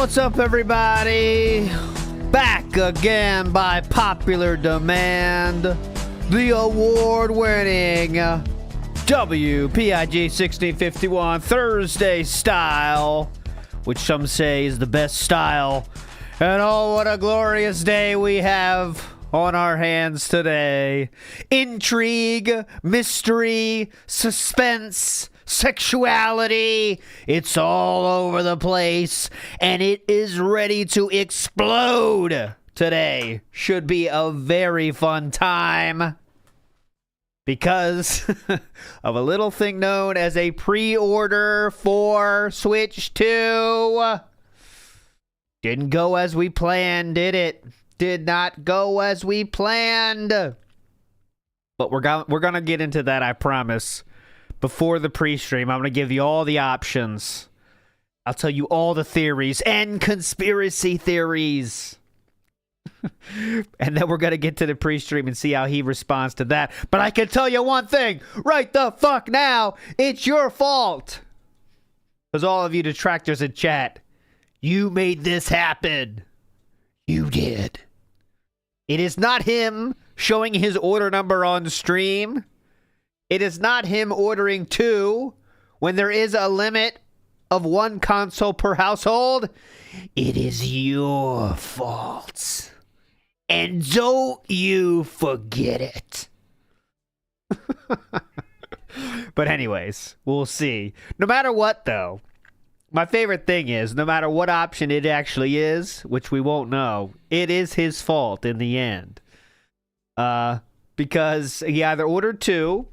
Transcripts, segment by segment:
What's up, everybody? Back again by popular demand. The award-winning WPIG 1651 Thursday style, which some say is the best style. And oh, what a glorious day we have on our hands today. Intrigue, mystery, suspense, sexuality. It's all over the place, and it is ready to explode. Today should be a very fun time because of a little thing known as a pre-order for Switch 2. Didn't go as we planned, did it? Did not go as we planned. But we're gonna get into that, I promise. Before the pre-stream, I'm going to give you all the options. I'll tell you all the theories and conspiracy theories. And then we're going to get to the pre-stream and see how he responds to that. But I can tell you one thing right the fuck now. It's your fault. Because all of you detractors in chat, you made this happen. You did. It is not him showing his order number on stream. It is not him ordering 2 when there is a limit of 1 console per household. It is your fault. And don't you forget it. But anyways, we'll see. No matter what, though, my favorite thing is, no matter what option it actually is, which we won't know, it is his fault in the end. Because he either ordered 2,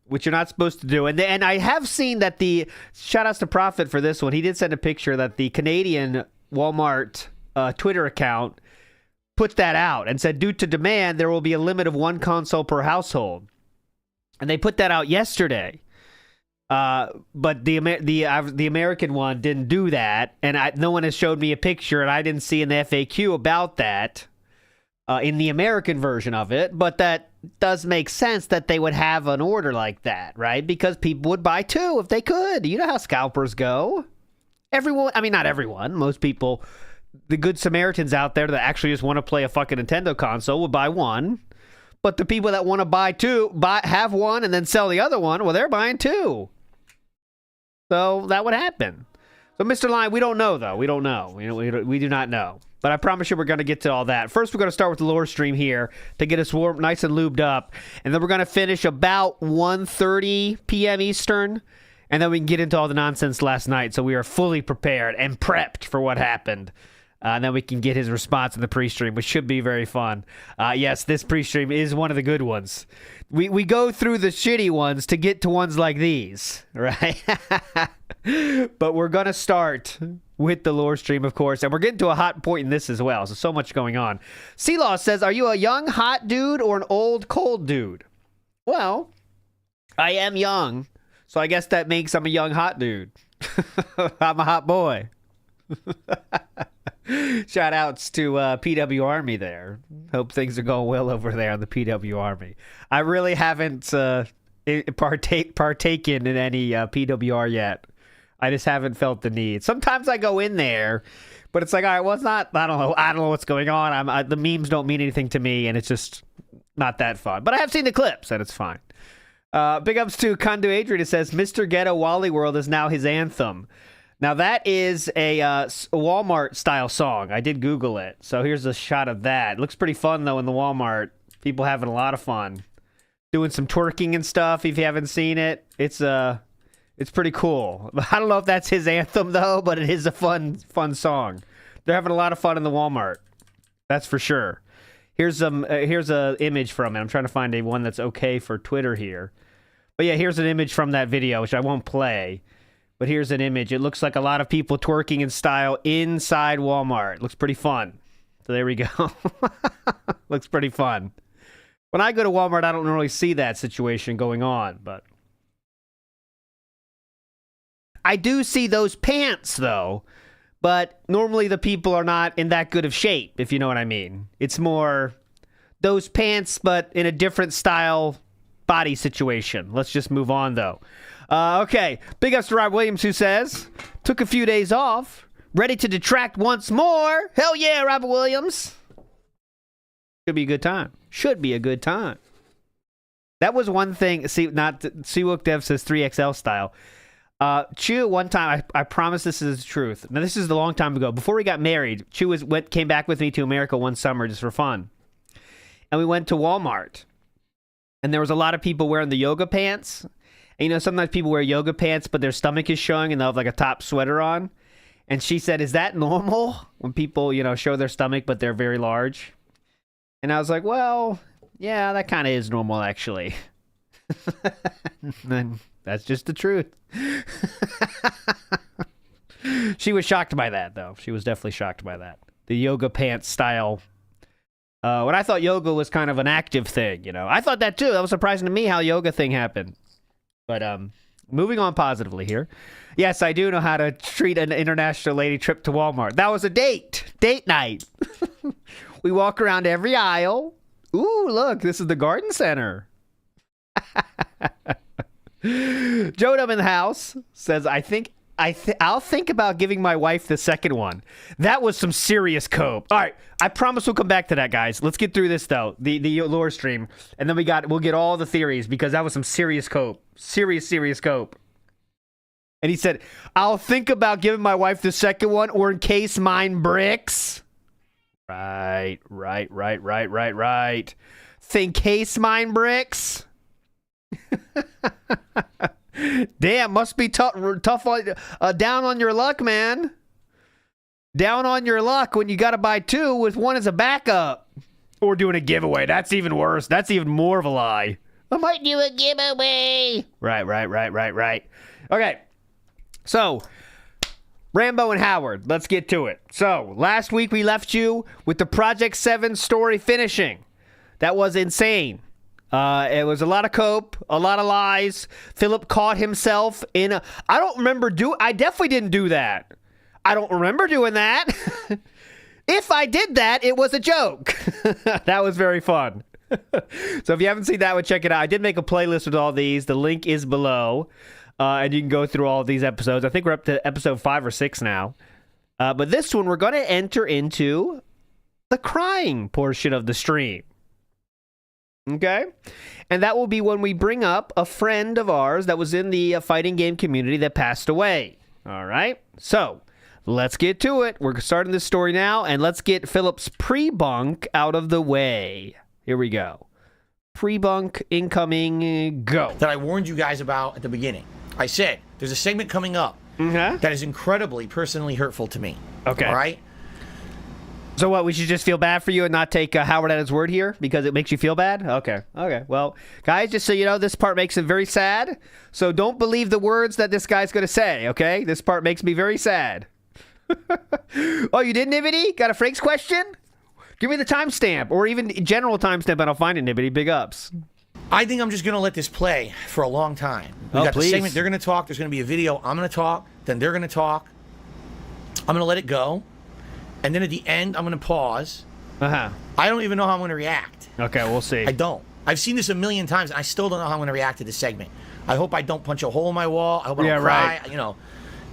which you're not supposed to do. And I have seen that the... Shoutouts to Prophet for this one. He did send a picture that the Canadian Walmart Twitter account put that out and said, due to demand, there will be a limit of 1 console per household. And they put that out yesterday. But the American one didn't do that. And no one has showed me a picture, and I didn't see in the FAQ about that in the American version of it. But that does make sense that they would have an order like that, right? Because people would buy 2 if they could. You know how scalpers go. Everyone, I mean, not everyone. Most people, the good Samaritans out there that actually just want to play a fucking Nintendo console will buy 1. But the people that want to buy 2, have 1 and then sell the other one, well, they're buying 2. So that would happen. So, Mr. Lion, we don't know, though. We don't know. We do not know. But I promise you we're going to get to all that. First, we're going to start with the lore stream here to get us warm, nice and lubed up. And then we're going to finish about 1:30 p.m. Eastern. And then we can get into all the nonsense last night. So we are fully prepared and prepped for what happened. And then we can get his response in the pre-stream, which should be very fun. Yes, this pre-stream is one of the good ones. We go through the shitty ones to get to ones like these, right? But we're going to start with the lore stream, of course. And we're getting to a hot point in this as well. So much going on. C-Law says, are you a young, hot dude or an old, cold dude? Well, I am young. So I guess that makes I'm a young, hot dude. I'm a hot boy. Shout outs to PW Army there. Hope things are going well over there on the PW Army. I really haven't partaken in any PWR yet. I just haven't felt the need. Sometimes I go in there, but it's like, all right, well, it's not, I don't know what's going on. The memes don't mean anything to me, and it's just not that fun. But I have seen the clips, and it's fine. Big ups to Condu Adrian. It says, Mr. Ghetto Wally World is now his anthem. Now, that is a Walmart-style song. I did Google it, so here's a shot of that. It looks pretty fun, though, in the Walmart. People having a lot of fun. Doing some twerking and stuff, if you haven't seen it. It's pretty cool. I don't know if that's his anthem, though, but it is a fun song. They're having a lot of fun in the Walmart. That's for sure. Here's a image from it. I'm trying to find a one that's okay for Twitter here. But yeah, here's an image from that video, which I won't play. But here's an image. It looks like a lot of people twerking in style inside Walmart. Looks pretty fun. So there we go. Looks pretty fun. When I go to Walmart, I don't really see that situation going on, but I do see those pants, though. But normally the people are not in that good of shape, if you know what I mean. It's more those pants, but in a different style body situation. Let's just move on, though. Okay, big ups to Rob Williams, who says, took a few days off, Ready to detract once more? Hell yeah, Robert Williams. Should be a good time. Should be a good time. That was one thing. See, not Seawook Dev says 3XL style. Chew, one time, I promise this is the truth. Now, this is a long time ago. Before we got married, Chew came back with me to America one summer just for fun. And we went to Walmart. And there was a lot of people wearing the yoga pants. And, you know, sometimes people wear yoga pants, but their stomach is showing and they'll have like a top sweater on. And she said, is that normal when people, you know, show their stomach, but they're very large? And I was like, well, yeah, that kind of is normal, actually. And that's just the truth. She was shocked by that, though. She was definitely shocked by that. The yoga pants style. When I thought yoga was kind of an active thing, you know. I thought that, too. That was surprising to me how yoga thing happened. But moving on positively here. Yes, I do know how to treat an international lady trip to Walmart. That was a date night. We walk around every aisle. Ooh, look, this is the garden center. Jodum in the house says, I'll think about giving my wife the second one. That was some serious cope. All right, I promise we'll come back to that, guys. Let's get through this though, the lore stream, and then we'll get all the theories because that was some serious cope, serious cope. And he said, I'll think about giving my wife the second one, or in case mine bricks. Right. Think case mine bricks. Damn, must be tough down on your luck, man. Down on your luck when you got to buy two with one as a backup. Or doing a giveaway. That's even worse. That's even more of a lie. I might do a giveaway. Right. Okay. So, Rambo and Howard, let's get to it. So, last week we left you with the Project 7 story finishing. That was insane. It was a lot of cope, a lot of lies. Philip caught himself in a... I definitely didn't do that. I don't remember doing that. If I did that, it was a joke. That was very fun. So if you haven't seen that one, check it out. I did make a playlist with all these. The link is below. And you can go through all of these episodes. I think we're up to episode 5 or 6 now. But this one, we're going to enter into the crying portion of the stream. Okay? And that will be when we bring up a friend of ours that was in the fighting game community that passed away. All right? So, let's get to it. We're starting this story now, and let's get Philip's pre-bunk out of the way. Here we go. Pre-bunk incoming, go. That I warned you guys about at the beginning. I said, there's a segment coming up that is incredibly personally hurtful to me. Okay. All right? So what, we should just feel bad for you and not take Howard at his word here because it makes you feel bad? Okay. Well, guys, just so you know, this part makes him very sad. So don't believe the words that this guy's going to say, okay? This part makes me very sad. Oh, you did, Nibbity? Got a Frank's question? Give me the timestamp or even general timestamp and I'll find it, Nibbity. Big ups. I think I'm just going to let this play for a long time. We got please. the segment. They're going to talk. There's going to be a video. I'm going to talk. Then they're going to talk. I'm going to let it go. And then at the end, I'm going to pause. I don't even know how I'm going to react. Okay, we'll see. I don't. I've seen this a million times. And I still don't know how I'm going to react to this segment. I hope I don't punch a hole in my wall. I hope I don't cry. Right. You know,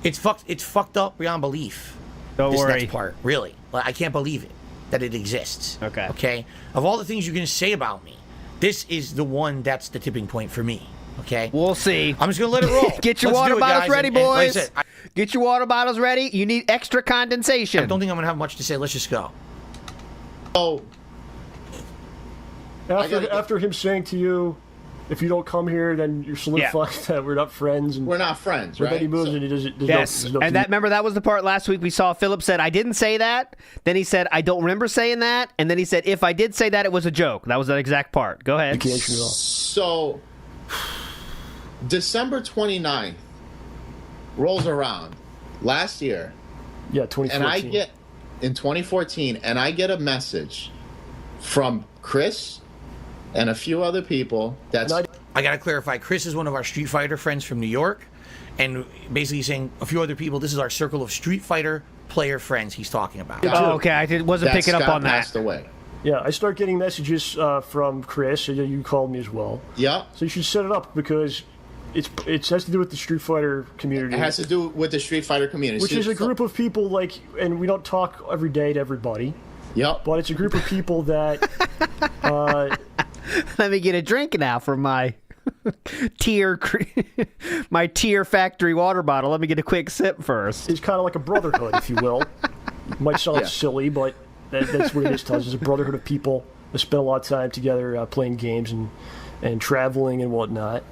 it's fucked up beyond belief. Don't worry. This next part, really. Like, I can't believe it, that it exists. Okay? Of all the things you're going to say about me, this is the one that's the tipping point for me. Okay? We'll see. I'm just going to let it roll. Get your water bottles ready, boys. Like get your water bottles ready. You need extra condensation. I don't think I'm going to have much to say. Let's just go. Oh. After him saying to you, if you don't come here, then you're solidifying that we're not friends. And we're not friends, right? Then he moves and he doesn't. Yes. And remember, that was the part last week we saw Philip said, I didn't say that. Then he said, I don't remember saying that. And then he said, if I did say that, it was a joke. That was the exact part. Go ahead. So, December 29th rolls around last year. Yeah, 2014. In 2014, and I get a message from Chris and a few other people that's... I gotta clarify, Chris is one of our Street Fighter friends from New York, and basically saying a few other people, this is our circle of Street Fighter player friends he's talking about. Oh, okay, I wasn't picking up on that. Passed away. Yeah, I start getting messages from Chris, and you called me as well. Yeah. So you should set it up because it has to do with the Street Fighter community. It has to do with the Street Fighter community. Which is a group of people like, and we don't talk every day to everybody. Yep. But it's a group of people that. Let me get a drink now from my my tier factory water bottle. Let me get a quick sip first. It's kind of like a brotherhood, if you will. It might sound silly, but that's what it is to us. It's a brotherhood of people that spend a lot of time together playing games and traveling and whatnot.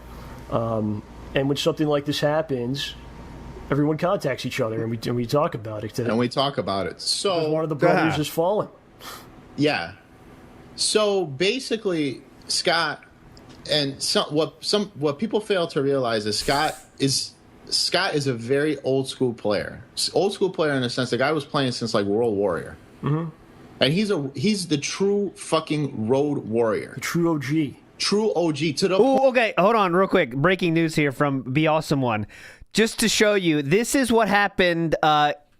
And when something like this happens, everyone contacts each other and we talk about it. And we talk about it. So one of the brothers is fallen. Yeah. So basically, Scott, and what people fail to realize is Scott is a very old school player. Old school player in the sense the guy was playing since like World Warrior. Mm-hmm. And he's the true fucking road warrior. The true OG. True OG to the. Ooh, okay, hold on, real quick. Breaking news here from Be Awesome One. Just to show you, this is what happened.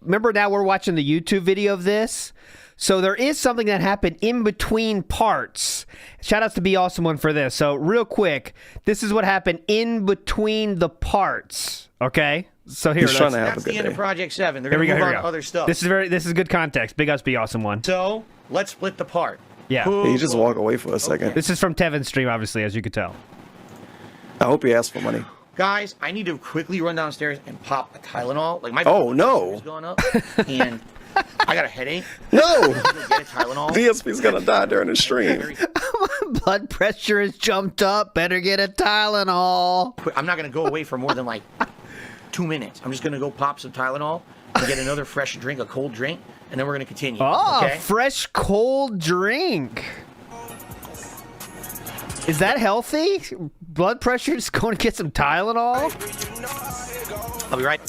Remember, now we're watching the YouTube video of this. So there is something that happened in between parts. Shout outs to Be Awesome One for this. So real quick, this is what happened in between the parts. Okay. So here, that's the end of Project 7. They're going to move on to other stuff. This is good context. Big ups, Be Awesome One. So let's split the part. Yeah. You just walk away for a second. This is from Tevin's stream, obviously, as you could tell. I hope he asked for money. Guys, I need to quickly run downstairs and pop a Tylenol. Like my no. is going up, and I got a headache. No. Get a Tylenol. DSP's gonna die during the stream. Blood pressure has jumped up. Better get a Tylenol. I'm not gonna go away for more than like 2 minutes. I'm just gonna go pop some Tylenol and get another fresh drink, a cold drink, and then we're gonna continue. Oh, okay? Fresh cold drink. Is that healthy? Blood pressure? Just going to get some Tylenol? I'll be right.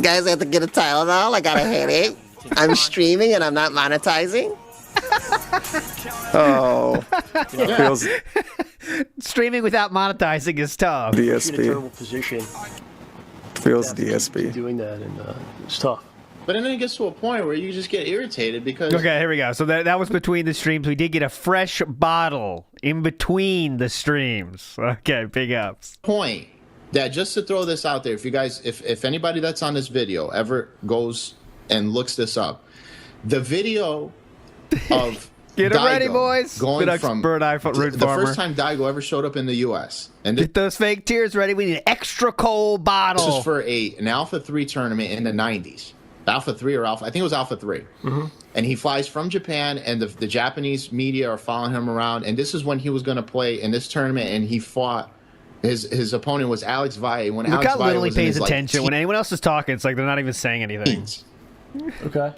Guys, I have to get a Tylenol. I got a headache. I'm streaming and I'm not monetizing. Oh. Feels Streaming without monetizing is tough. You're in a DSP. terrible position. Feels DSP. Doing that, and it's tough. But then it gets to a point where you just get irritated because. Okay, here we go. So that was between the streams. We did get a fresh bottle in between the streams. Okay, big ups. Point that just to throw this out there, if you guys, if anybody that's on this video ever goes and looks this up, the video of Get it ready, boys. Going from Bird Eye Root the Farmer. first time Daigo ever showed up in the U.S. and Get those fake tears ready. We need an extra cold bottle. this was for an Alpha 3 tournament in the 90s. Alpha 3 or Alpha, I think it was Alpha 3. Mm-hmm. And he flies from Japan, and the Japanese media are following him around. And this is when he was going to play in this tournament, and he fought. His opponent was Alex Valle. When Look Alex how Valle little he was in pays his, attention. When anyone else is talking, it's like they're not even saying anything. Okay.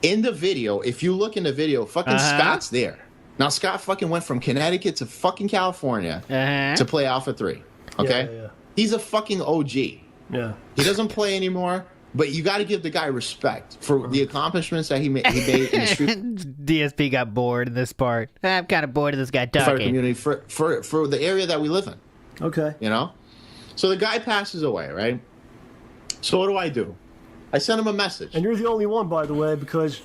In the video, if you look in the video, fucking Scott's there. Now, Scott fucking went from Connecticut to fucking California to play Alpha 3. Okay? Yeah. He's a fucking OG. Yeah. He doesn't play anymore, but you got to give the guy respect for the accomplishments that he made in the street DSP got bored in this part. I'm kind of bored of this guy fighter talking. community for the area that we live in. Okay. You know? So the guy passes away, right? So what do? I sent him a message. And you're the only one, by the way, because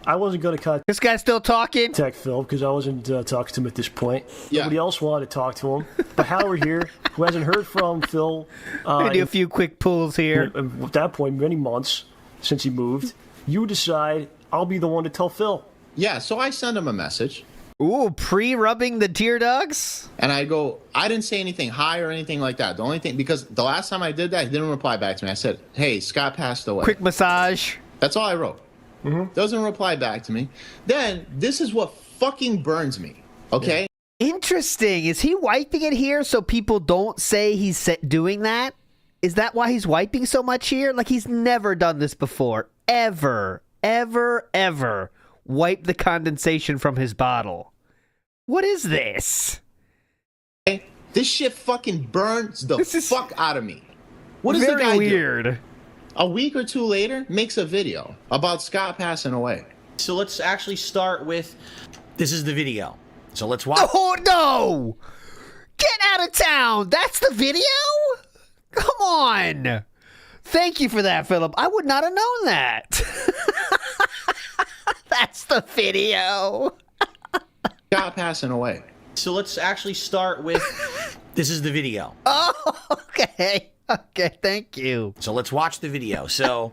I wasn't going to contact This guy's still talking? Phil because I wasn't talking to him at this point. Yeah. Nobody else wanted to talk to him. But Howard here, who hasn't heard from Phil. I'm going to do a few quick pulls here. At that point, many months since he moved, you decide I'll be the one to tell Phil. Yeah, so I send him a message. Ooh, pre-rubbing the tear ducts? And I go, I didn't say anything high or anything like that. The only thing, because the last time I did that, he didn't reply back to me. I said, hey, Scott passed away. Quick massage. That's all I wrote. Mm-hmm. Doesn't reply back to me. Then, this is what fucking burns me, okay? Interesting. Is he wiping it here so people don't say he's doing that? Is that why he's wiping so much here? Like, he's never done this before. Ever. Wipe the condensation from his bottle. What is this? This shit fucking burns the fuck out of me. What is very the guy weird. do? A week or two later, makes a video about Scott passing away. So let's actually start with, this is the video. So let's watch. Oh, no! Get out of town! That's the video? Come on! Thank you for that, Philip. I would not have known that. That's the video. Scott passing away. So let's actually start with, this is the video. Oh, okay. Okay, thank you. So let's watch the video. So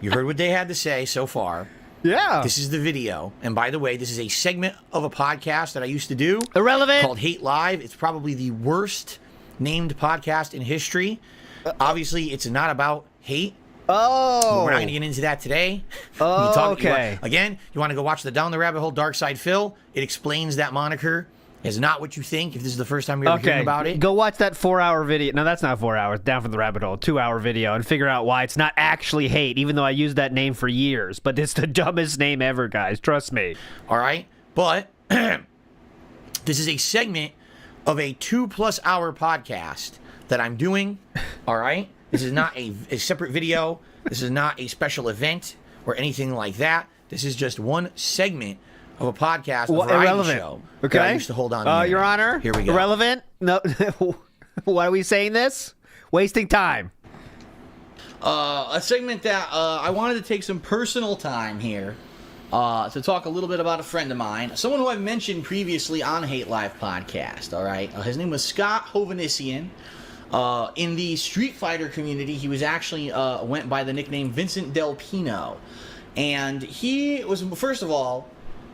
you heard what they had to say so far. Yeah. This is the video. And by the way, this is a segment of a podcast that I used to do. Irrelevant. Called Hate Live. It's probably the worst named podcast in history. Obviously, it's not about hate. Oh. We're not going to get into that today. Oh, okay. You want to go watch the Down the Rabbit Hole Dark Side Phil. It explains that moniker is not what you think if this is the first time you're ever hearing about it. Go watch that 4-hour video. No, that's not 4 hours. Down from the Rabbit Hole, 2-hour video, and figure out why it's not actually hate, even though I used that name for years. But it's the dumbest name ever, guys. Trust me. All right? But this is a segment of a 2+ hour podcast that I'm doing. All right? This is not a separate video. This is not a special event or anything like that. This is just one segment of a podcast, a variety irrelevant show okay. that I used to hold on. Your Honor. Here we go. Irrelevant? No. Why are we saying this? Wasting time. A segment that I wanted to take some personal time here to talk a little bit about a friend of mine, someone who I've mentioned previously on Hate Live podcast. All right, his name was Scott Hovanissian. In the Street Fighter community, he was actually went by the nickname Vincent Del Pino, and he was, first of all,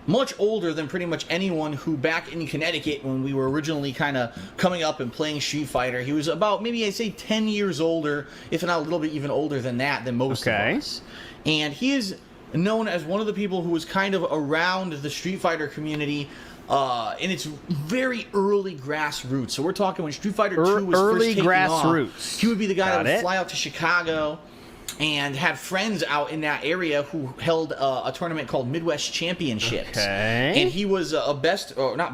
much older than pretty much anyone who back in Connecticut when we were originally kind of coming up and playing Street Fighter. He was about, maybe I'd say 10 years older, if not a little bit even older than that, than most of us. And he is known as one of the people who was kind of around the Street Fighter community in its very early grassroots. So we're talking when Street Fighter 2 was first taking off. He would be the guy that would fly out to Chicago and had friends out in that area who held a tournament called Midwest Championships. And he was not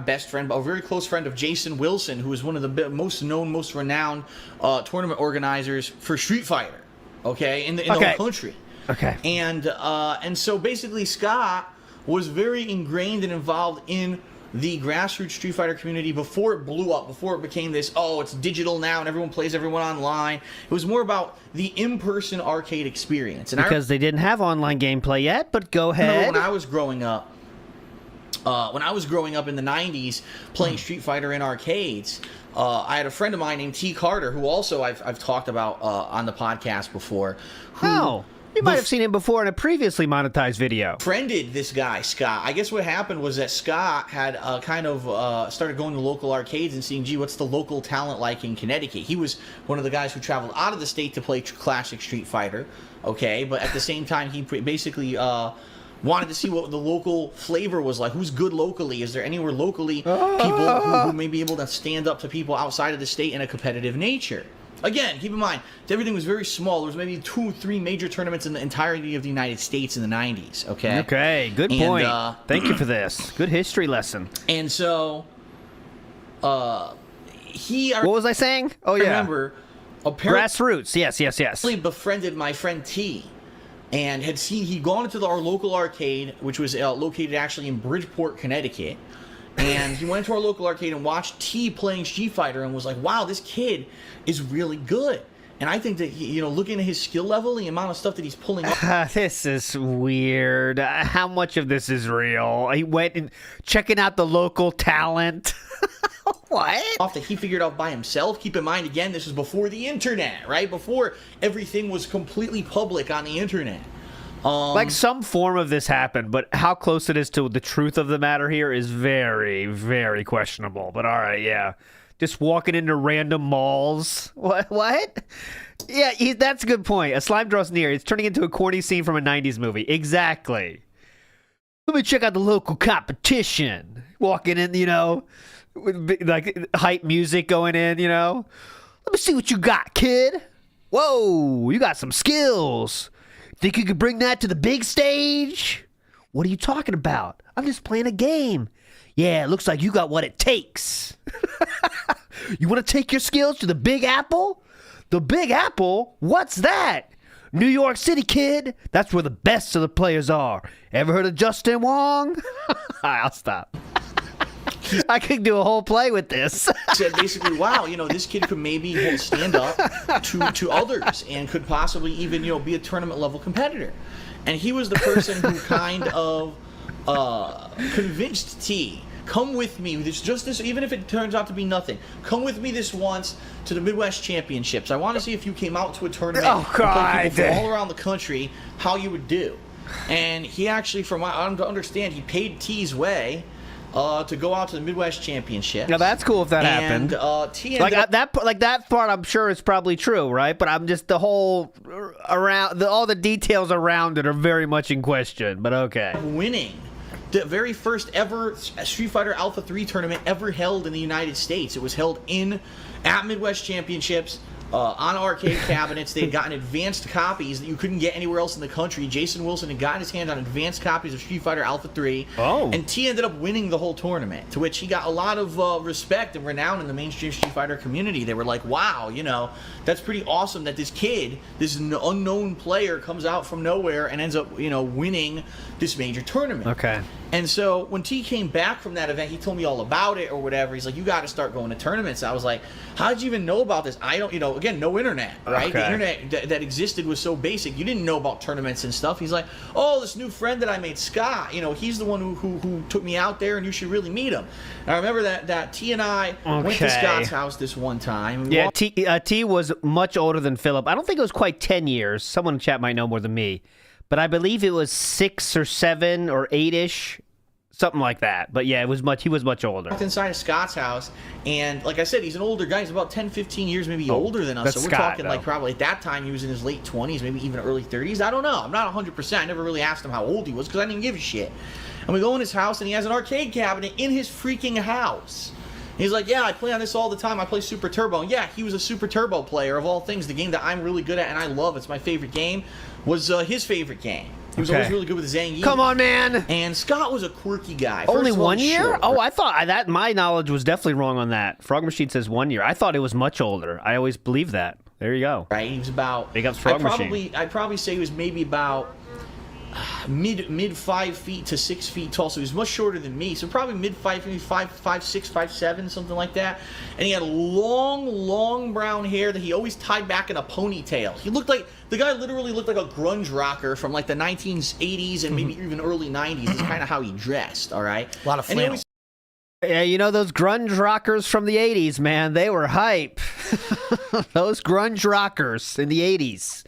best friend, but a very close friend of Jason Wilson, who was one of the most known, most renowned tournament organizers for Street Fighter, in the whole country. And so basically Scott was very ingrained and involved in the grassroots Street Fighter community before it blew up, before it became this, it's digital now and everyone plays everyone online. It was more about the in-person arcade experience. And because they didn't have online gameplay yet, but go ahead. When I was growing up, in the 90s, playing Street Fighter in arcades, I had a friend of mine named T. Carter, who also I've talked about on the podcast before. You might have seen him before in a previously monetized video. Friended this guy, Scott. I guess what happened was that Scott had started going to local arcades and seeing, gee, what's the local talent like in Connecticut? He was one of the guys who traveled out of the state to play classic Street Fighter, but at the same time, he basically wanted to see what the local flavor was like. Who's good locally? Is there anywhere locally people who may be able to stand up to people outside of the state in a competitive nature? Again, keep in mind, everything was very small. There was maybe 2 or 3 major tournaments in the entirety of the United States in the 90s, Okay, good point. Thank you for this. Good history lesson. And so, what was I saying? Oh, yeah. Remember, apparently... Grassroots, yes. He befriended my friend T, and he'd gone into our local arcade, which was located actually in Bridgeport, Connecticut. And he went into our local arcade and watched T playing Street Fighter and was like, wow, this kid is really good. And I think that, looking at his skill level, the amount of stuff that he's pulling off. This is weird. How much of this is real? He went and checking out the local talent. What? Off that he figured out by himself. Keep in mind, again, this was before the internet, right? Before everything was completely public on the internet. Like some form of this happened, but how close it is to the truth of the matter here is very, very questionable. But all right, yeah. Just walking into random malls. What? Yeah, that's a good point. A slime draws near. It's turning into a corny scene from a 90s movie. Exactly. Let me check out the local competition. Walking in, with like hype music going in, Let me see what you got, kid. Whoa, you got some skills. Think you could bring that to the big stage? What are you talking about? I'm just playing a game. Yeah, it looks like you got what it takes. You want to take your skills to the Big Apple? The Big Apple? What's that? New York City, kid. That's where the best of the players are. Ever heard of Justin Wong? I'll stop. I could do a whole play with this. Said basically, wow, this kid could maybe stand up to others and could possibly even, be a tournament level competitor. And he was the person who kind of convinced T come with me. Even if it turns out to be nothing, come with me this once to the Midwest Championships. I want to see if you came out to a tournament and played people from all around the country, how you would do. And he actually, from what I understand, he paid T's way to go out to the Midwest Championship. Now that's cool if that happened. T that part, I'm sure is probably true, right? But I'm just the whole around all the details around it are very much in question. But okay, winning the very first ever Street Fighter Alpha 3 tournament ever held in the United States. It was held at Midwest Championships. On arcade cabinets. They had gotten advanced copies that you couldn't get anywhere else in the country. Jason Wilson had gotten his hands on advanced copies of Street Fighter Alpha 3. Oh. And T ended up winning the whole tournament, to which he got a lot of respect and renown in the mainstream Street Fighter community. They were like, wow, that's pretty awesome that this kid, this unknown player, comes out from nowhere and ends up, winning this major tournament. Okay. And so when T came back from that event, he told me all about it or whatever. He's like, you got to start going to tournaments. I was like, how did you even know about this? I don't, again, no internet, right? Okay. The internet that existed was so basic. You didn't know about tournaments and stuff. He's like, oh, this new friend that I made, Scott, he's the one who took me out there, and you should really meet him. And I remember that T and I went to Scott's house this one time. Yeah, T was much older than Philip. I don't think it was quite 10 years. Someone in chat might know more than me. But I believe it was 6 or 7 or 8-ish, something like that. But yeah, he was much older. Inside of Scott's house, and like I said, he's an older guy. He's about 10, 15 years maybe older than us. So we're talking like probably at that time he was in his late 20s, maybe even early 30s. I don't know. I'm not 100%. I never really asked him how old he was because I didn't give a shit. And we go in his house, and he has an arcade cabinet in his freaking house. He's like, yeah, I play on this all the time. I play Super Turbo. And yeah, he was a Super Turbo player, of all things. The game that I'm really good at and I love, it's my favorite game, was his favorite game. He was always really good with Zangief. Come on, man. And Scott was a quirky guy. Only 1 year? Short. Oh, I thought that my knowledge was definitely wrong on that. Frog Machine says 1 year. I thought it was much older. I always believed that. There you go. Right, he was about... Big ups, Frog Machine. I'd probably say he was maybe about mid 5 feet to 6 feet tall, so he was much shorter than me. So probably mid 5, maybe 5'6", 5'7", something like that. And he had long brown hair that he always tied back in a ponytail. He looked like the guy literally looked like a grunge rocker from like the 1980s and maybe even early 90s. Is kind of how he dressed. All right, a lot of flannel. Yeah, those grunge rockers from the 80s, man, they were hype. Those grunge rockers in the 80s,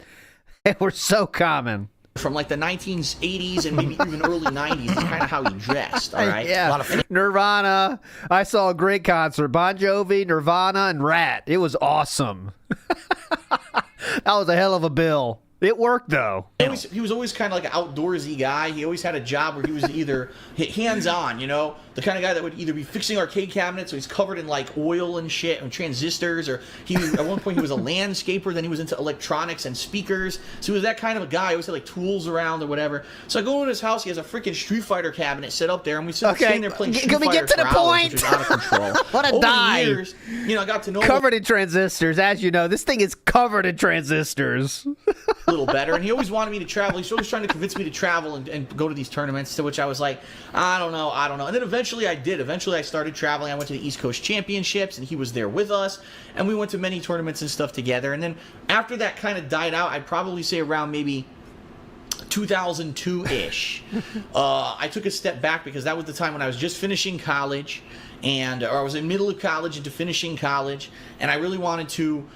they were so common. From like the 1980s and maybe even early 90s is kind of how he dressed, all right? Yeah. A lot of Nirvana. I saw a great concert. Bon Jovi, Nirvana, and Rat. It was awesome. That was a hell of a bill. It worked, though. He was always kind of like an outdoorsy guy. He always had a job where he was either hands-on, the kind of guy that would either be fixing arcade cabinets, so he's covered in like oil and shit and transistors, or at one point he was a landscaper, then he was into electronics and speakers. So he was that kind of a guy. He always had like tools around or whatever. So I go into his house, he has a freaking Street Fighter cabinet set up there, and we sitting there playing Street Fighter get to the point? Which was out of control. What a Over dive. the years, I got to know covered in transistors. As you know, this thing is covered in transistors. A little better, and he always wanted me to travel. He's always trying to convince me to travel and go to these tournaments, to which I was like, I don't know. And then eventually I did. Eventually I started traveling. I went to the East Coast Championships, and he was there with us, and we went to many tournaments and stuff together. And then after that kind of died out, I'd probably say around maybe 2002-ish, I took a step back because that was the time when I was just finishing college, or I was in the middle of college into finishing college, and I really wanted to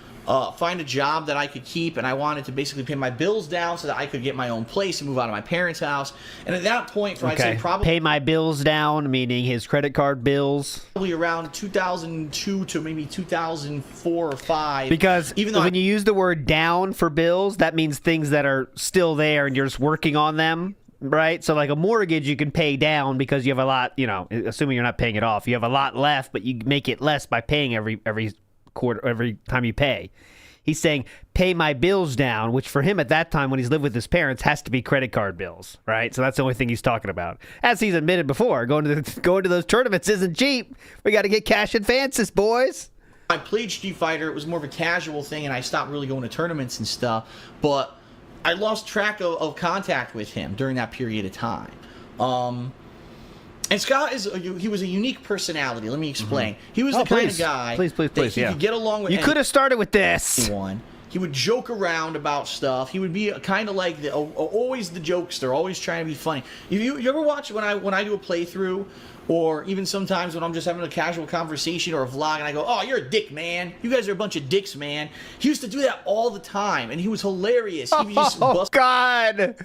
find a job that I could keep, and I wanted to basically pay my bills down so that I could get my own place and move out of my parents' house. And at that point, I'd say probably pay my bills down, meaning his credit card bills. Probably around 2002 to maybe 2004 or 5. Because even when you use the word down for bills, that means things that are still there and you're just working on them. Right? So like a mortgage you can pay down because you have a lot, assuming you're not paying it off, you have a lot left, but you make it less by paying every quarter, every time you pay. He's saying pay my bills down, which for him at that time when he's lived with his parents has to be credit card bills, right? So that's the only thing he's talking about. As he's admitted before, going to those tournaments isn't cheap. We got to get cash advances, boys. I played Street Fighter. It was more of a casual thing, and I stopped really going to tournaments and stuff. But I lost track of contact with him during that period of time. And Scott he was a unique personality. Let me explain. He was the kind of guy please, that he could get along with. You could have started with this. He would joke around about stuff. He would be kind of like always the jokester, always trying to be funny. You ever watch when I do a playthrough, or even sometimes when I'm just having a casual conversation or a vlog, and I go, "Oh, you're a dick, man. You guys are a bunch of dicks, man." He used to do that all the time, and he was hilarious. He would just bust. God,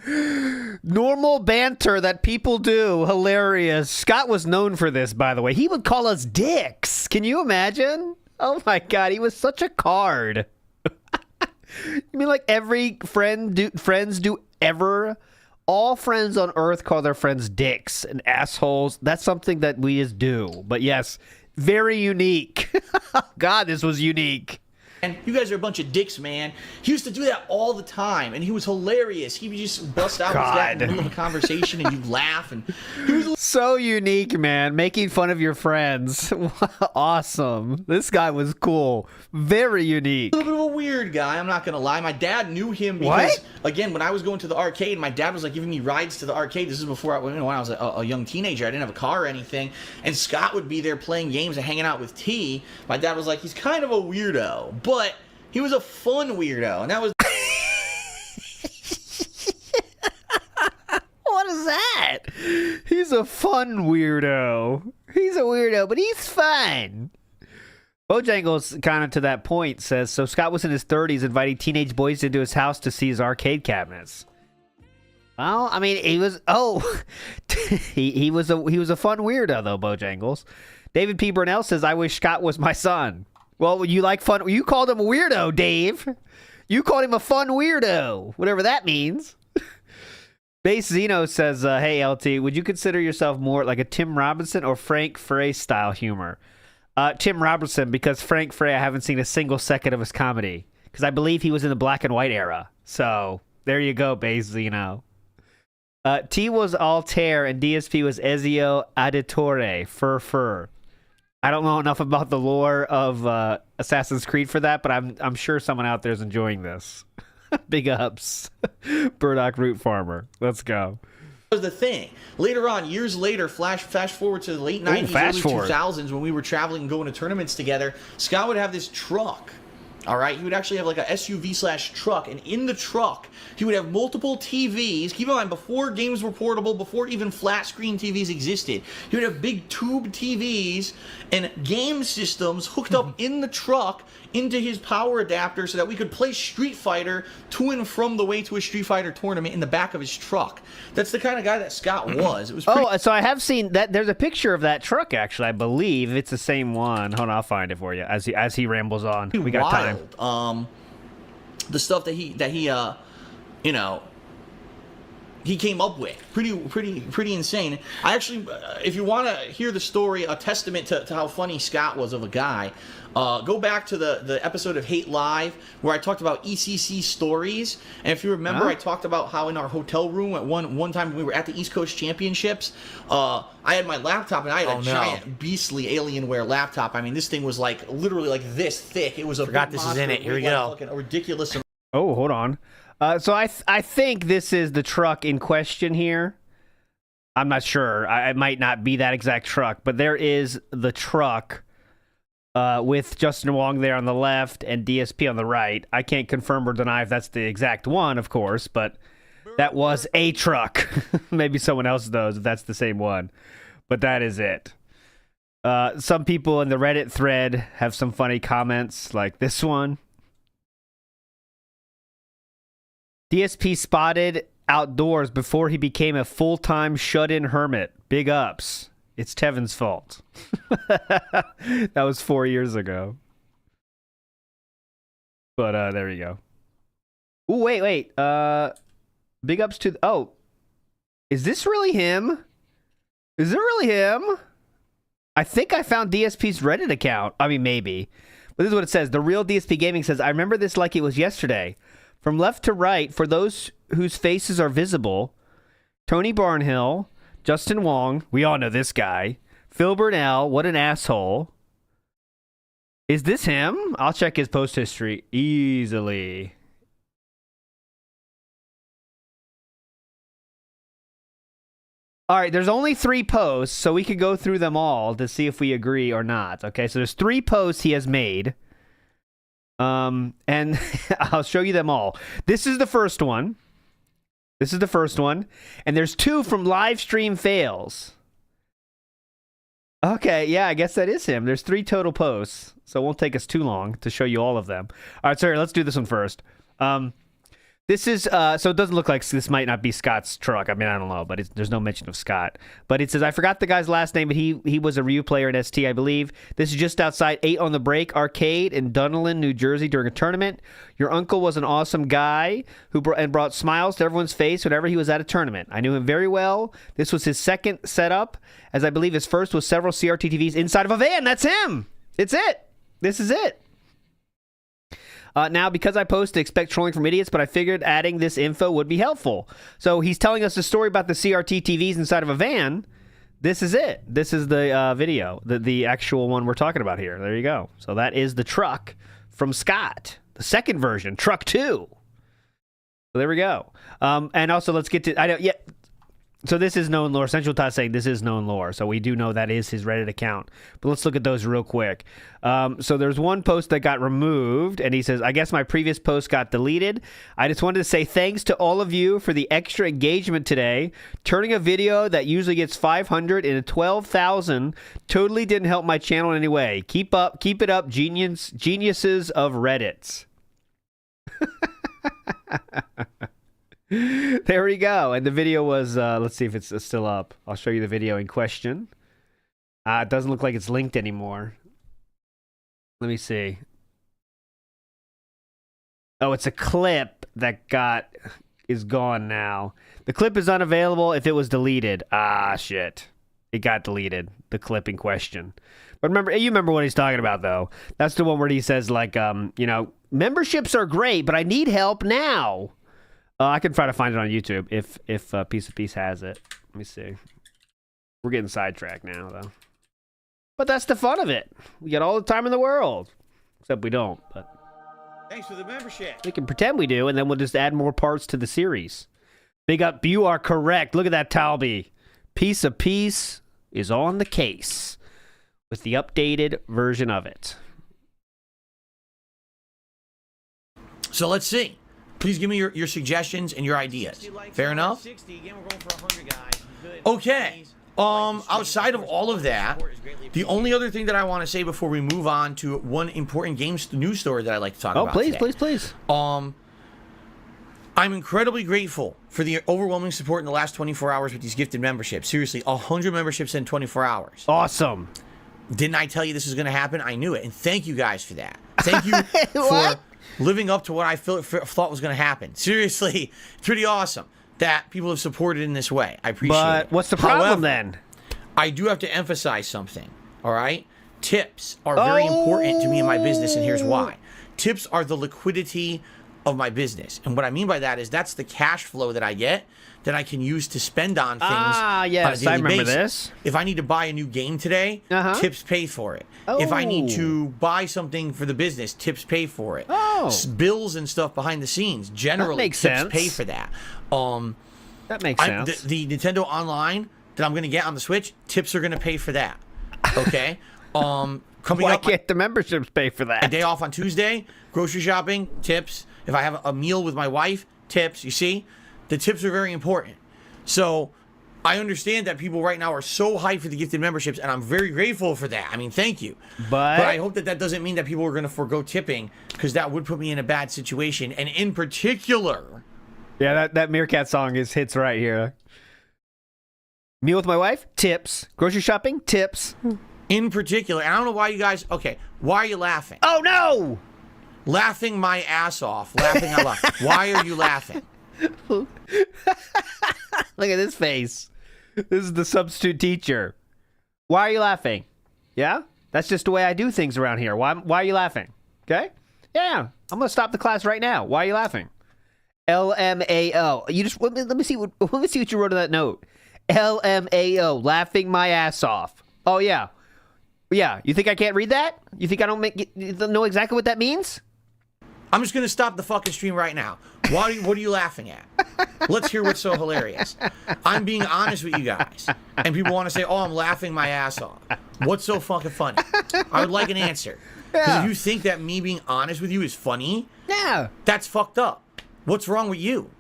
normal banter that people do, hilarious. Scott was known for this, by the way. He would call us dicks. Can you imagine? Oh my God, he was such a card. You mean like every friends do ever? All friends on Earth call their friends dicks and assholes. That's something that we just do. But yes, very unique. God, this was unique. And you guys are a bunch of dicks, man. He used to do that all the time, and he was hilarious. He would just bust out with that in the middle of a conversation, and you'd laugh. And he was so unique, man. Making fun of your friends. Awesome. This guy was cool. Very unique. a little bit of a weird guy, I'm not going to lie. My dad knew him because, again, when I was going to the arcade, my dad was like giving me rides to the arcade. This is before when I was a young teenager. I didn't have a car or anything. And Scott would be there playing games and hanging out with T. My dad was like, he's kind of a weirdo. But he was a fun weirdo, and that was. What is that? He's a fun weirdo. He's a weirdo, but he's fun. Bojangles, kind of to that point, says, so Scott was in his 30s inviting teenage boys into his house to see his arcade cabinets. Well, I mean, he was, he was a fun weirdo, though, Bojangles. David P. Burnell says, I wish Scott was my son. Well, you like fun. You called him a weirdo, Dave. You called him a fun weirdo, whatever that means. Base Zeno says, hey, LT, would you consider yourself more like a Tim Robinson or Frank Frey style humor? Tim Robinson, because Frank Frey, I haven't seen a single second of his comedy, because I believe he was in the black and white era. So there you go, Base Zeno. T was Altair and DSP was Ezio Auditore, Fur. I don't know enough about the lore of Assassin's Creed for that, but I'm sure someone out there is enjoying this. Big ups. Burdock Root Farmer. Let's go. Was the thing. Later on, years later, flash forward to the late 90s, early 2000s, when we were traveling and going to tournaments together, Scott would have this truck. All right, he would actually have like a SUV/truck, and in the truck, he would have multiple TVs. Keep in mind, before games were portable, before even flat screen TVs existed, he would have big tube TVs and game systems hooked up in the truck into his power adapter so that we could play Street Fighter to and from the way to a Street Fighter tournament in the back of his truck. That's the kind of guy that Scott was. It was pretty so I have seen that. There's a picture of that truck, actually. I believe it's the same one. Hold on, I'll find it for you as he rambles on. We got time. The stuff that he he came up with, pretty insane. I actually, if you want to hear the story, a testament to how funny Scott was of a guy, go back to the episode of Hate Live where I talked about ECC stories. And if you remember, I talked about how in our hotel room at one time when we were at the East Coast Championships, I had my laptop and I had a giant beastly Alienware laptop. I mean, this thing was like literally like this thick. It was a forgot big this monster. is in it. Here we go. A ridiculous. Oh, hold on. So I think this is the truck in question here. I'm not sure. It might not be that exact truck, but there is the truck with Justin Wong there on the left and DSP on the right. I can't confirm or deny if that's the exact one, of course, but that was a truck. Maybe someone else knows if that's the same one, but that is it. Some people in the Reddit thread have some funny comments like this one. DSP spotted outdoors before he became a full-time shut-in hermit. Big ups. It's Tevin's fault. That was 4 years ago. But there you go. Ooh, wait. Big ups to... Oh. Is this really him? Is it really him? I think I found DSP's Reddit account. I mean, maybe. But this is what it says. The real DSP Gaming says, I remember this like it was yesterday. From left to right, for those whose faces are visible, Tony Barnhill, Justin Wong, we all know this guy, Phil Burnell, what an asshole. Is this him? I'll check his post history easily. All right, there's only 3 posts, so we could go through them all to see if we agree or not. Okay, so there's 3 posts he has made. And I'll show you them all. This is the first one. And there's 2 from live stream fails. Okay, yeah, I guess that is him. There's 3 total posts, so it won't take us too long to show you all of them. All right, sorry, let's do this one first. This is, so it doesn't look like this might not be Scott's truck. I mean, I don't know, but there's no mention of Scott. But it says, I forgot the guy's last name, but he was a Ryu player at ST, I believe. This is just outside 8 on the Break Arcade in Dunedin, New Jersey during a tournament. Your uncle was an awesome guy who brought smiles to everyone's face whenever he was at a tournament. I knew him very well. This was his second setup, as I believe his first was several CRT TVs inside of a van. That's him. It's it. This is it. Now, because I posted expect trolling from idiots, but I figured adding this info would be helpful. So he's telling us a story about the CRT TVs inside of a van. This is it. This is the video, the actual one we're talking about here. There you go. So that is the truck from Scott, the second version, truck 2. So there we go. And also, let's get to So this is known lore. Central Todd saying this is known lore. So we do know that is his Reddit account. But let's look at those real quick. So there's one post that got removed, and he says, I guess my previous post got deleted. I just wanted to say thanks to all of you for the extra engagement today. Turning a video that usually gets 500 into 12,000 totally didn't help my channel in any way. Keep it up, geniuses of Reddit. There we go. And the video was, let's see if it's still up. I'll show you the video in question. It doesn't look like it's linked anymore. Let me see. Oh, it's a clip that is gone now. The clip is unavailable if it was deleted. Ah, shit. It got deleted, the clip in question. But you remember what he's talking about, though. That's the one where he says, like, memberships are great, but I need help now. I can try to find it on YouTube if Piece of Peace has it. Let me see. We're getting sidetracked now, though. But that's the fun of it. We get all the time in the world. Except we don't. But Thanks for the membership. we can pretend we do, and then we'll just add more parts to the series. Big up, you are correct. Look at that, Talby. Piece of Peace is on the case with the updated version of it. So let's see. Please give me your suggestions and your ideas. Fair enough? Okay. Outside of all of that, the only other thing that I want to say before we move on to one important news story that I'd like to talk about today. Please. I'm incredibly grateful for the overwhelming support in the last 24 hours with these gifted memberships. Seriously, 100 memberships in 24 hours. Awesome. Didn't I tell you this was going to happen? I knew it. And thank you guys for that. Thank you for living up to what I thought was going to happen. Seriously, pretty awesome that people have supported in this way. I appreciate it. But what's the problem However, then? I do have to emphasize something, all right? Tips are very important to me in my business, and here's why. Tips are the liquidity of my business. And what I mean by that is that's the cash flow that I get that I can use to spend on things on a yes, daily I remember basis. this. If I need to buy a new game today, tips pay for it. If I need to buy something for the business, tips pay for it. Bills and stuff behind the scenes, generally, tips pay for that. That makes sense. The Nintendo Online that I'm going to get on the Switch, tips are going to pay for that. Okay? Why can't the memberships pay for that? A day off on Tuesday, grocery shopping, tips. If I have a meal with my wife, tips. You see? The tips are very important. So I understand that people right now are so hyped for the gifted memberships, and I'm very grateful for that. I mean, thank you. But I hope that doesn't mean that people are going to forego tipping, because that would put me in a bad situation. And in particular... Yeah, that Meerkat song hits right here. Meal with my wife? Tips. Grocery shopping? Tips. In particular, and I don't know why you guys... Okay, why are you laughing? Oh, no! Laughing my ass off. Laughing out loud. Why are you laughing? Look at this face. This is the substitute teacher. Why are you laughing? Yeah? That's just the way I do things around here. Why are you laughing? Okay? Yeah. I'm going to stop the class right now. Why are you laughing? LMAO. You just let me see what you wrote in that note. LMAO. Laughing my ass off. Oh yeah. Yeah. You think I can't read that? You think I don't know exactly what that means? I'm just going to stop the fucking stream right now. What are you laughing at? Let's hear what's so hilarious. I'm being honest with you guys. And people want to say, oh, I'm laughing my ass off. What's so fucking funny? I would like an answer. Because Yeah. if you think that me being honest with you is funny, Yeah. that's fucked up. What's wrong with you?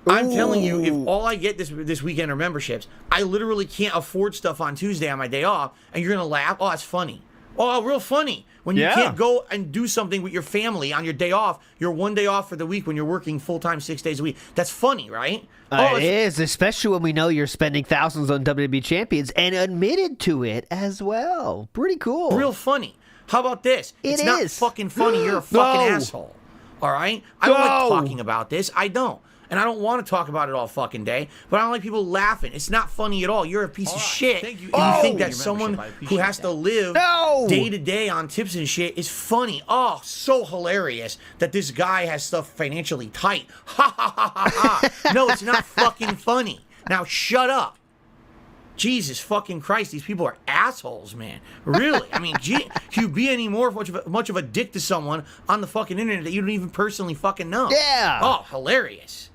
I'm telling you, if Ooh. all I get this weekend are memberships, I literally can't afford stuff on Tuesday on my day off, and you're gonna laugh. Oh, that's funny. Oh, real funny. When you Yeah. can't go and do something with your family on your day off, your one day off for the week when you're working full time 6 days a week. That's funny, right? It is, especially when we know you're spending thousands on WWE champions and admitted to it as well. Pretty cool. Real funny. How about this? It's not is. fucking funny. You're a fucking No. asshole. All right? I don't like No. talking about this. I don't. And I don't want to talk about it all fucking day, but I don't like people laughing. It's not funny at all. You're a piece of shit. Thank you. If you think Oh. that Your someone membership, I who appreciate has to that. live No. day to day on tips and shit is funny. Oh, so hilarious that this guy has stuff financially tight. Ha ha ha ha ha. No, it's not fucking funny. Now shut up. Jesus fucking Christ, these people are assholes, man. Really? I mean, can you be any more much of a dick to someone on the fucking internet that you don't even personally fucking know? Yeah. Oh, hilarious.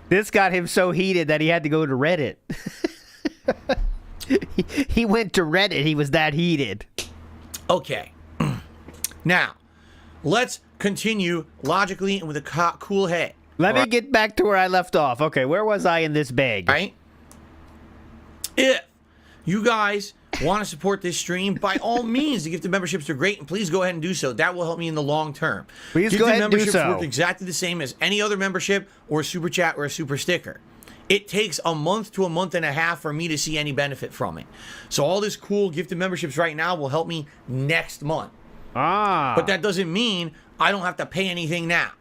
This got him so heated that he had to go to Reddit. he went to Reddit. He was that heated. Okay. Now, let's continue logically and with a cool head. Let me get back to where I left off. Okay, where was I in this bag? Right? If you guys want to support this stream, by all means, the gifted memberships are great, and please go ahead and do so. That will help me in the long term. Please Gifted go ahead and do memberships so. work exactly the same as any other membership or a super chat or a super sticker. It takes a month to a month and a half for me to see any benefit from it. So all this cool gifted memberships right now will help me next month. Ah. But that doesn't mean I don't have to pay anything now.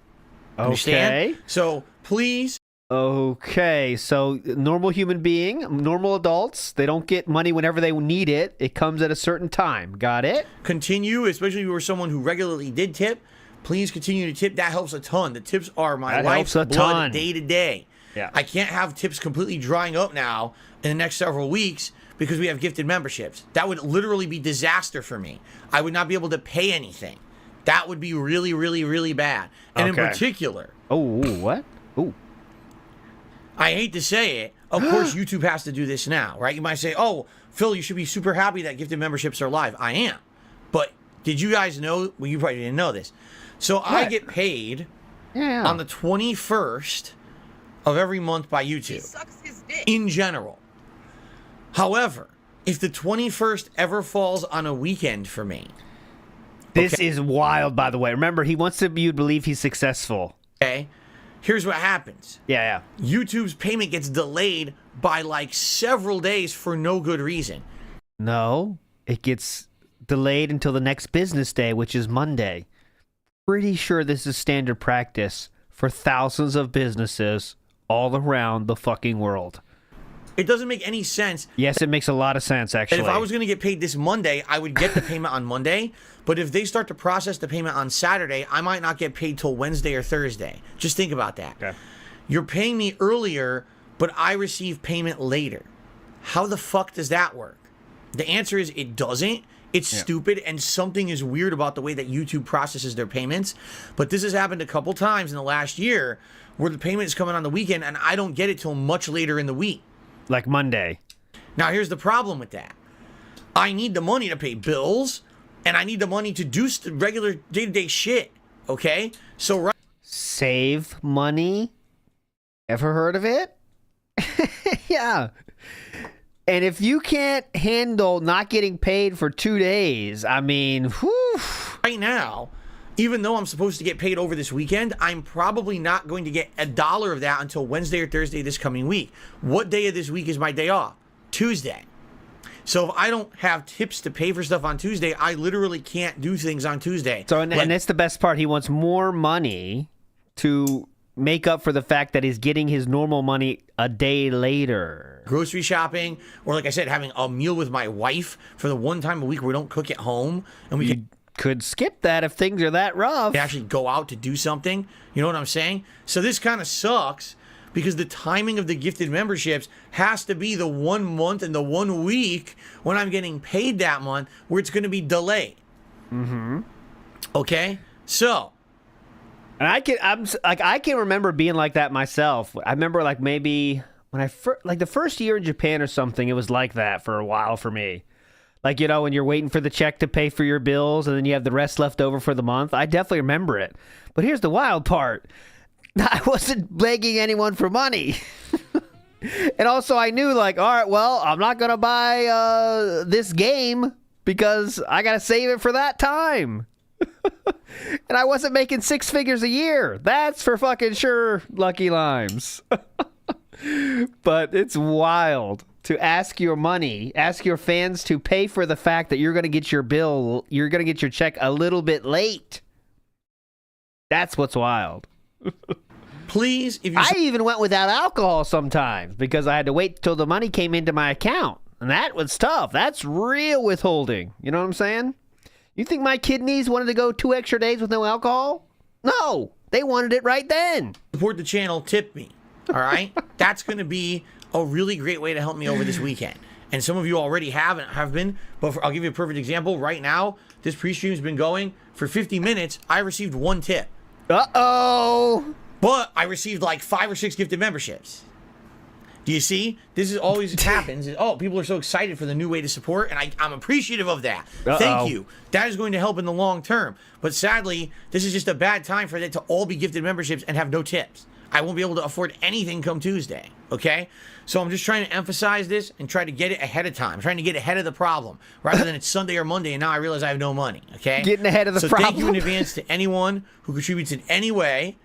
Understand? Okay. So please. Okay, so normal human being, normal adults, they don't get money whenever they need it. It comes at a certain time. Got it? Continue, especially if you were someone who regularly did tip. Please continue to tip. That helps a ton. The tips are my That helps a life's ton. blood day to day. Yeah. I can't have tips completely drying up now in the next several weeks because we have gifted memberships. That would literally be disaster for me. I would not be able to pay anything. That would be really, really, really bad. And in Okay. particular, Oh, what? Oh. I hate to say it, of course YouTube has to do this now, right? You might say, oh, Phil, you should be super happy that gifted memberships are live. I am. But did you guys know? Well, you probably didn't know this. So I get paid Yeah. on the 21st of every month by YouTube in general. However, if the 21st ever falls on a weekend for me, This is wild, by the way. Remember, he wants you to believe he's successful. okay, here's what happens. Yeah. YouTube's payment gets delayed by like several days for no good reason. No, it gets delayed until the next business day, which is Monday. Pretty sure this is standard practice for thousands of businesses all around the fucking world. It doesn't make any sense. Yes, it makes a lot of sense, actually. And if I was going to get paid this Monday, I would get the payment on Monday. But if they start to process the payment on Saturday, I might not get paid till Wednesday or Thursday. Just think about that. Okay. You're paying me earlier, but I receive payment later. How the fuck does that work? The answer is it doesn't. It's stupid, and something is weird about the way that YouTube processes their payments. But this has happened a couple times in the last year where the payment is coming on the weekend, and I don't get it till much later in the week. Like Monday. Now, here's the problem with that. I need the money to pay bills, and I need the money to do regular day-to-day shit, okay? So right Save money. Ever heard of it? Yeah. And if you can't handle not getting paid for 2 days, I mean, whew. now, even though I'm supposed to get paid over this weekend, I'm probably not going to get $1 of that until Wednesday or Thursday this coming week. What day of this week is my day off? Tuesday. So if I don't have tips to pay for stuff on Tuesday, I literally can't do things on Tuesday. So, and Like, that's the best part. He wants more money to make up for the fact that he's getting his normal money a day later. grocery shopping, or like I said, having a meal with my wife for the one time a week where we don't cook at home and we can Could skip that if things are that rough. actually go out to do something. You know what I'm saying? So this kind of sucks because the timing of the gifted memberships has to be the 1 month and the 1 week when I'm getting paid that month where it's going to be delayed. Mm-hmm. Okay? So And I can remember being like that myself. I remember like maybe when I like the first year in Japan or something, it was like that for a while for me. Like, you know, when you're waiting for the check to pay for your bills and then you have the rest left over for the month. I definitely remember it. But here's the wild part. I wasn't begging anyone for money. And also I knew, like, all right, well, I'm not going to buy this game because I got to save it for that time. And I wasn't making 6 figures a year. That's for fucking sure, Lucky Limes. But it's wild to ask your fans to pay for the fact that you're going to get your bill, you're going to get your check a little bit late. That's what's wild. Please, if you I even went without alcohol sometimes because I had to wait till the money came into my account. And that was tough. That's real withholding. You know what I'm saying? You think my kidneys wanted to go 2 extra days with no alcohol? No, they wanted it right then. support the channel, tip me. All right? That's going to be a really great way to help me over this weekend. And some of you already have been, but I'll give you a perfect example. Right now, this pre-stream's been going for 50 minutes. I received 1 tip. Uh-oh. But I received like 5 or 6 gifted memberships. Do you see? This is always happens. Oh, people are so excited for the new way to support, and I'm appreciative of that. Thank you. That is going to help in the long term. But sadly, this is just a bad time for it to all be gifted memberships and have no tips. I won't be able to afford anything come Tuesday, okay? So I'm just trying to emphasize this and try to get it ahead of time. I'm trying to get ahead of the problem rather than it's Sunday or Monday and now I realize I have no money, okay? Getting ahead of the problem. So thank you in advance to anyone who contributes in any way.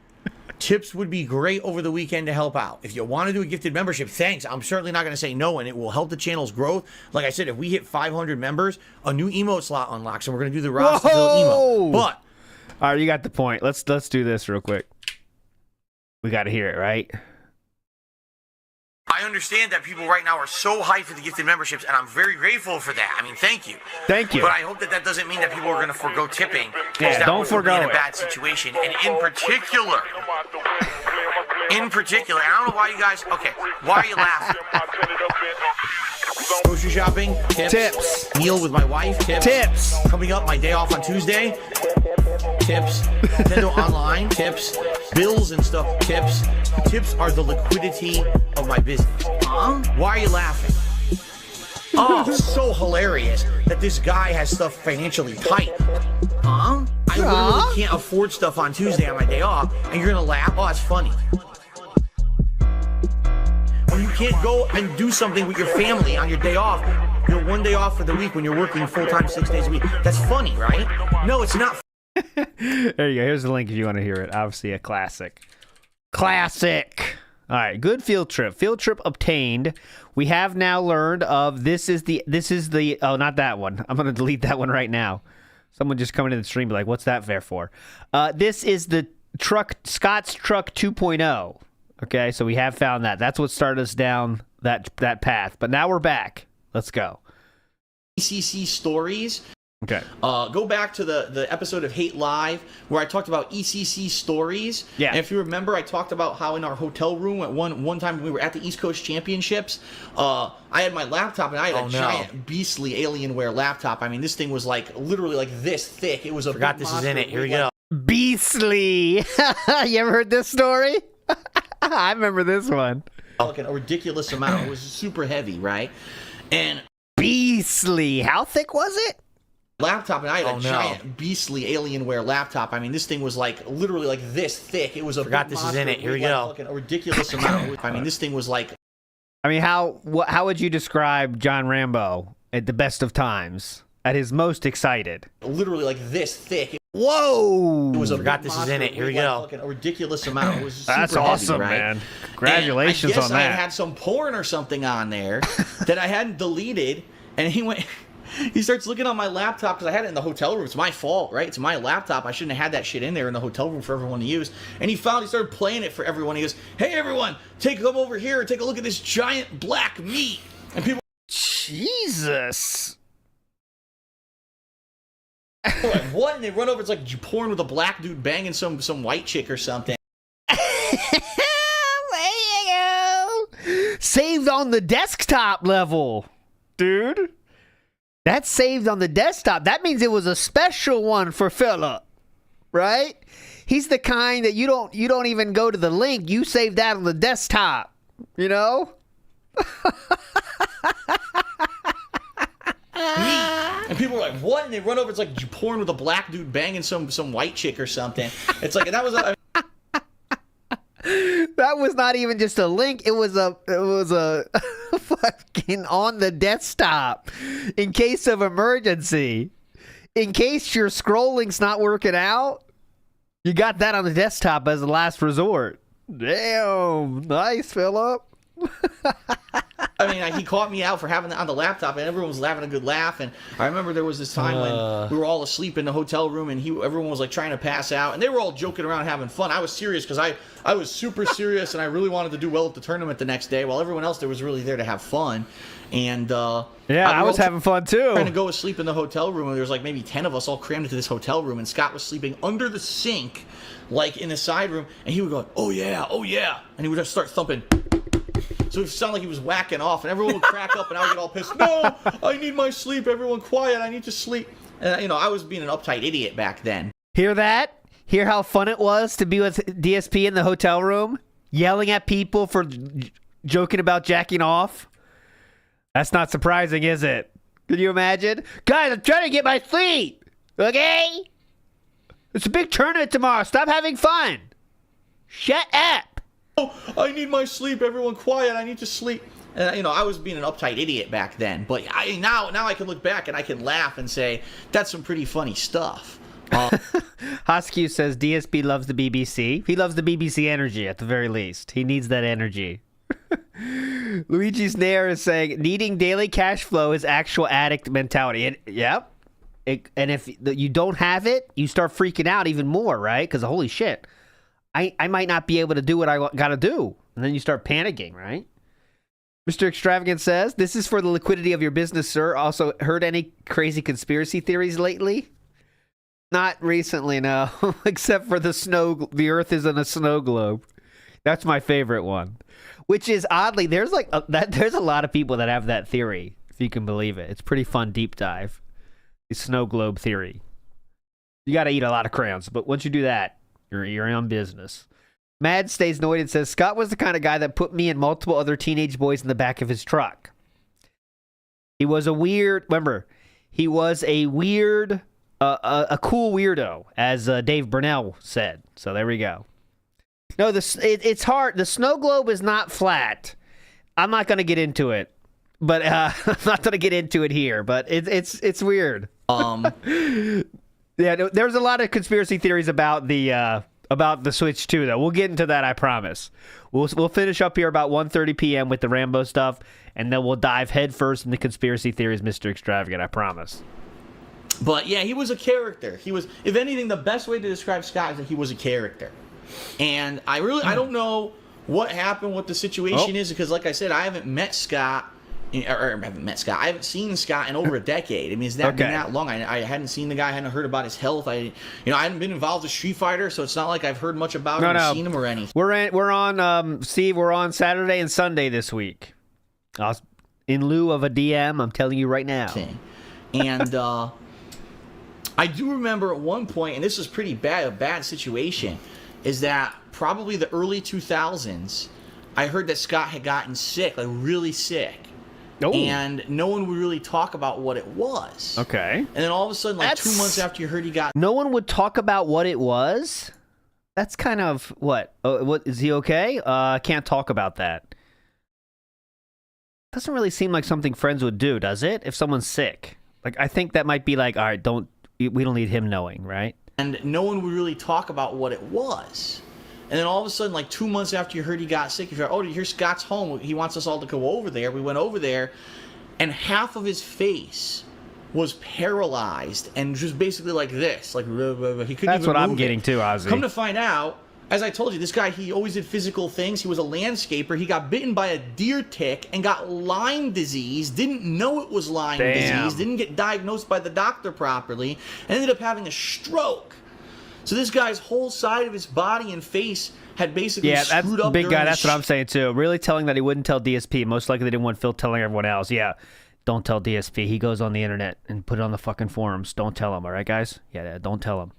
Tips would be great over the weekend to help out. If you want to do a gifted membership, thanks. I'm certainly not going to say no, and it will help the channel's growth. Like I said, if we hit 500 members, a new emote slot unlocks, and we're going to do the roster fill emote. But all right, you got the point. Let's do this real quick. We got to hear it, right? I understand that people right now are so hyped for the gifted memberships, and I'm very grateful for that. I mean, thank you. Thank you. But I hope that that doesn't mean that people are going to forego tipping. Yeah, don't forego in a it. bad situation. And in particular, and I don't know why you guys, okay, why are you laughing? Grocery shopping, tips. Meal with my wife, tips. Coming up, my day off on Tuesday, tips. Nintendo Online, tips. Bills and stuff, tips. Tips are the liquidity of my business. Why are you laughing? Oh, so hilarious that this guy has stuff financially tight. I literally can't afford stuff on Tuesday on my day off, and you're gonna laugh? Oh, that's funny. When you can't go and do something with your family on your day off, your 1 day off for the week when you're working full-time 6 days a week. That's funny, right? No, it's not. There you go. Here's the link if you want to hear it. Obviously a classic. Classic. All right, good field trip. Field trip obtained. We have now learned of this is the oh, not that one. I'm going to delete that one right now. Someone just coming in the stream be like, what's that there for? This is the Scott's Truck 2.0. Okay, so we have found that. That's what started us down that path. But now we're back. Let's go. ECC stories. Okay. Go back to the episode of Hate Live where I talked about ECC stories. Yeah. And if you remember, I talked about how in our hotel room at one time when we were at the East Coast Championships, I had my laptop and I had a giant beastly Alienware laptop. I mean, this thing was like literally like this thick. It was a Forgot this is in it. Here we go. Beastly. You ever heard this story? I remember this one. Like a ridiculous amount. It was super heavy, right? And beastly. How thick was it? Laptop, and I had a giant beastly Alienware laptop. I mean, this thing was like literally like this thick. It was a Forgot this is in it. Here we go. Like a ridiculous amount. I mean, this thing was like. I mean, how would you describe John Rambo at the best of times, at his most excited? Literally like this thick. Whoa! It was a Forgot this is in it. Here we go. Like a ridiculous amount. It was super That's heavy, awesome, right? man. Congratulations and I guess on that. I had some porn or something on there that I hadn't deleted, and he went. He starts looking on my laptop because I had it in the hotel room. It's my fault, right? It's my laptop. I shouldn't have had that shit in there in the hotel room for everyone to use. And he started playing it for everyone. He goes, "Hey, everyone, come over here and take a look at this giant black meat." And people, Jesus. are like, what? And they run over. It's like porn with a black dude banging some white chick or something. There you go. Saved on the desktop level, dude. That's saved on the desktop. That means it was a special one for Philip, right? He's the kind that you don't even go to the link. You save that on the desktop, you know? And people were like, what? And they run over. It's like porn with a black dude banging some white chick or something. It's like, and that was That was not even just a link. It was a fucking on the desktop in case of emergency. In case your scrolling's not working out, you got that on the desktop as a last resort. Damn, nice, Philip. I mean, he caught me out for having it on the laptop, and everyone was having a good laugh. And I remember there was this time when we were all asleep in the hotel room, and everyone was like trying to pass out, and they were all joking around, having fun. I was serious because I was super serious, and I really wanted to do well at the tournament the next day, while everyone else there was really there to have fun. And yeah, I was having fun too. Trying to go to sleep in the hotel room, and there was like maybe 10 of us all crammed into this hotel room, and Scott was sleeping under the sink, like in the side room, and he would go, "Oh yeah, oh yeah," and he would just start thumping. So it would sound like he was whacking off, and everyone would crack up, and I would get all pissed. No, I need my sleep. Everyone quiet. I need to sleep. And I was being an uptight idiot back then. Hear that? Hear how fun it was to be with DSP in the hotel room, yelling at people for joking about jacking off? That's not surprising, is it? Can you imagine? Guys, I'm trying to get my sleep. Okay? It's a big tournament tomorrow. Stop having fun. Shut up. Oh, I need my sleep. Everyone quiet. I need to sleep. And I was being an uptight idiot back then. But now I can look back and I can laugh and say that's some pretty funny stuff. Hoskew says DSP loves the BBC. He loves the BBC energy at the very least. He needs that energy. Luigi's Nair is saying needing daily cash flow is actual addict mentality. Yep. And if you don't have it, you start freaking out even more, right? Because holy shit, I might not be able to do what I got to do. And then you start panicking, right? Mr. Extravagant says, this is for the liquidity of your business, sir. Also, heard any crazy conspiracy theories lately? Not recently, no. Except for the Earth is in a snow globe. That's my favorite one. Which is oddly, there's a lot of people that have that theory, if you can believe it. It's pretty fun deep dive. The snow globe theory. You got to eat a lot of crayons, but once you do that, you're on business. Mad stays annoyed and says, Scott was the kind of guy that put me and multiple other teenage boys in the back of his truck. He was a weird, a cool weirdo, as Dave Burnell said. So there we go. No, it's hard. The snow globe is not flat. I'm not going to get into it, but I'm not going to get into it here. But it's weird. Yeah, there's a lot of conspiracy theories about the Switch too, though. We'll get into that, I promise. We'll finish up here about 1:30 p.m. with the Rambo stuff, and then we'll dive headfirst into conspiracy theories, Mr. Extravagant. I promise. But yeah, he was a character. He was, if anything, the best way to describe Scott is that he was a character. And I don't know what happened, what the situation is, because like I said, I haven't met Scott. I haven't seen Scott in over a decade. I mean, it's been that long. I hadn't seen the guy. I hadn't heard about his health. I hadn't been involved with Street Fighter, so it's not like I've heard much about him or seen him or anything. We're on Steve. We're on Saturday and Sunday this week. In lieu of a DM, I'm telling you right now. And I do remember at one point, and this was pretty bad, a bad situation, is that probably the early 2000s, I heard that Scott had gotten sick, like really sick. Oh. And no one would really talk about what it was. Okay. And then all of a sudden, like 2 months after you heard he got... No one would talk about what it was? That's kind of... What? What is he okay? Can't talk about that. Doesn't really seem like something friends would do, does it? If someone's sick. Like, I think that might be like, all right, we don't need him knowing, right? And no one would really talk about what it was. And then all of a sudden, like 2 months after you heard he got sick, you heard, oh, here's Scott's home. He wants us all to go over there. We went over there, and half of his face was paralyzed and just basically like this. Like, he couldn't even That's what move I'm getting to, Ozzy. Come to find out, as I told you, this guy, he always did physical things. He was a landscaper. He got bitten by a deer tick and got Lyme disease. Didn't know it was Lyme disease. Didn't get diagnosed by the doctor properly. And ended up having a stroke. So this guy's whole side of his body and face had basically screwed up. Big guy. That's what I'm saying too. Really telling that he wouldn't tell DSP. Most likely they didn't want Phil telling everyone else. Yeah, don't tell DSP. He goes on the internet and put it on the fucking forums. Don't tell him. All right, guys. Yeah, don't tell him.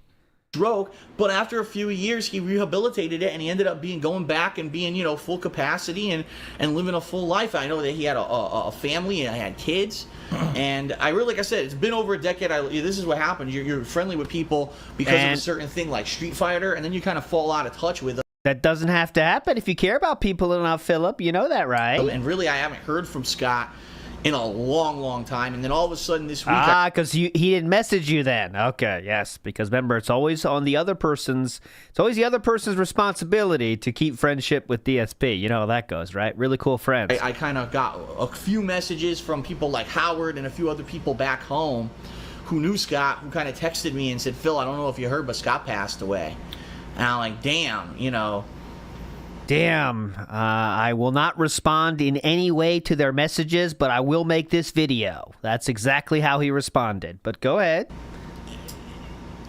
stroke, but after a few years he rehabilitated it and he ended up going back and being, you know, full capacity and living a full life. I know that he had a family and had kids, and I really, like I said, it's been over a decade. This is what happens. You're friendly with people because of a certain thing like Street Fighter, and then you kind of fall out of touch with them. That doesn't have to happen if you care about people enough, Philip. You know that, right? And really, I haven't heard from Scott in a long time, and then all of a sudden this week, because he didn't message you then. Okay, yes, because remember, it's always the other person's responsibility to keep friendship with DSP. You know how that goes, right? Really cool friends. I kind of got a few messages from people like Howard and a few other people back home who knew Scott, who kind of texted me and said, Phil, I don't know if you heard, but Scott passed away. And I'm like, damn, you know. Damn, I will not respond in any way to their messages, but I will make this video. That's exactly how he responded. But go ahead.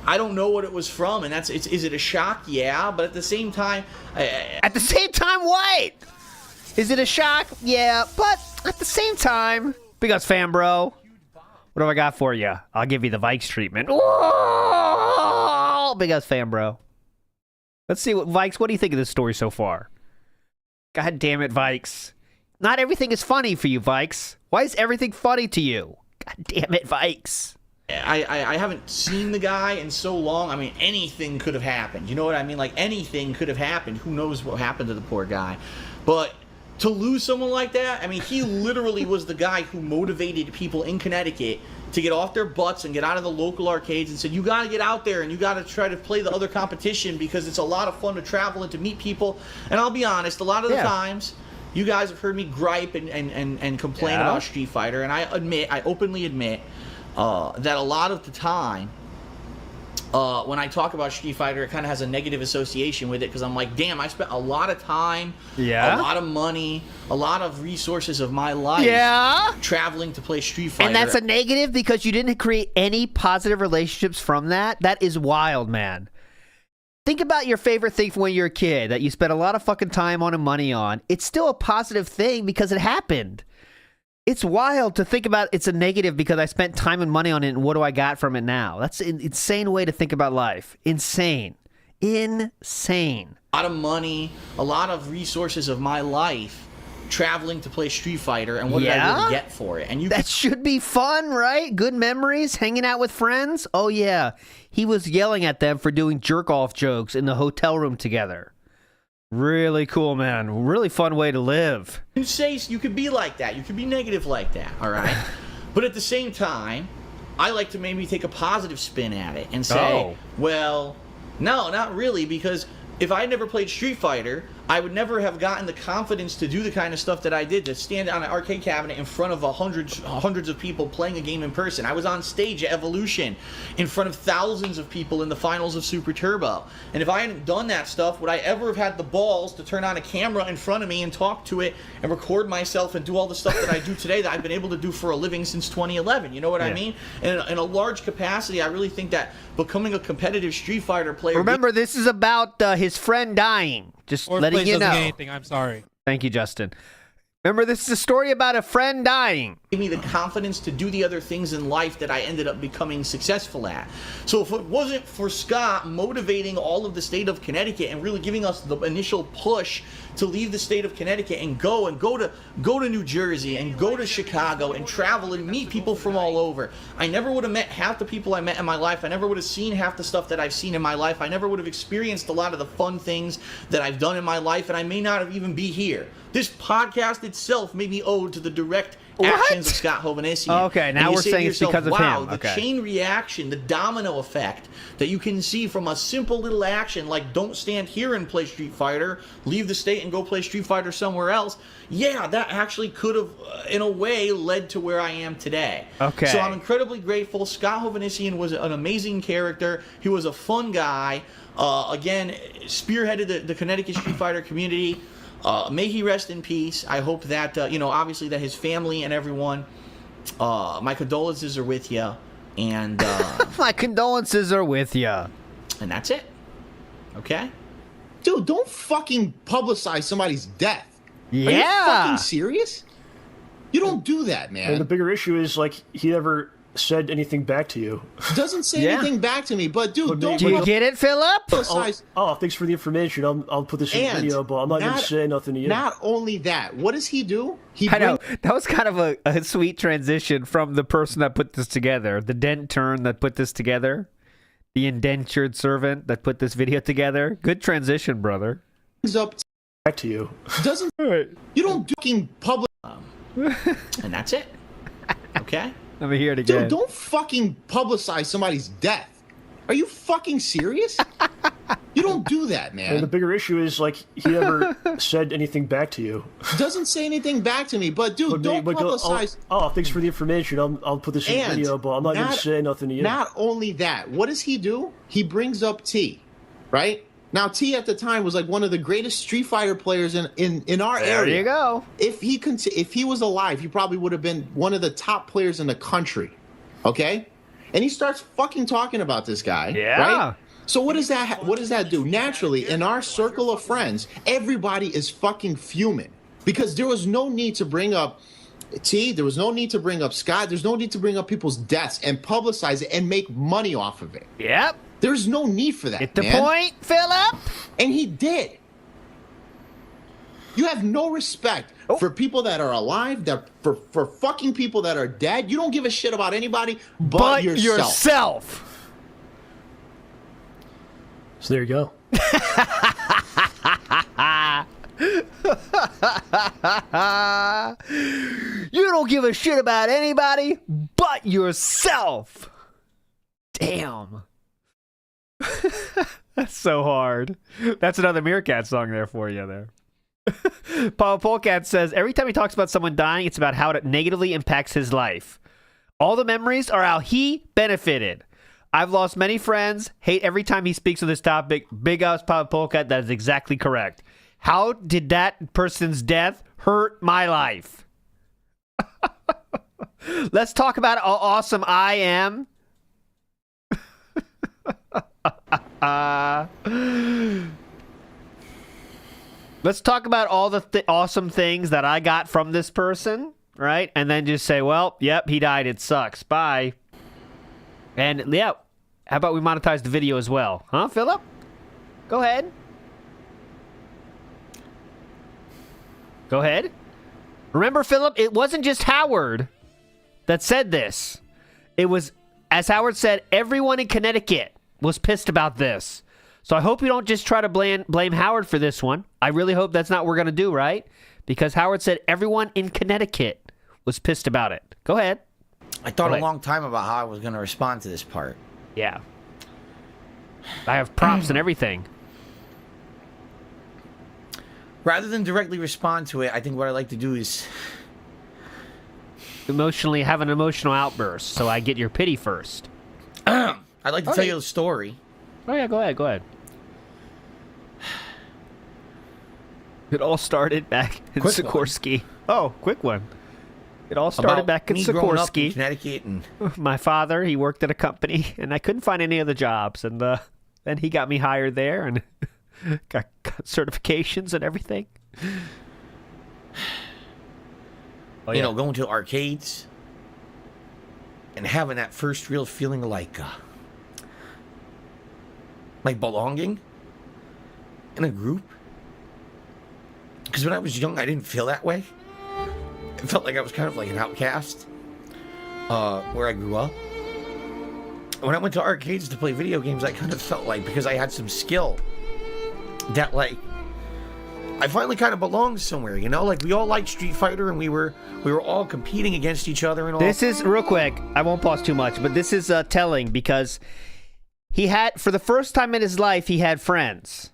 I don't know what it was from, and is it a shock? Yeah, but at the same time... At the same time, what? Is it a shock? Yeah, but at the same time... Big ups, fan bro. What have I got for you? I'll give you the Vikes treatment. Oh, big ups, fan bro. Let's see, Vikes, what do you think of this story so far? God damn it, Vikes. Not everything is funny for you, Vikes. Why is everything funny to you? God damn it, Vikes. I haven't seen the guy in so long. I mean, anything could have happened. You know what I mean? Like, anything could have happened. Who knows what happened to the poor guy? But to lose someone like that, I mean, he literally was the guy who motivated people in Connecticut to get off their butts and get out of the local arcades and said, you got to get out there and you got to try to play the other competition because it's a lot of fun to travel and to meet people. And I'll be honest, a lot of the times, you guys have heard me gripe and complain about Street Fighter, and I openly admit that a lot of the time, when I talk about Street Fighter, it kind of has a negative association with it because I'm like, damn, I spent a lot of time, a lot of money, a lot of resources of my life traveling to play Street Fighter. And that's a negative because you didn't create any positive relationships from that? That is wild, man. Think about your favorite thing from when you're a kid that you spent a lot of fucking time on and money on. It's still a positive thing because it happened. It's wild to think about it's a negative because I spent time and money on it and what do I got from it now? That's an insane way to think about life. Insane. Insane. A lot of money, a lot of resources of my life traveling to play Street Fighter, and what did I really get for it? And that should be fun, right? Good memories, hanging out with friends. Oh yeah, he was yelling at them for doing jerk-off jokes in the hotel room together. Really cool, man. Really fun way to live. You say you could be like that. You could be negative like that, all right? But at the same time, I like to maybe take a positive spin at it and say, well, no, not really, because if I never played Street Fighter, I would never have gotten the confidence to do the kind of stuff that I did, to stand on an arcade cabinet in front of hundreds of people playing a game in person. I was on stage at Evolution in front of thousands of people in the finals of Super Turbo. And if I hadn't done that stuff, would I ever have had the balls to turn on a camera in front of me and talk to it and record myself and do all the stuff that I do today that I've been able to do for a living since 2011? You know what I mean? And in a large capacity, I really think that becoming a competitive Street Fighter player... Remember, this is about his friend dying. Just letting you know. Anything, I'm sorry. Thank you, Justin. Remember, this is a story about a friend dying. Gave me the confidence to do the other things in life that I ended up becoming successful at. So if it wasn't for Scott motivating all of the state of Connecticut and really giving us the initial push to leave the state of Connecticut and go to New Jersey and go to Chicago and travel and meet people from all over, I never would have met half the people I met in my life. I never would have seen half the stuff that I've seen in my life. I never would have experienced a lot of the fun things that I've done in my life, and I may not have even be here. This podcast itself may be owed to the direct actions of Scott HoganSkies. Okay, now we're saying it's because of him. The chain reaction, the domino effect that you can see from a simple little action like don't stand here and play Street Fighter, leave the state and go play Street Fighter somewhere else. Yeah, that actually could have, in a way, led to where I am today. Okay. So I'm incredibly grateful. Scott HoganSkies was an amazing character. He was a fun guy. Again, spearheaded the Connecticut Street Fighter community. May he rest in peace. I hope that, obviously that his family and everyone, my condolences are with you. And my condolences are with you. And that's it. Okay? Dude, don't fucking publicize somebody's death. Yeah. Are you fucking serious? You don't do that, man. And the bigger issue is, like, he never said anything back to you. Doesn't say anything back to me, but dude, don't Do you get it, Philip? Oh, thanks for the information. I'll put this in the video, but I'm not going to say nothing to you. Not only that, what does he do? I know. That was kind of a sweet transition from the person that put this together, the dent turn that put this together, the indentured servant that put this video together. Good transition, brother. Up back to you. Doesn't you don't do fucking public and that's it. Okay. Let me hear it again. Dude, don't fucking publicize somebody's death. Are you fucking serious? You don't do that, man. And the bigger issue is, like, he never said anything back to you. Doesn't say anything back to me, but dude, don't publicize. Thanks for the information. I'll put this in the video, but I'm not going to say nothing to you. Not only that, what does he do? He brings up T, right? Now, T at the time was like one of the greatest Street Fighter players in our area. There you go. If he was alive, he probably would have been one of the top players in the country. Okay? And he starts fucking talking about this guy. Yeah. Right? So what does that do? Naturally, in our circle of friends, everybody is fucking fuming because there was no need to bring up T. There was no need to bring up Scott. There's no need to bring up people's deaths and publicize it and make money off of it. Yep. There's no need for that. Get the point, Philip? And he did. You have no respect for people that are alive, for fucking people that are dead. You don't give a shit about anybody but yourself. So there you go. You don't give a shit about anybody but yourself. Damn. That's so hard. That's another Meerkat song there for you there. Paul Polecat says, every time he talks about someone dying, it's about how it negatively impacts his life. All the memories are how he benefited. I've lost many friends. Hate every time he speaks of this topic. Big ups, Paul Polecat. That is exactly correct. How did that person's death hurt my life? Let's talk about how awesome I am. Let's talk about all the awesome things that I got from this person, right? And then just say, well, yep, he died. It sucks. Bye. And yeah, how about we monetize the video as well? Huh, Philip? Go ahead. Go ahead. Remember, Philip, it wasn't just Howard that said this. It was, as Howard said, everyone in Connecticut was pissed about this. So I hope you don't just try to blame Howard for this one. I really hope that's not what we're going to do, right? Because Howard said everyone in Connecticut was pissed about it. Go ahead. I thought a long time about how I was going to respond to this part. Yeah. I have prompts and everything. Rather than directly respond to it, I think what I like to do is emotionally have an emotional outburst, so I get your pity first. I'd like to tell you the story. Oh yeah, go ahead, go ahead. It all started back in Sikorsky. Oh, quick one. It all started back in Sikorsky, in Connecticut, and my father, he worked at a company, and I couldn't find any other jobs, and then he got me hired there, and got certifications and everything. Oh, you know, going to arcades and having that first real feeling like belonging in a group. Because when I was young, I didn't feel that way. It felt like I was kind of like an outcast where I grew up. When I went to arcades to play video games, I kind of felt like, because I had some skill, that like I finally kind of belonged somewhere, you know? Like we all liked Street Fighter and we were all competing against each other and all. This is real quick. I won't pause too much, but this is telling because he had, for the first time in his life, he had friends.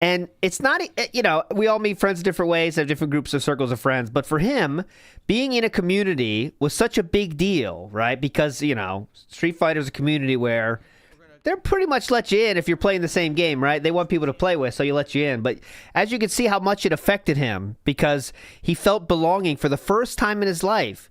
And it's not, you know, we all meet friends in different ways, have different groups of circles of friends. But for him, being in a community was such a big deal, right? Because, you know, Street Fighter is a community where they're pretty much let you in if you're playing the same game, right? They want people to play with, so you let you in. But as you can see how much it affected him because he felt belonging for the first time in his life,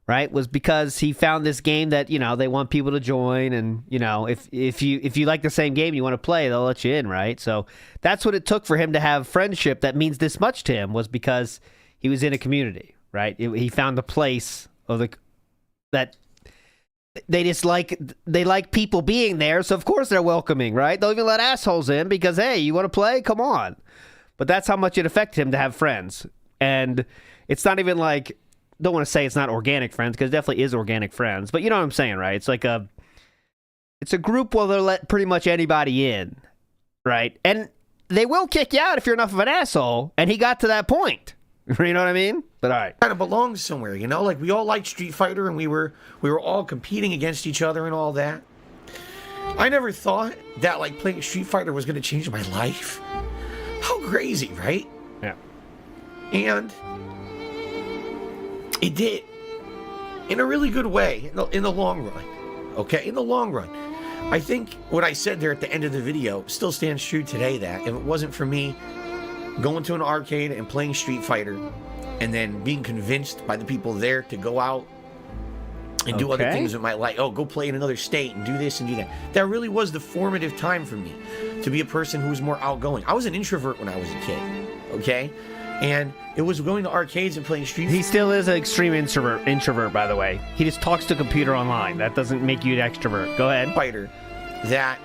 right? Was because he found this game that, you know, they want people to join, and, you know, if you like the same game you want to play, they'll let you in, right? So that's what it took for him to have friendship that means this much to him, was because he was in a community, right? He found a place of that they just like people being there, so of course they're welcoming, right? They'll even let assholes in because, hey, you want to play? Come on. But that's how much it affected him to have friends. And it's not even like, don't want to say it's not organic friends, because it definitely is organic friends, but you know what I'm saying, right? It's like it's a group where they'll let pretty much anybody in, right? And they will kick you out if you're enough of an asshole, and he got to that point. You know what I mean? But all right. Kind of belongs somewhere, you know? Like, we all liked Street Fighter, and we were all competing against each other and all that. I never thought that, like, playing Street Fighter was going to change my life. How crazy, right? Yeah. And it did. In a really good way, in the long run. Okay? In the long run. I think what I said there at the end of the video still stands true today, that if it wasn't for me going to an arcade and playing Street Fighter and then being convinced by the people there to go out and do other things with my life, go play in another state and do this and do that. That really was the formative time for me to be a person who was more outgoing. I was an introvert when I was a kid, okay? And it was going to arcades and playing Street Fighter. He still is an extreme introvert, by the way. He just talks to a computer online. That doesn't make you an extrovert. Go ahead. Fighter that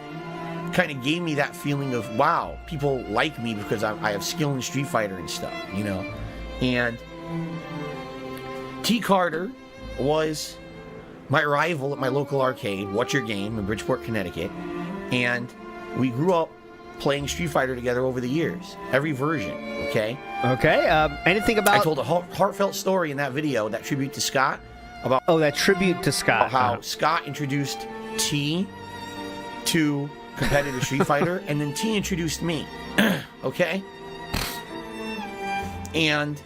kind of gave me that feeling of, wow, people like me because I have skill in Street Fighter and stuff, you know? And T. Carter was my rival at my local arcade, What's Your Game, in Bridgeport, Connecticut. And we grew up playing Street Fighter together over the years. Every version, okay? Okay, anything about... I told a heartfelt story in that video, that tribute to Scott, about... Oh, that tribute to Scott. How Scott introduced T to competitive Street Fighter, and then T introduced me, okay? And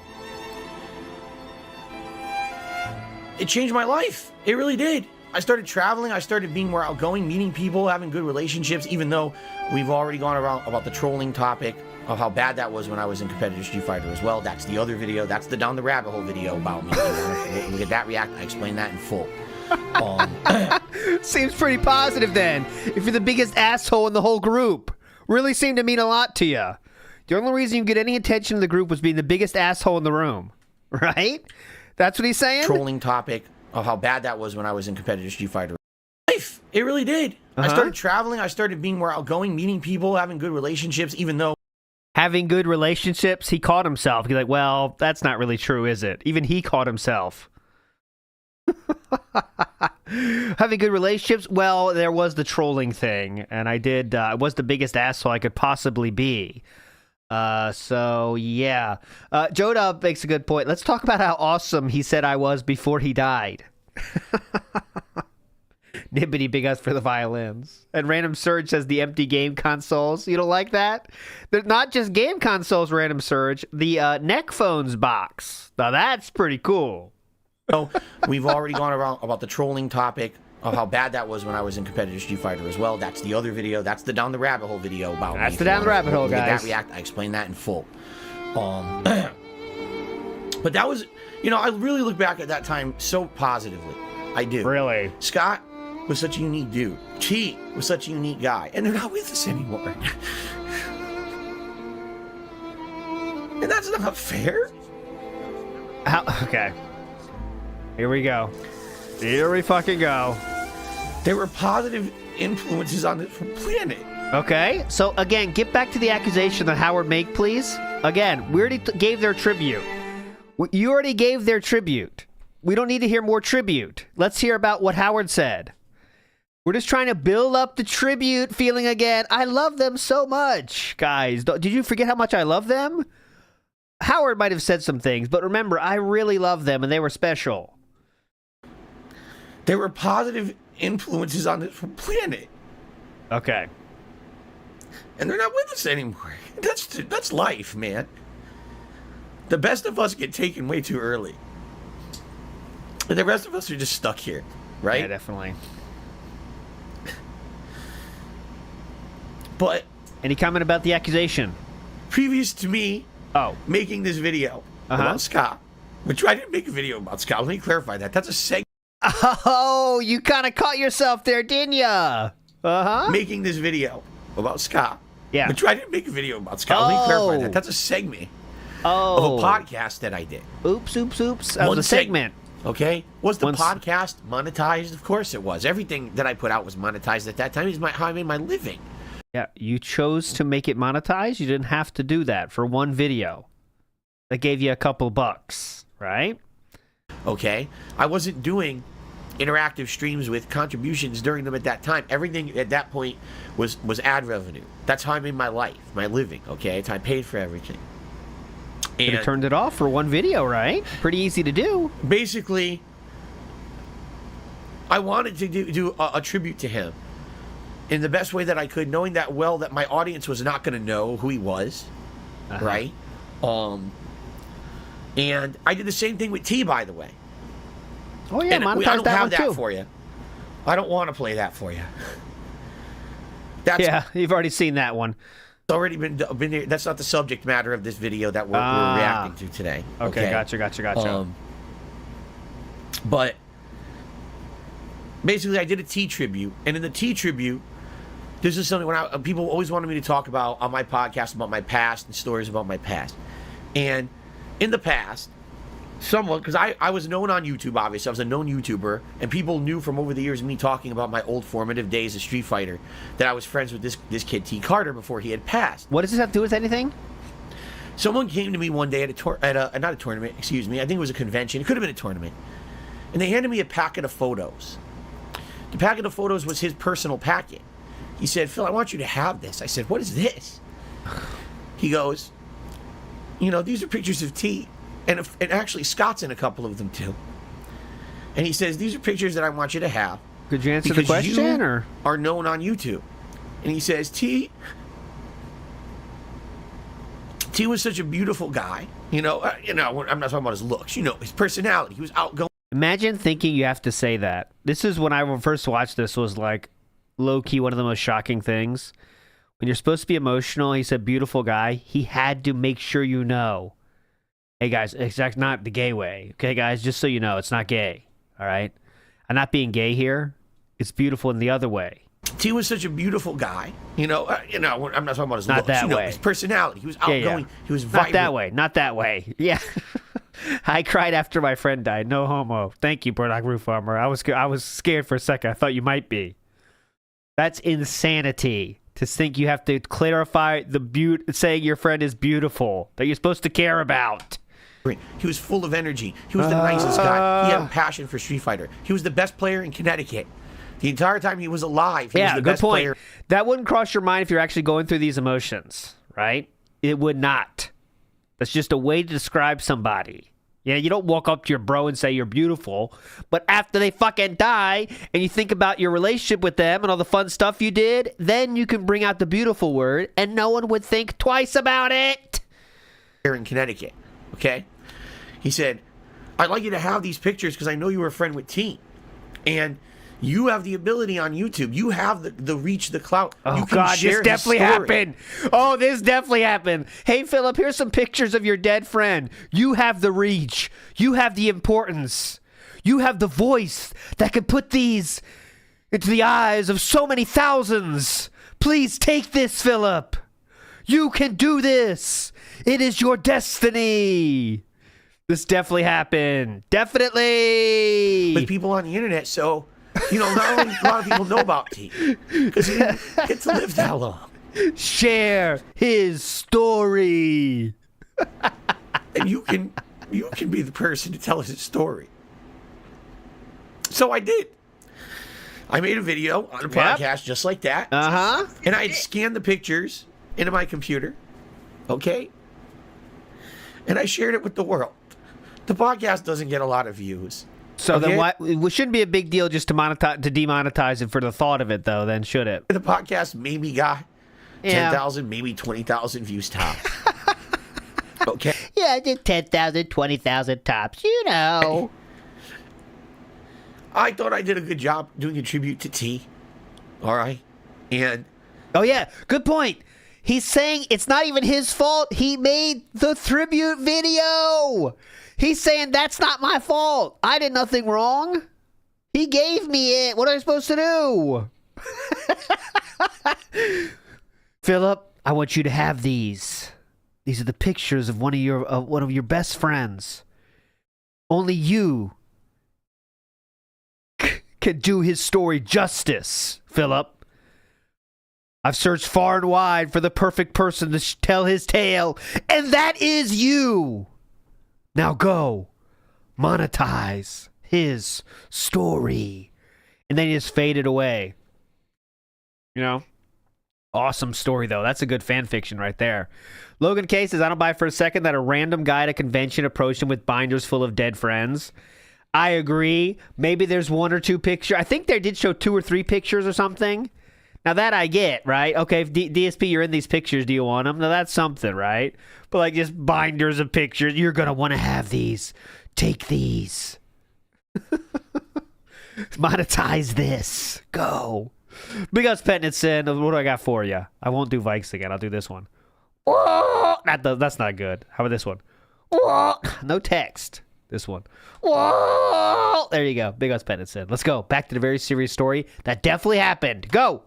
it changed my life. It really did. I started traveling. I started being more outgoing, meeting people, having good relationships, even though we've already gone around about the trolling topic of how bad that was when I was in competitive Street Fighter as well. That's the other video. That's the Down the Rabbit Hole video about me. Look at that Reack. I explained that in full. Seems pretty positive then. If you're the biggest asshole in the whole group, really seemed to mean a lot to you. The only reason you get any attention in the group was being the biggest asshole in the room, right? That's what he's saying? Trolling topic of how bad that was when I was in competitive Street Fighter. Life, it really did. I started traveling. I started being more outgoing, meeting people, having good relationships, even though... Having good relationships? He caught himself. He's like, well, that's not really true, is it? Even he caught himself. Having good relationships? Well, there was the trolling thing, and I was the biggest asshole I could possibly be. So yeah. Joda makes a good point. Let's talk about how awesome he said I was before he died. Nibbity big us for the violins. And Random Surge says the empty game consoles. You don't like that? They're not just game consoles, Random Surge. The neck phones box. Now that's pretty cool. So we've already gone around about the trolling topic of how bad that was when I was in competitive Street Fighter as well. That's the other video. That's the Down the Rabbit Hole video about me. That's the Down the Rabbit Hole, guys. That React, I explained that in full. But that was, you know, I really look back at that time so positively. I do. Really? Scott was such a unique dude. T was such a unique guy. And they're not with us anymore. And that's not fair. Okay. Here we go. Here we fucking go. There were positive influences on this planet. Okay, so again, get back to the accusation that Howard made, please. Again, we already gave their tribute. You already gave their tribute. We don't need to hear more tribute. Let's hear about what Howard said. We're just trying to build up the tribute feeling again. I love them so much. Guys, did you forget how much I love them? Howard might have said some things, but remember, I really love them and they were special. There were positive influences on this planet. Okay. And they're not with us anymore. That's life, man. The best of us get taken way too early. And the rest of us are just stuck here, right? Yeah, definitely. But any comment about the accusation? Previous to me making this video about Scott, which I didn't make a video about Scott. Let me clarify that. That's a segment. Oh, you kind of caught yourself there, didn't ya? Making this video about Scott. Yeah. Which I didn't make a video about Scott. Let me clarify that. That's a segment of a podcast that I did. Oops. That was a segment. Okay? Was the Once- podcast monetized? Of course it was. Everything that I put out was monetized at that time. It's how I made my living. Yeah, you chose to make it monetized. You didn't have to do that for one video. That gave you a couple bucks, right? Okay? I wasn't doing interactive streams with contributions during them at that time. Everything at that point was ad revenue. That's how I made my life, my living, okay? It's how I paid for everything. Could have turned it off for one video, right? Pretty easy to do. Basically, I wanted to do a tribute to him in the best way that I could, knowing that well that my audience was not going to know who he was, right? And I did the same thing with T, by the way. Oh yeah, And I monetize don't that have one that too. for you. I don't want to play that for you. Yeah, you've already seen that one. Already been there. That's not the subject matter of this video that we're reacting to today. Okay, gotcha. But basically, I did a T tribute, and in the T tribute, this is something when people always wanted me to talk about on my podcast about my past and stories about my past. And in the past, someone, because I was known on YouTube, obviously, I was a known YouTuber, and people knew from over the years me talking about my old formative days as Street Fighter that I was friends with this kid T Carter before he had passed. What does this have to do with anything? Someone came to me one day at not a tournament, excuse me, I think it was a convention, it could have been a tournament, and they handed me a packet of photos. The packet of photos was his personal packet. He said, "Phil, I want you to have this." I said, "What is this?" He goes, "You know, these are pictures of T. And actually, Scott's in a couple of them, too." And he says, "These are pictures that I want you to have." Could you answer the question, or are known on YouTube. And he says, T was such a beautiful guy. I'm not talking about his looks. His personality. He was outgoing. Imagine thinking you have to say that. This is when I first watched this, was like low-key one of the most shocking things. When you're supposed to be emotional, he said beautiful guy. He had to make sure you know. Hey guys, it's not the gay way. Okay guys, just so you know, it's not gay. All right? I'm not being gay here. It's beautiful in the other way. T was such a beautiful guy. I'm not talking about his Not looks. that way. His personality. He was outgoing. Yeah. He was vibrant. Not that way. Yeah. I cried after my friend died. No homo. Thank you, Burdock Roof Armor. I was scared for a second. I thought you might be. That's insanity. To think you have to clarify saying your friend is beautiful, that you're supposed to care about. He was full of energy. He was the nicest guy. He had a passion for Street Fighter. He was the best player in Connecticut. The entire time he was alive, he was the good best point. player. That wouldn't cross your mind if you're actually going through these emotions, right? It would not. That's just a way to describe somebody. Yeah, you don't walk up to your bro and say you're beautiful, but after they fucking die and you think about your relationship with them and all the fun stuff you did, then you can bring out the beautiful word and no one would think twice about it. Here in Connecticut, okay? He said, "I'd like you to have these pictures because I know you were a friend with T. And you have the ability on YouTube. You have the reach, the clout. Oh, you can God, share this definitely his story." happened. Oh, this definitely happened. Hey, Philip, here's some pictures of your dead friend. You have the reach. You have the importance. You have the voice that could put these into the eyes of so many thousands. Please take this, Philip. You can do this. It is your destiny. This definitely happened. Definitely. With people on the internet, so... not only a lot of people know about T, because he didn't get to live that long. Share his story. And you can be the person to tell his story. So I did. I made a video on a podcast just like that. Uh-huh. And I scanned the pictures into my computer. Okay? And I shared it with the world. The podcast doesn't get a lot of views. So okay? then why, it shouldn't be a big deal just to demonetize it for the thought of it, though, then, should it? The podcast maybe got 10,000, maybe 20,000 views top. Okay? Yeah, I did 10,000, 20,000 tops, you know. I thought I did a good job doing a tribute to T. All right? And... Oh, yeah, good point. He's saying it's not even his fault. He made the tribute video. He's saying that's not my fault. I did nothing wrong. He gave me it. What am I supposed to do? Philip, I want you to have these. These are the pictures of one of your best friends. Only you can do his story justice, Philip. I've searched far and wide for the perfect person to tell his tale, and that is you. Now go, monetize his story. And then he just faded away. You know? Awesome story, though. That's a good fan fiction right there. Logan K says, I don't buy for a second that a random guy at a convention approached him with binders full of dead friends. I agree. Maybe there's one or two pictures. I think they did show 2 or 3 pictures or something. Now that I get, right? Okay, if DSP, you're in these pictures, do you want them? Now that's something, right? But like just binders of pictures, you're going to want to have these. Take these. Monetize this. Go. Big Us Petnitson, what do I got for you? I won't do Vikes again. I'll do this one. That's not good. How about this one? No text. This one. There you go. Big Us Petnitson. Let's go. Back to the very serious story that definitely happened. Go.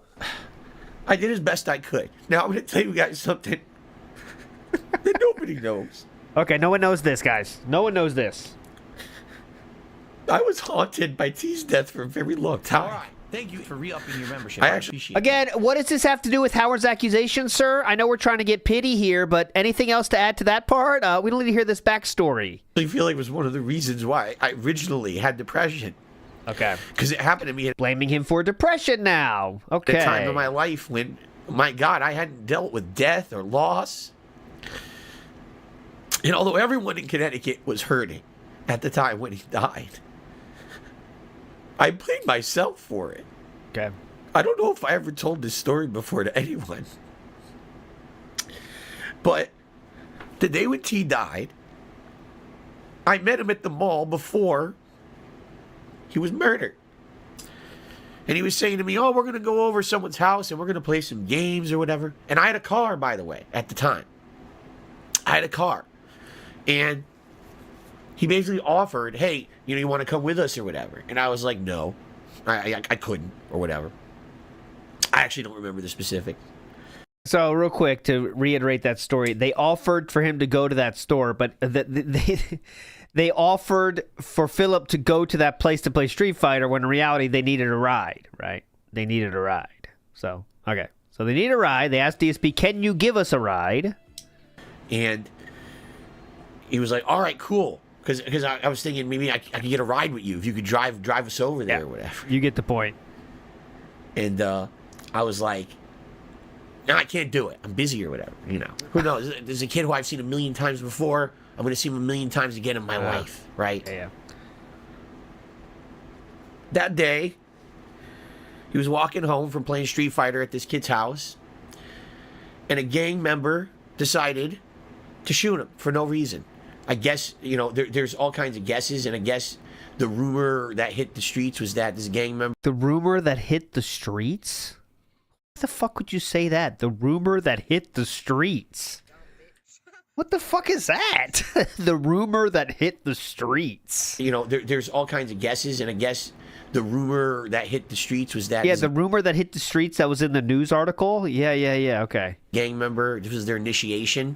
I did as best I could. Now I'm going to tell you guys something that nobody knows. Okay, no one knows this, guys. No one knows this. I was haunted by T's death for a very long time. All right. Thank you for re-upping your membership. I actually appreciate it. Again, what does this have to do with Howard's accusation, sir? I know we're trying to get pity here, but anything else to add to that part? We don't need to hear this backstory. I feel like it was one of the reasons why I originally had depression. Okay. Because it happened to me at Blaming him for depression now. Okay. the time of my life when, my God, I hadn't dealt with death or loss. And although everyone in Connecticut was hurting at the time when he died, I blamed myself for it. Okay. I don't know if I ever told this story before to anyone. But the day when T died, I met him at the mall before he was murdered. And he was saying to me, oh, we're going to go over someone's house and we're going to play some games or whatever. And I had a car, by the way, at the time. I had a car. And he basically offered, hey, you want to come with us or whatever. And I was like, no, I couldn't or whatever. I actually don't remember the specific. So real quick, to reiterate that story, they offered for him to go to that store, but they offered for Philip to go to that place to play Street Fighter when in reality they needed a ride, right? They needed a ride. So, okay. So they need a ride. They asked DSP, can you give us a ride? And he was like, all right, cool. Because I was thinking maybe I could get a ride with you if you could drive us over there or whatever. You get the point. And I was like, no, I can't do it. I'm busy or whatever, Who knows? There's a kid who I've seen a million times before. I'm going to see him a million times again in my life, right? Yeah. That day, he was walking home from playing Street Fighter at this kid's house, and a gang member decided to shoot him for no reason. I guess, there's all kinds of guesses, and I guess the rumor that hit the streets was that this gang member... The rumor that hit the streets? What the fuck would you say that? The rumor that hit the streets? What the fuck is that? The rumor that hit the streets. There's all kinds of guesses, and I guess the rumor that hit the streets was that... Yeah, the rumor that hit the streets that was in the news article? Yeah, okay. Gang member, this was their initiation.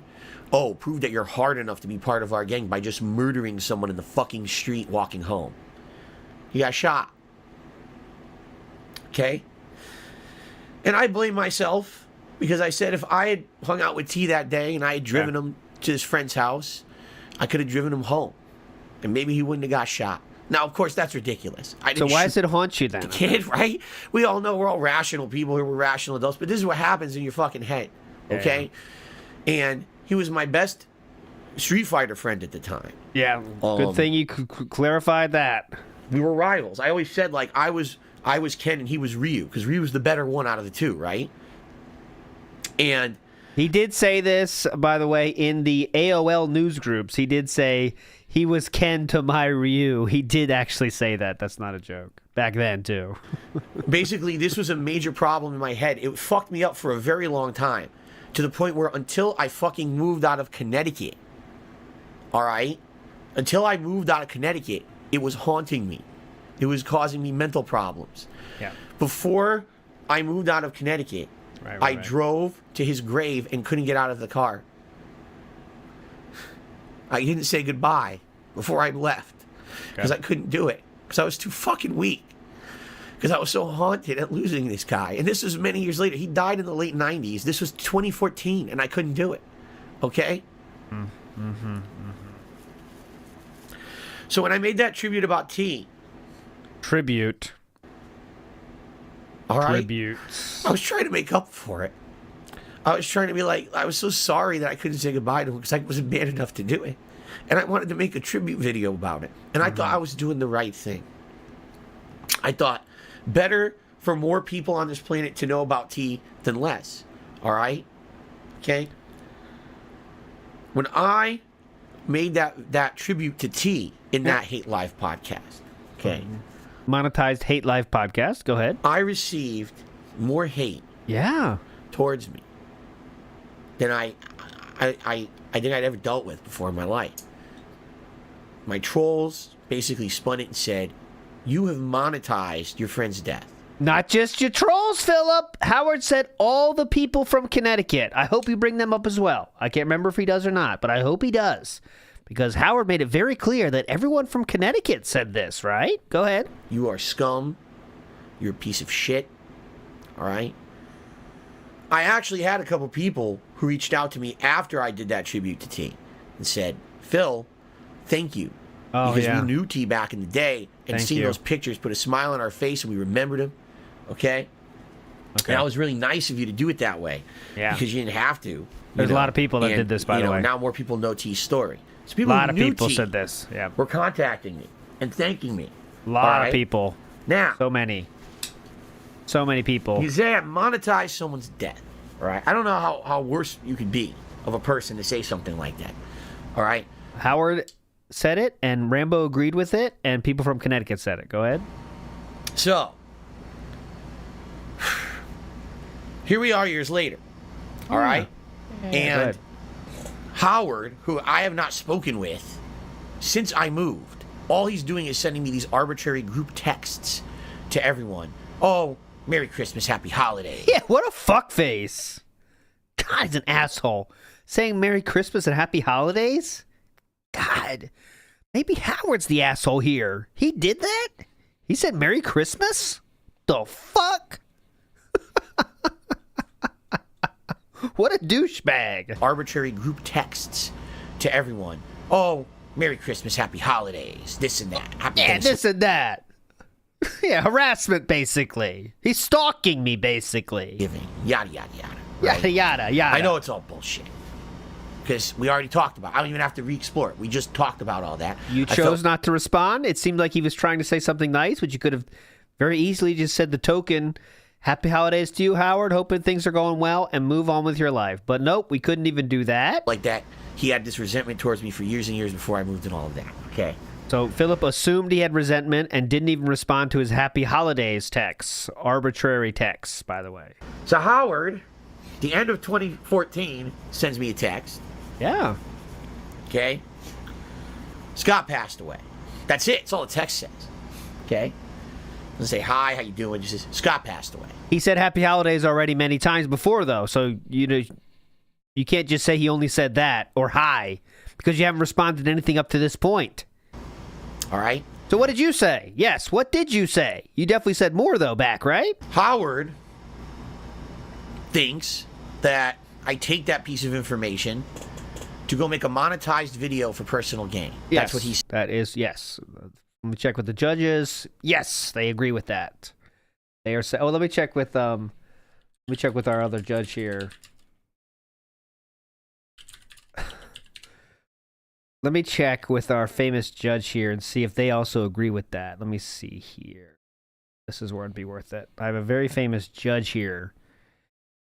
Oh, prove that you're hard enough to be part of our gang by just murdering someone in the fucking street walking home. He got shot. Okay? And I blame myself because I said if I had hung out with T that day and I had driven him to his friend's house, I could have driven him home. And maybe he wouldn't have got shot. Now, of course, that's ridiculous. So why does it haunt you then? The kid, right? We all know we're all rational people here. We're rational adults. But this is what happens in your fucking head. Okay? Yeah. And he was my best Street Fighter friend at the time. Yeah. Good thing you clarified that. We were rivals. I always said, like, I was Ken and he was Ryu, because Ryu was the better one out of the two, right? And he did say this, by the way, in the AOL news groups. He did say he was Ken to my Ryu. He did actually say that. That's not a joke. Back then, too. Basically, this was a major problem in my head. It fucked me up for a very long time, to the point where until I fucking moved out of Connecticut, all right? Until I moved out of Connecticut, it was haunting me. It was causing me mental problems. Yeah. Before I moved out of Connecticut, I drove to his grave and couldn't get out of the car. I didn't say goodbye before I left because I couldn't do it because I was too fucking weak. because I was so haunted at losing this guy. And this was many years later. He died in the late 90s. This was 2014, and I couldn't do it. Okay? So when I made that tribute about T, Tribute. all right, Tribute. I was trying to make up for it. I was trying to be like, I was so sorry that I couldn't say goodbye to him because I wasn't man enough to do it. And I wanted to make a tribute video about it. And I thought I was doing the right thing. I thought better for more people on this planet to know about T than less. All right? Okay? When I made that tribute to T in that Hate Live podcast, okay? Monetized Hate Live podcast. Go ahead. I received more hate Yeah. towards me than I think I'd ever dealt with before in my life. My trolls basically spun it and said, "You have monetized your friend's death." Not just your trolls, Philip. Howard said all the people from Connecticut. I hope you bring them up as well. I can't remember if he does or not, but I hope he does. Because Howard made it very clear that everyone from Connecticut said this, right? Go ahead. You are scum. You're a piece of shit. All right? I actually had a couple people who reached out to me after I did that tribute to T and said, "Phil, thank you." Oh, because yeah. we knew T back in the day, and Thank seeing you. those pictures put a smile on our face and we remembered him. Okay? Okay. And that was really nice of you to do it that way. Yeah. Because you didn't have to. There's a lot of people that did this, by the way. Now more people know T's story. So A people lot who of knew people T said this. Yeah. were contacting me and thanking me. A lot All of right? people. Now, So many. So many people. you say I monetize someone's death. All right? I don't know how worse you could be of a person to say something like that. All right? Howard said it, and Rambo agreed with it, and people from Connecticut said it. Go ahead. So, here we are years later. All right? Go And ahead. Howard, who I have not spoken with since I moved, all he's doing is sending me these arbitrary group texts to everyone. "Oh, Merry Christmas, Happy Holidays." Yeah, what a fuckface. God, he's an asshole. Saying Merry Christmas and Happy Holidays? God. Maybe Howard's the asshole here. He did that? He said Merry Christmas? The fuck? What a douchebag. Arbitrary group texts to everyone. "Oh, Merry Christmas, Happy Holidays," this and that. Happy Yeah, Thanksgiving. this and that. Yeah, harassment, basically. He's stalking me, basically. Yada, yada, yada. Yada, right? yada, yada. I know it's all bullshit. Because we already talked about it. I don't even have to re-explore it. We just talked about all that. You I chose felt- not to respond. It seemed like he was trying to say something nice, but you could have very easily just said the token, "Happy holidays to you, Howard. Hoping things are going well," and move on with your life. But nope, we couldn't even do that. like that. He had this resentment towards me for years and years before I moved and all of that. Okay. So Philip assumed he had resentment and didn't even respond to his happy holidays texts. Arbitrary texts, by the way. So Howard, the end of 2014, sends me a text. Yeah. Okay. Scott passed away. That's it. That's all the text says. Okay. Doesn't say hi, how you doing? Just says Scott passed away. He said happy holidays already many times before, though. So, you can't just say he only said that or hi because you haven't responded to anything up to this point. All right. So what did you say? Yes, what did you say? You definitely said more, though, back, right? Howard thinks that I take that piece of information to go make a monetized video for personal gain. Yes. That's what he said. That is, yes. Let me check with the judges. Yes, they agree with that. They are saying, let me check with our other judge here. Let me check with our famous judge here and see if they also agree with that. Let me see here. This is where it'd be worth it. I have a very famous judge here.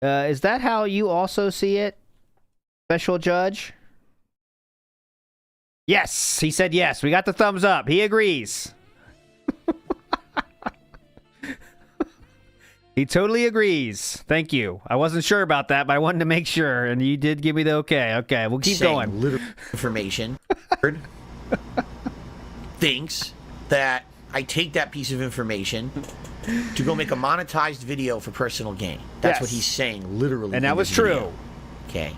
Is that how you also see it, special judge? Yes, he said yes. We got the thumbs up. He agrees. He totally agrees. Thank you. I wasn't sure about that, but I wanted to make sure, and you did give me the okay. Okay, we'll keep Saying going. literal information. Thinks that I take that piece of information to go make a monetized video for personal gain. That's Yes. what he's saying, literally. And in that was this video. true. Okay.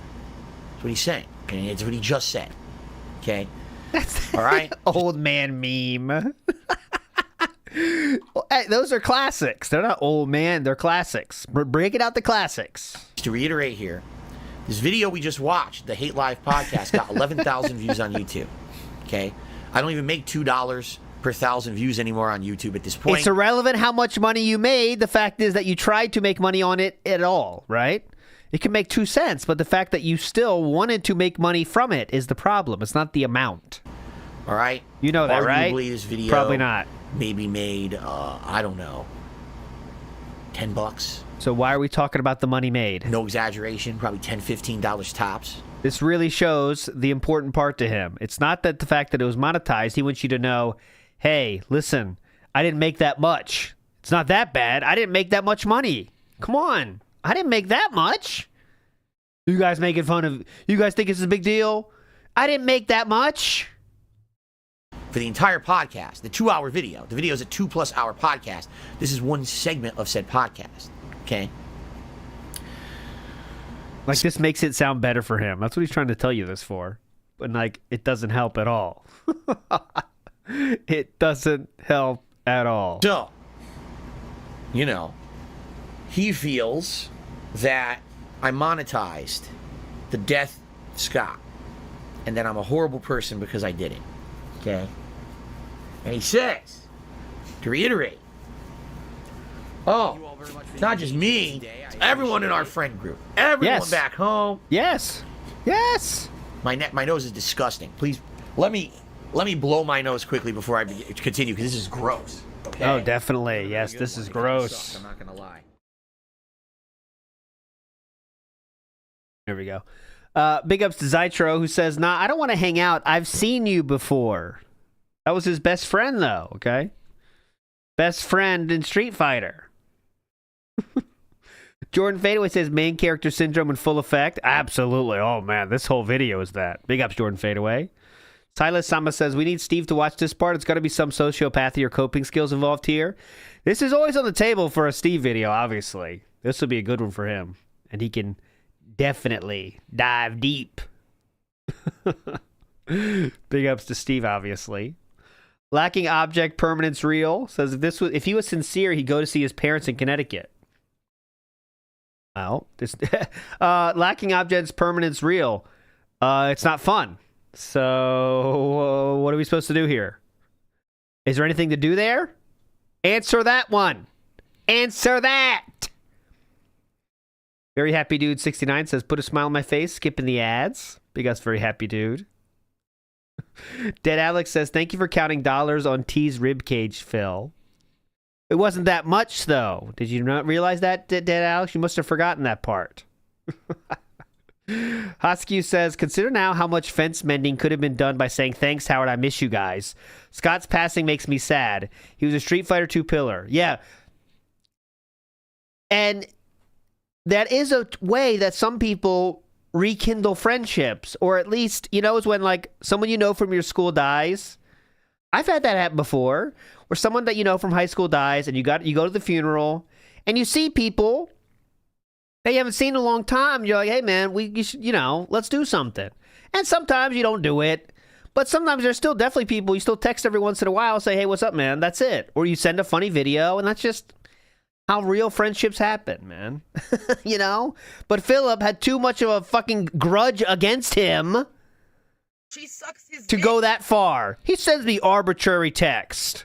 That's what he's saying. And it's what he just said. Okay. That's All right. old man meme. Hey, those are classics. They're not old, man. They're classics. We're breaking out the classics. To reiterate here, this video we just watched, the Hate Live podcast, got 11,000 views on YouTube. Okay? I don't even make $2 per 1,000 views anymore on YouTube at this point. It's irrelevant how much money you made. The fact is that you tried to make money on it at all, right? It can make 2 cents, but the fact that you still wanted to make money from it is the problem. It's not the amount. All right? You know that, right? Arguably, this video Probably not. maybe made, I don't know, $10. So why are we talking about the money made? No exaggeration, probably $10, $15 tops. This really shows the important part to him. It's not that the fact that it was monetized. He wants you to know, hey, listen, I didn't make that much. It's not that bad. I didn't make that much money. Come on. I didn't make that much. You guys making fun of... You guys think it's a big deal? I didn't make that much. For the entire podcast, the 2-hour video, the video is a 2+ hour podcast. This is one segment of said podcast. Okay? Like, this makes it sound better for him. That's what he's trying to tell you this for. But, like, it doesn't help at all. It doesn't help at all. So, you know, he feels that I monetized the death of Scott and that I'm a horrible person because I did it. Okay? And he says, to reiterate, oh, not just me, everyone in our friend group, everyone back home. Yes. Yes. My nose is disgusting. Please, let me blow my nose quickly before I continue, because this is gross. Okay? Oh, definitely. Yes, this is gross. I'm not going to lie. There we go. Big ups to Zytro, who says, nah, I don't want to hang out. I've seen you before. That was his best friend, though, okay? Best friend in Street Fighter. Jordan Fadeaway says, main character syndrome in full effect. Absolutely. Oh, man, this whole video is that. Big ups, Jordan Fadeaway. Silas Sama says, we need Steve to watch this part. It's got to be some sociopathy or coping skills involved here. This is always on the table for a Steve video, obviously. This will be a good one for him. And he can definitely dive deep. Big ups to Steve, obviously. Lacking object permanence real says, if he was sincere, he'd go to see his parents in Connecticut. Oh, this lacking objects permanence real. It's not fun. So what are we supposed to do here? Is there anything to do there? Answer that one. Answer that. Very happy dude 69 says, put a smile on my face, skipping the ads. Big us, very happy dude. Dead Alex says, thank you for counting dollars on T's ribcage, Phil. It wasn't that much, though. Did you not realize that, Dead Alex? You must have forgotten that part. Hoskew says, consider now how much fence mending could have been done by saying, thanks, Howard, I miss you guys. Scott's passing makes me sad. He was a Street Fighter 2 pillar. Yeah. And that is a way that some people rekindle friendships, or at least, you know, is when, like, someone you know from your school dies. I've had that happen before, where someone that you know from high school dies, and you go to the funeral, and you see people that you haven't seen in a long time. You're like, hey, man, you should, let's do something. And sometimes you don't do it, but sometimes there's still definitely people you still text every once in a while, say, hey, what's up, man? That's it. Or you send a funny video, and that's just how real friendships happen, man. But Philip had too much of a fucking grudge against him to go that far. He sends me arbitrary text.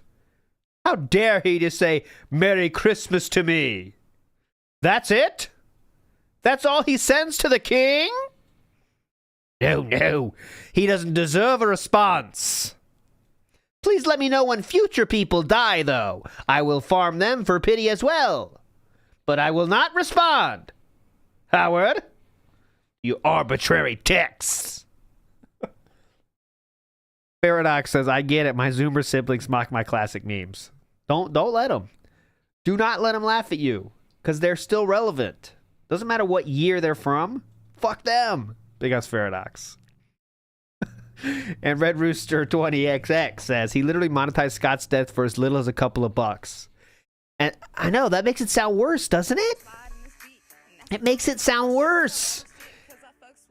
How dare he just say, Merry Christmas to me? That's it? That's all he sends to the king? No. He doesn't deserve a response. Please let me know when future people die, though. I will farm them for pity as well. But I will not respond. Howard, you arbitrary texts. Paradox says, I get it. My Zoomer siblings mock my classic memes. Don't let them. Do not let them laugh at you, because they're still relevant. Doesn't matter what year they're from. Fuck them. Big ass Paradox. And Red Rooster 20XX says, he literally monetized Scott's death for as little as a couple of bucks. And I know, that makes it sound worse, doesn't it? It makes it sound worse.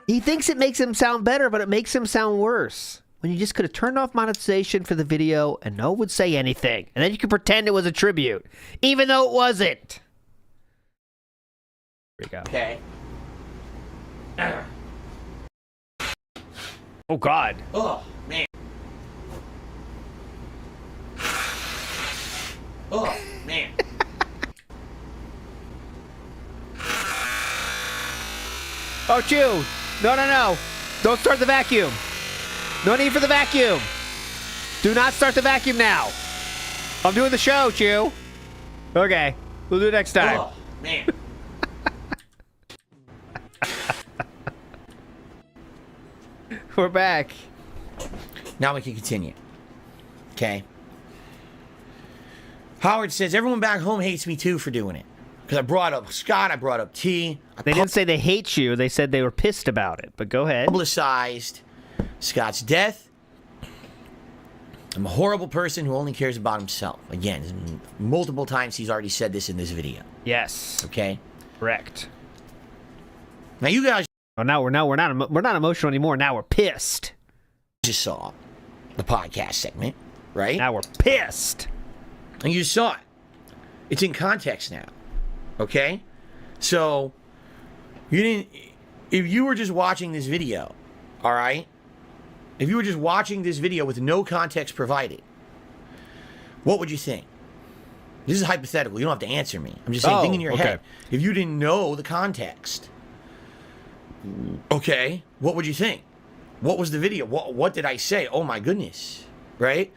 He thinks it makes him sound better, but it makes him sound worse. when you just could have turned off monetization for the video and no one would say anything. And then you could pretend it was a tribute, even though it wasn't. Here we go. Okay. Oh, God. Oh, man. Oh, man. Oh, Chew. No. Don't start the vacuum. No need for the vacuum. Do not start the vacuum now. I'm doing the show, Chew. Okay. We'll do it next time. Oh, man. We're back. Now we can continue. Okay. Howard says, everyone back home hates me too for doing it. Because I brought up Scott, I brought up T. They didn't say they hate you. They said they were pissed about it. But go ahead. Publicized Scott's death. I'm a horrible person who only cares about himself. Again, multiple times he's already said this in this video. Yes. Okay? Correct. Now you guys Oh, we're not emotional anymore. Now we're pissed. just saw the podcast segment, right? Now we're pissed. And you saw it. It's in context now. Okay? So, you didn't... If you were just watching this video, all right? If you were just watching this video with no context provided, what would you think? This is hypothetical. You don't have to answer me. I'm just saying, think in your head. If you didn't know the context, okay, what would you think? What was the video? What did I say? Oh, my goodness. Right?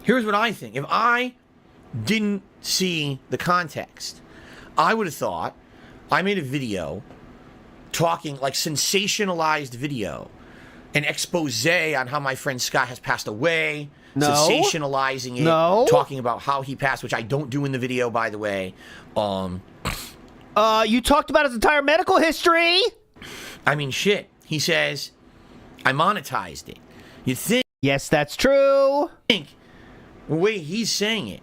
Here's what I think. If I didn't see the context, I would have thought I made a video talking, like sensationalized video, an expose on how my friend Scott has passed away, sensationalizing it, talking about how he passed, which I don't do in the video, by the way. You talked about his entire medical history. I mean, shit. He says, I monetized it. You think... Yes, that's true. The way he's saying it,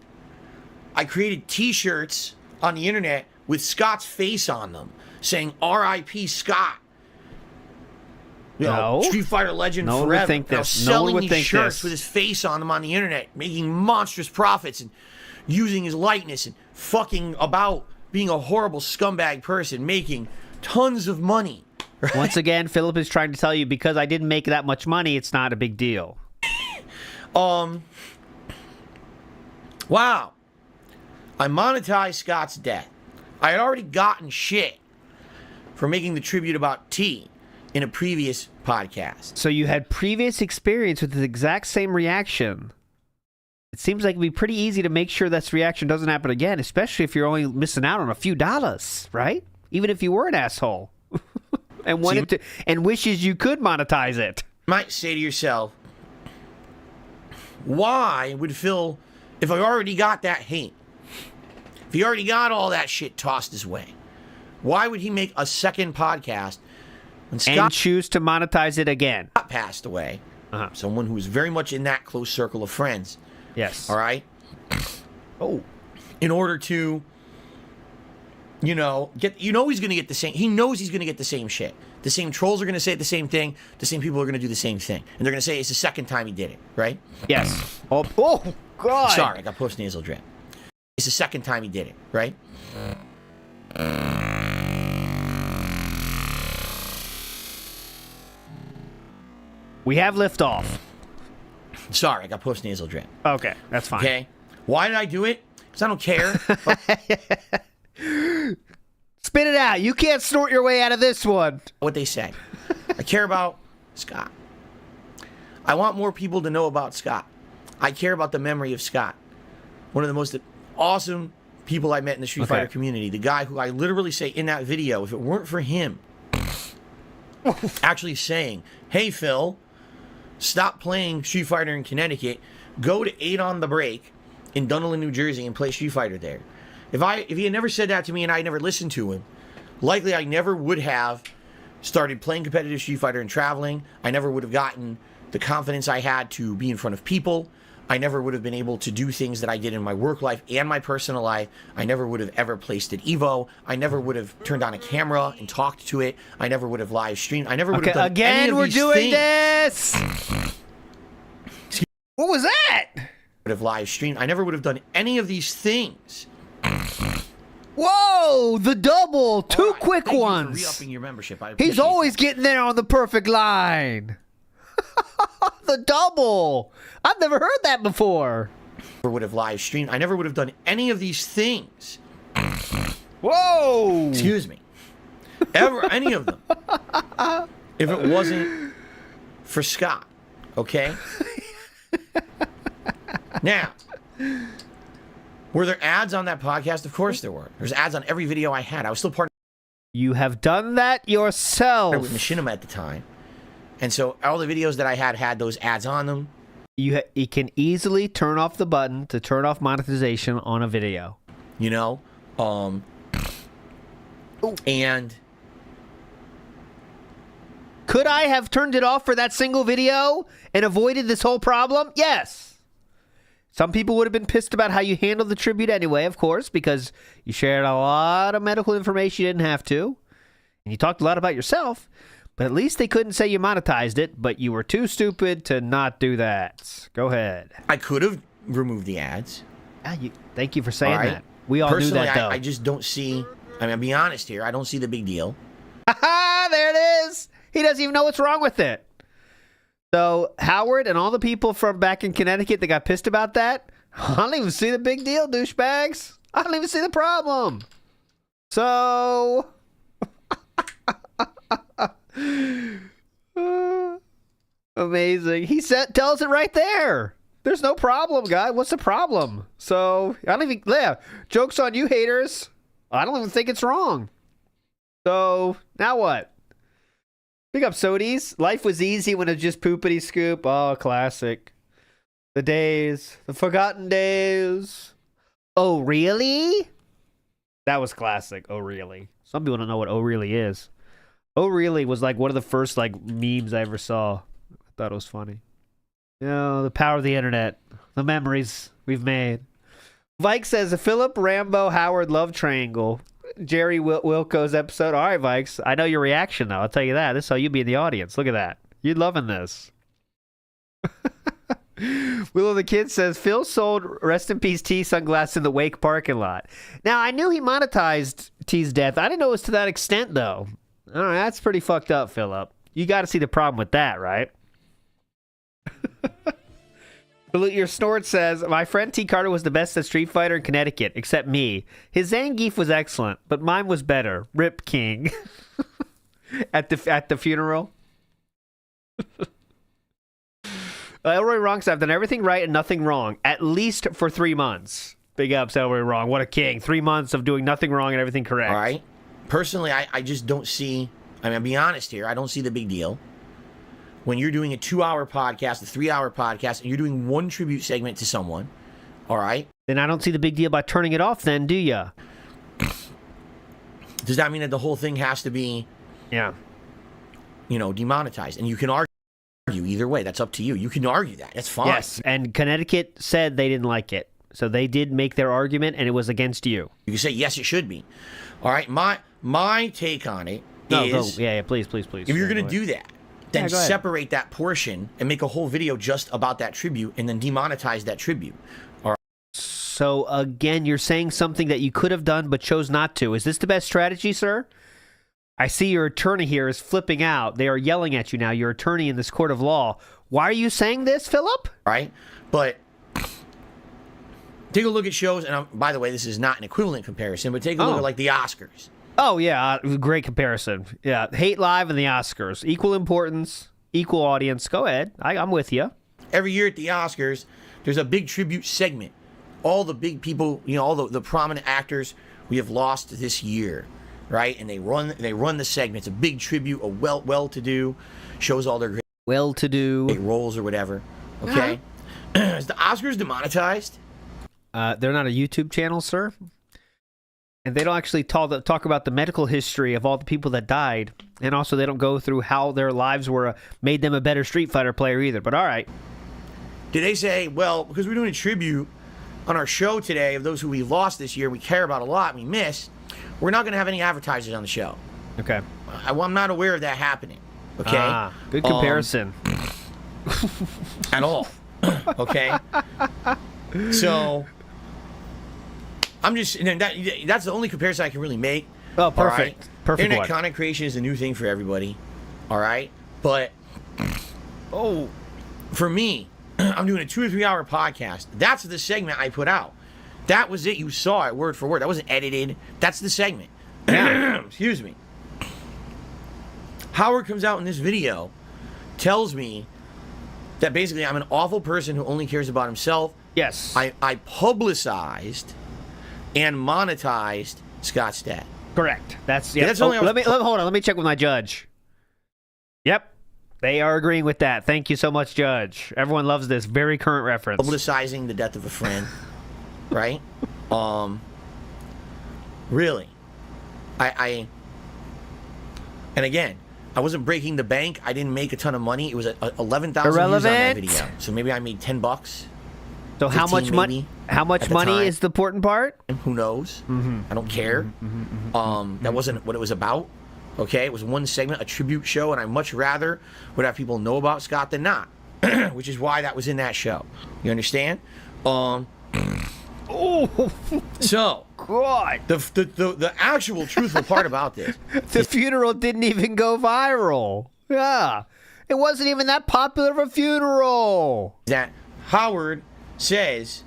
I created t-shirts on the internet with Scott's face on them, saying R.I.P. Scott. You know, Street Fighter legend forever. Would think this. Selling these shirts with his face on them on the internet, making monstrous profits and using his likeness and fucking about being a horrible scumbag person, making tons of money. Right? Once again, Philip is trying to tell you, because I didn't make that much money, it's not a big deal. Wow. I monetized Scott's death. I had already gotten shit for making the tribute about T in a previous podcast. So you had previous experience with the exact same reaction. It seems like it'd be pretty easy to make sure this reaction doesn't happen again, especially if you're only missing out on a few dollars, right? Even if you were an asshole and wanted to, and wishes you could monetize it. You might say to yourself, why would Phil, if I already got that hate, if he already got all that shit tossed his way, why would he make a second podcast when Scott and choose to monetize it again? Passed away. Someone who was very much in that close circle of friends. Yes. All right? In order to, he's going to get the same, he knows he's going to get the same shit. The same trolls are going to say the same thing. The same people are going to do the same thing. And they're going to say it's the second time he did it, right? Yes. Oh, God. Sorry, I got post-nasal drip. It's the second time he did it, right? We have liftoff. Sorry, I got post-nasal drip. Okay, that's fine. Okay. Why did I do it? Because I don't care. Spit it out. You can't snort your way out of this one. What they say. I care about Scott. I want more people to know about Scott. I care about the memory of Scott. One of the most awesome people I met in the Street Fighter community. The guy who I literally say in that video, if it weren't for him actually saying, hey, Phil, stop playing Street Fighter in Connecticut. Go to 8 on the Break in Dunedin, New Jersey and play Street Fighter there. If he had never said that to me and I never listened to him, likely I never would have started playing competitive Street Fighter and traveling. I never would have gotten the confidence I had to be in front of people. I never would have been able to do things that I did in my work life and my personal life. I never would have ever placed an Evo. I never would have turned on a camera and talked to it. I never would have live streamed. I never would have done any of we're these doing things. this. What was that? Would have live streamed. I never would have done any of these things. Whoa, the double. Two Right, quick thank you for ones. re-upping your membership. I He's appreciate always that. getting there on the perfect line. The double. I've never heard that before. Never would have live streamed. I never would have done any of these things. Whoa. Excuse me. Ever, any of them. If it wasn't for Scott. Okay? Now, were there ads on that podcast? Of course there were. There's ads on every video I had. I was still partnered You have done that yourself. with Machinima at the time. And so all the videos that I had those ads on them. You can easily turn off the button to turn off monetization on a video. You know? And Could I have turned it off for that single video and avoided this whole problem? Yes. Some people would have been pissed about how you handled the tribute anyway, of course, because you shared a lot of medical information you didn't have to. And you talked a lot about yourself. But at least they couldn't say you monetized it, but you were too stupid to not do that. Go ahead. I could have removed the ads. Thank you for saying All right. that. We all Personally, knew that, though. I just don't see. I mean, I'll be honest here. I don't see the big deal. Ha! There it is. He doesn't even know what's wrong with it. So Howard and all the people from back in Connecticut that got pissed about that, I don't even see the big deal, douchebags. I don't even see the problem. So amazing. He tells it right there. There's no problem, guy. What's the problem? So I don't even. Yeah, joke's on you, haters. I don't even think it's wrong. So now what? Big up Sodies. Life was easy when it was just poopity scoop. Oh, classic. The days, the forgotten days. Oh, really? That was classic. Oh, really? Some people don't know what oh, really is. Oh, really was like one of the first like memes I ever saw. I thought it was funny. You know, the power of the internet, the memories we've made. Vike says a Philip, Rambo, Howard love triangle. Jerry Wilco's episode. All right, Vikes. I know your reaction, though. I'll tell you that. This is how you'd be in the audience. Look at that. You're loving this. Willow the Kid says, Phil sold Rest in Peace T sunglasses in the Wake parking lot. Now, I knew he monetized T's death. I didn't know it was to that extent, though. All right, that's pretty fucked up, Philip. You got to see the problem with that, right? Salute Your Snort says, my friend T. Carter was the best at Street Fighter in Connecticut, except me. His Zangief was excellent, but mine was better. Rip King. at the funeral. Elroy Wrong says, I've done everything right and nothing wrong, at least for 3 months. Big ups, Elroy Wrong. What a king. 3 months of doing nothing wrong and everything correct. All right. Personally, I just don't see. I mean, I'll be honest here. I don't see the big deal. When you're doing a 2-hour podcast, a 3-hour podcast, and you're doing one tribute segment to someone, all right? Then I don't see the big deal by turning it off then, do ya? Does that mean that the whole thing has to be, demonetized? And you can argue either way. That's up to you. You can argue that. That's fine. Yes, and Connecticut said they didn't like it. So they did make their argument, and it was against you. You can say, yes, it should be. All right? My take on it is... Yeah, please. If you're going to do that, then separate that portion and make a whole video just about that tribute and then demonetize that tribute. All right. So, again, you're saying something that you could have done but chose not to. Is this the best strategy, sir? I see your attorney here is flipping out. They are yelling at you now, your attorney in this court of law. Why are you saying this, Philip? Right? But take a look at shows, and by the way, this is not an equivalent comparison, but take a look at, like, the Oscars. Oh, yeah, great comparison. Yeah, Hate Live and the Oscars. Equal importance, equal audience. Go ahead. I'm with you. Every year at the Oscars, there's a big tribute segment. All the big people, all the prominent actors we have lost this year, right? And they run the segment. It's a big tribute, a well-to-do, shows all their great well-to-do roles or whatever. Okay? Is the Oscars demonetized? They're not a YouTube channel, sir. And they don't actually talk about the medical history of all the people that died. And also they don't go through how their lives made them a better Street Fighter player either. But all right. Did they say, well, because we're doing a tribute on our show today of those who we lost this year, we care about a lot, and we miss, we're not going to have any advertisers on the show. Okay. I'm not aware of that happening. Okay. Good comparison. At all. Okay. So I'm just that's the only comparison I can really make. Oh, perfect. Right? Perfect Internet one. content creation is a new thing for everybody. All right. But for me, I'm doing a 2 or 3 hour podcast. That's the segment I put out. That was it. You saw it word for word. That wasn't edited. That's the segment. Excuse me. Howard comes out in this video, tells me that basically I'm an awful person who only cares about himself. Yes. I publicized and monetized Scott's death. Correct. That's hold on. Let me check with my judge. Yep. They are agreeing with that. Thank you so much, Judge. Everyone loves this very current reference. Publicizing the death of a friend. Right? Really. And again, I wasn't breaking the bank. I didn't make a ton of money. It was 11,000 views on that video. So maybe I made $10. So how much money? How much money is the important part? Who knows? I don't care. That wasn't what it was about. Okay, it was one segment, a tribute show, and I much rather would have people know about Scott than not, which is why that was in that show. You understand? So, God, the actual truthful part about this, the funeral didn't even go viral. Yeah, it wasn't even that popular of a funeral. That Howard says,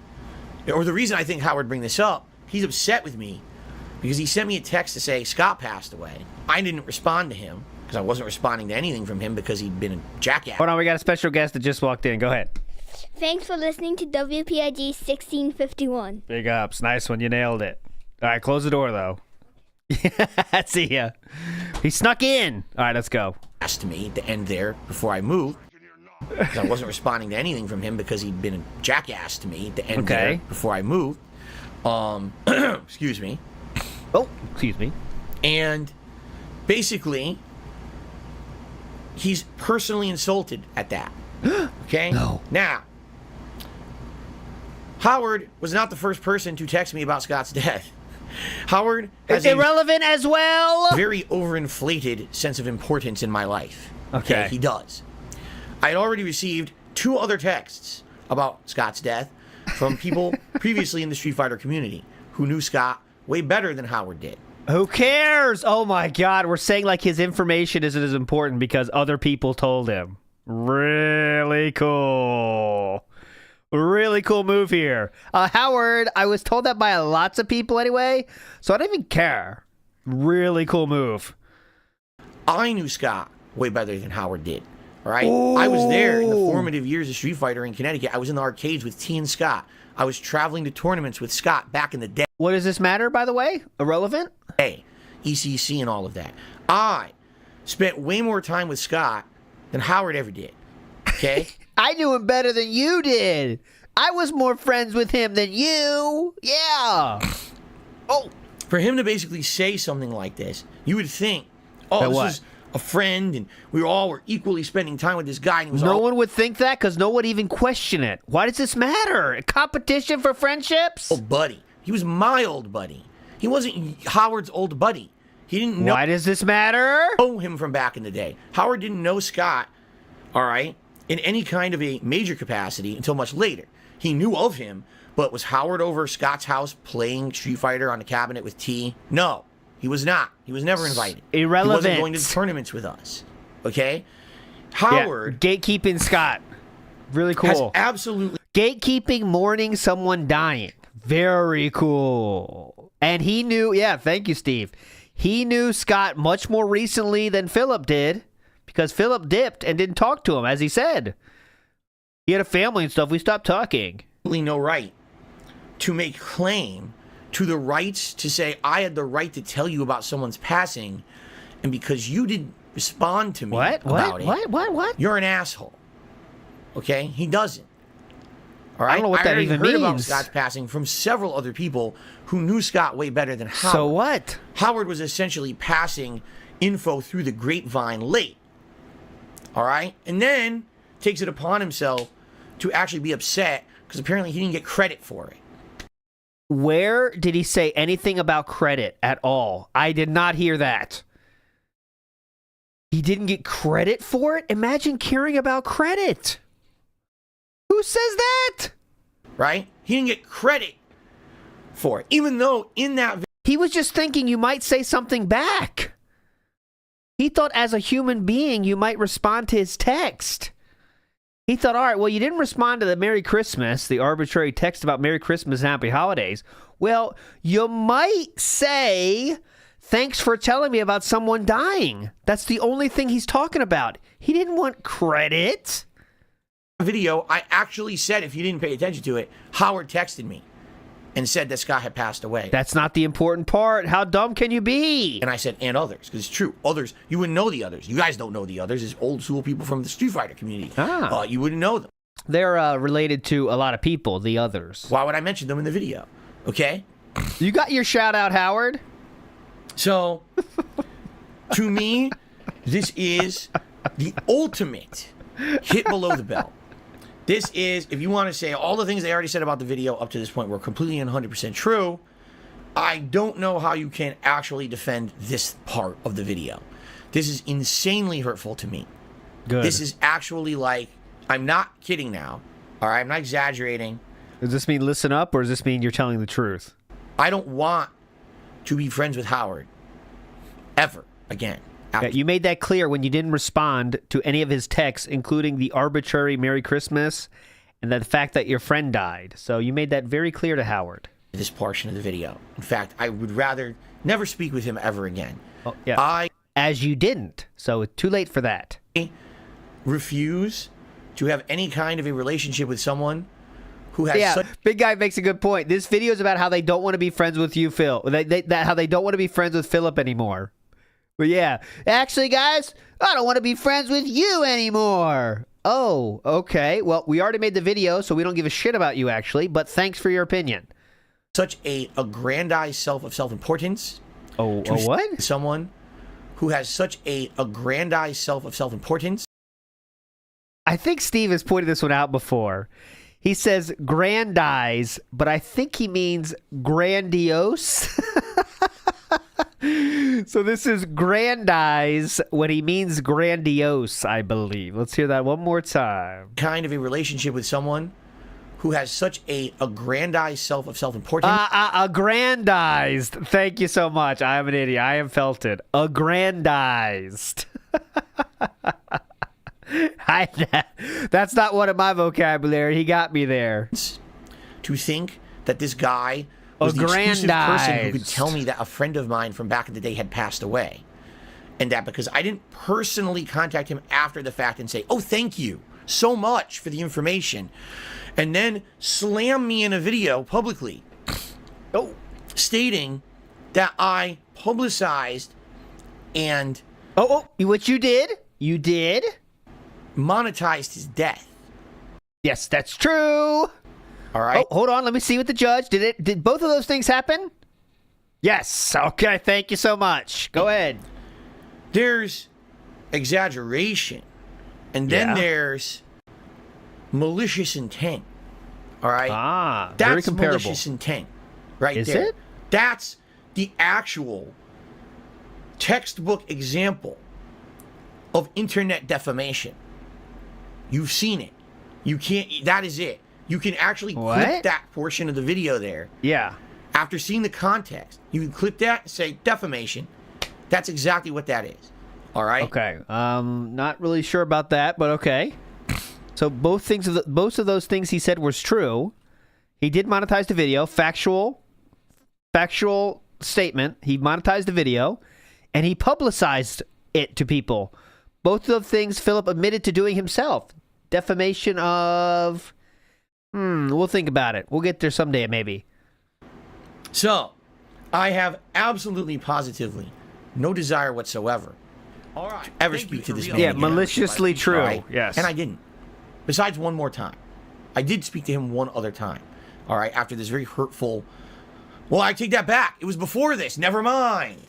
or the reason I think Howard bring this up, he's upset with me because he sent me a text to say Scott passed away. I didn't respond to him because I wasn't responding to anything from him because he'd been a jackass. Hold on, we got a special guest that just walked in. Go ahead. Thanks for listening to WPIG 1651. Big ups. Nice one. You nailed it. All right, close the door, though. See ya. He snuck in. All right, let's go. Asked me to end there before I moved. I wasn't responding to anything from him because he'd been a jackass to me to end there before I moved. Excuse me. Oh, excuse me. And basically, he's personally insulted at that. Okay? No. Now, Howard was not the first person to text me about Scott's death. Howard has It's irrelevant as well. a very overinflated sense of importance in my life. Okay. He does. I had already received 2 other texts about Scott's death from people previously in the Street Fighter community who knew Scott way better than Howard did. Who cares? Oh my God, we're saying like his information isn't as important because other people told him. Really cool. Really cool move here. Howard, I was told that by lots of people anyway, so I don't even care. Really cool move. I knew Scott way better than Howard did. All right? Ooh. I was there in the formative years of Street Fighter in Connecticut. I was in the arcades with T and Scott. I was traveling to tournaments with Scott back in the day. What does this matter, by the way? Irrelevant? ECC and all of that. I spent way more time with Scott than Howard ever did. Okay? I knew him better than you did. I was more friends with him than you. Yeah. Oh. For him to basically say something like this, you would think, this is a friend, and we all were equally spending time with this guy. And he was no one would think that because no one would even question it. Why does this matter? A competition for friendships? Oh, buddy. He was my old buddy. He wasn't Howard's old buddy. He didn't know. Why does this matter? Know him from back in the day. Howard didn't know Scott, all right, in any kind of a major capacity until much later. He knew of him, but was Howard over Scott's house playing Street Fighter on the cabinet with T? No, he was not. He was never invited. Irrelevant. He wasn't going to the tournaments with us. Okay? Howard. Yeah, gatekeeping Scott. Really cool. Has absolutely. Gatekeeping mourning someone dying. Very cool. And he knew, thank you, Steve. He knew Scott much more recently than Philip did because Philip dipped and didn't talk to him, as he said. He had a family and stuff. We stopped talking. No right to make claim to the rights to say, I had the right to tell you about someone's passing, and because you didn't respond to me about it, What? you're an asshole. Okay? He doesn't. All right? I don't know what that even means. I heard about Scott's passing from several other people who knew Scott way better than Howard. So what? Howard was essentially passing info through the grapevine late. All right? And then takes it upon himself to actually be upset because apparently he didn't get credit for it. Where did he say anything about credit at all? I did not hear that. He didn't get credit for it? Imagine caring about credit. Who says that? Right? He didn't get credit for it. Even though in that he was just thinking you might say something back. He thought as a human being you might respond to his text. He thought, all right, well, you didn't respond to the Merry Christmas, the arbitrary text about Merry Christmas and Happy Holidays. Well, you might say, thanks for telling me about someone dying. That's the only thing he's talking about. He didn't want credit. video, I actually said, if you didn't pay attention to it, Howard texted me and said that Scott had passed away. That's not the important part. How dumb can you be? And I said, and others, because it's true. Others, you wouldn't know the others. You guys don't know the others. It's old school people from the Street Fighter community. You wouldn't know them. They're related to a lot of people, the others. Why would I mention them in the video? Okay? You got your shout out, Howard. So, to me, this is the ultimate hit below the belt. This is, if you want to say all the things they already said about the video up to this point were completely and 100% true, I don't know how you can actually defend this part of the video. This is insanely hurtful to me. Good. This is actually like, I'm not kidding now. All right, I'm not exaggerating. Does this mean listen up, or does this mean you're telling the truth? I don't want to be friends with Howard ever again. Yeah, you made that clear when you didn't respond to any of his texts, including the arbitrary Merry Christmas and the fact that your friend died. So you made that very clear to Howard. This portion of the video. In fact, I would rather never speak with him ever again. Oh, yeah. As you didn't. So it's too late for that. I refuse to have any kind of a relationship with someone who has such... Big Guy makes a good point. This video is about how they don't want to be friends with you, Phil. How they don't want to be friends with Philip anymore. But yeah, actually, guys, I don't want to be friends with you anymore. Oh, okay. Well, we already made the video, so we don't give a shit about you, actually. But thanks for your opinion. Such a aggrandized self-importance. Oh, what? Someone who has such a aggrandized self-importance. I think Steve has pointed this one out before. He says grandize, but I think he means grandiose. So this is grandize when he means grandiose, I believe. Let's hear that one more time. Kind of a relationship with someone who has such a aggrandized self-importance. Aggrandized. Thank you so much. I'm an idiot. I am felted. Aggrandized. That's not one of my vocabulary. He got me there. To think that this guy was the exclusive person who could tell me that a friend of mine from back in the day had passed away. And that because I didn't personally contact him after the fact and say, oh, thank you so much for the information. And then slam me in a video publicly. Stating that I publicized and... What you did? You did? Monetized his death. Yes, that's true. All right. Oh, hold on. Let me see with the judge. Did both of those things happen? Yes. Okay. Thank you so much. Go ahead. There's exaggeration, and then there's malicious intent. All right. Very That's comparable. Malicious intent, right there. Is it? That's the actual textbook example of internet defamation. You've seen it. You can't. That is it. You can actually clip that portion of the video there. Yeah. After seeing the context, you can clip that and say defamation. That's exactly what that is. All right. Okay. Not really sure about that, but okay. So both of those things he said was true. He did monetize the video. Factual statement. He monetized the video, and he publicized it to people. Both of the things Philip admitted to doing himself. Defamation of... we'll think about it. We'll get there someday, maybe. So, I have absolutely, positively no desire whatsoever to ever speak to this man again. Maliciously true. Right? Yes. And I didn't. Besides one more time. I did speak to him one other time. All right, after this very hurtful... Well, I take that back. It was before this. Never mind.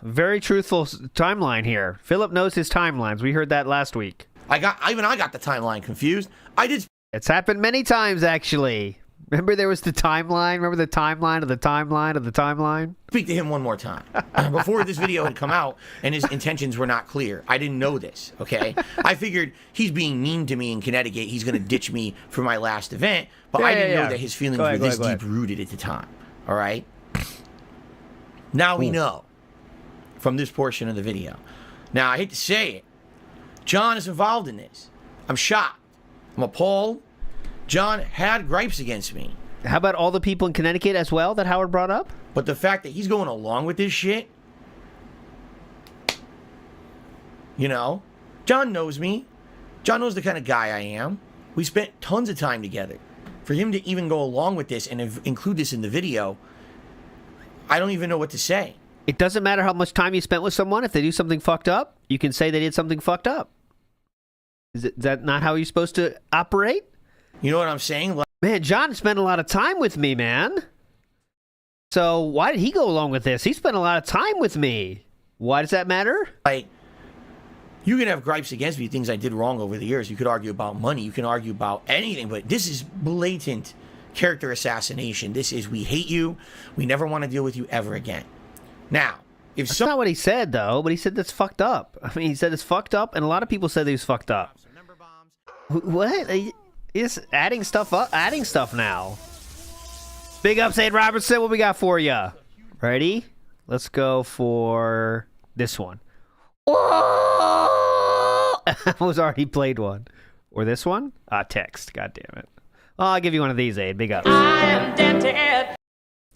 Very truthful timeline here. Philip knows his timelines. We heard that last week. I got the timeline confused. I did It's happened many times, actually. Remember there was the timeline? Remember the timeline of the timeline of the timeline? Speak to him one more time. Before this video had come out and his intentions were not clear. I didn't know this, okay? I figured he's being mean to me in Connecticut. He's going to ditch me for my last event. But I didn't know that his feelings were this deep-rooted at the time, all right? Now we know from this portion of the video. Now, I hate to say it. John is involved in this. I'm shocked. I'm appalled. John had gripes against me. How about all the people in Connecticut as well that Howard brought up? But the fact that he's going along with this shit, you know, John knows me. John knows the kind of guy I am. We spent tons of time together. For him to even go along with this and include this in the video, I don't even know what to say. It doesn't matter how much time you spent with someone. If they do something fucked up, you can say they did something fucked up. Is that not how you're supposed to operate? You know what I'm saying? Like, man, John spent a lot of time with me, man. So why did he go along with this? He spent a lot of time with me. Why does that matter? Like, you can have gripes against me, things I did wrong over the years. You could argue about money. You can argue about anything. But this is blatant character assassination. This is, we hate you. We never want to deal with you ever again. Now, if that's not what he said, though. But he said that's fucked up. I mean, he said it's fucked up, and a lot of people said he was fucked up. What? He's adding stuff up, adding stuff now. Big up, St. Robertson. What we got for you? Ready? Let's go for this one. I was already played one. Or this one? Text. God damn it. Oh, I'll give you one of these, Aid. Big up. I am dented.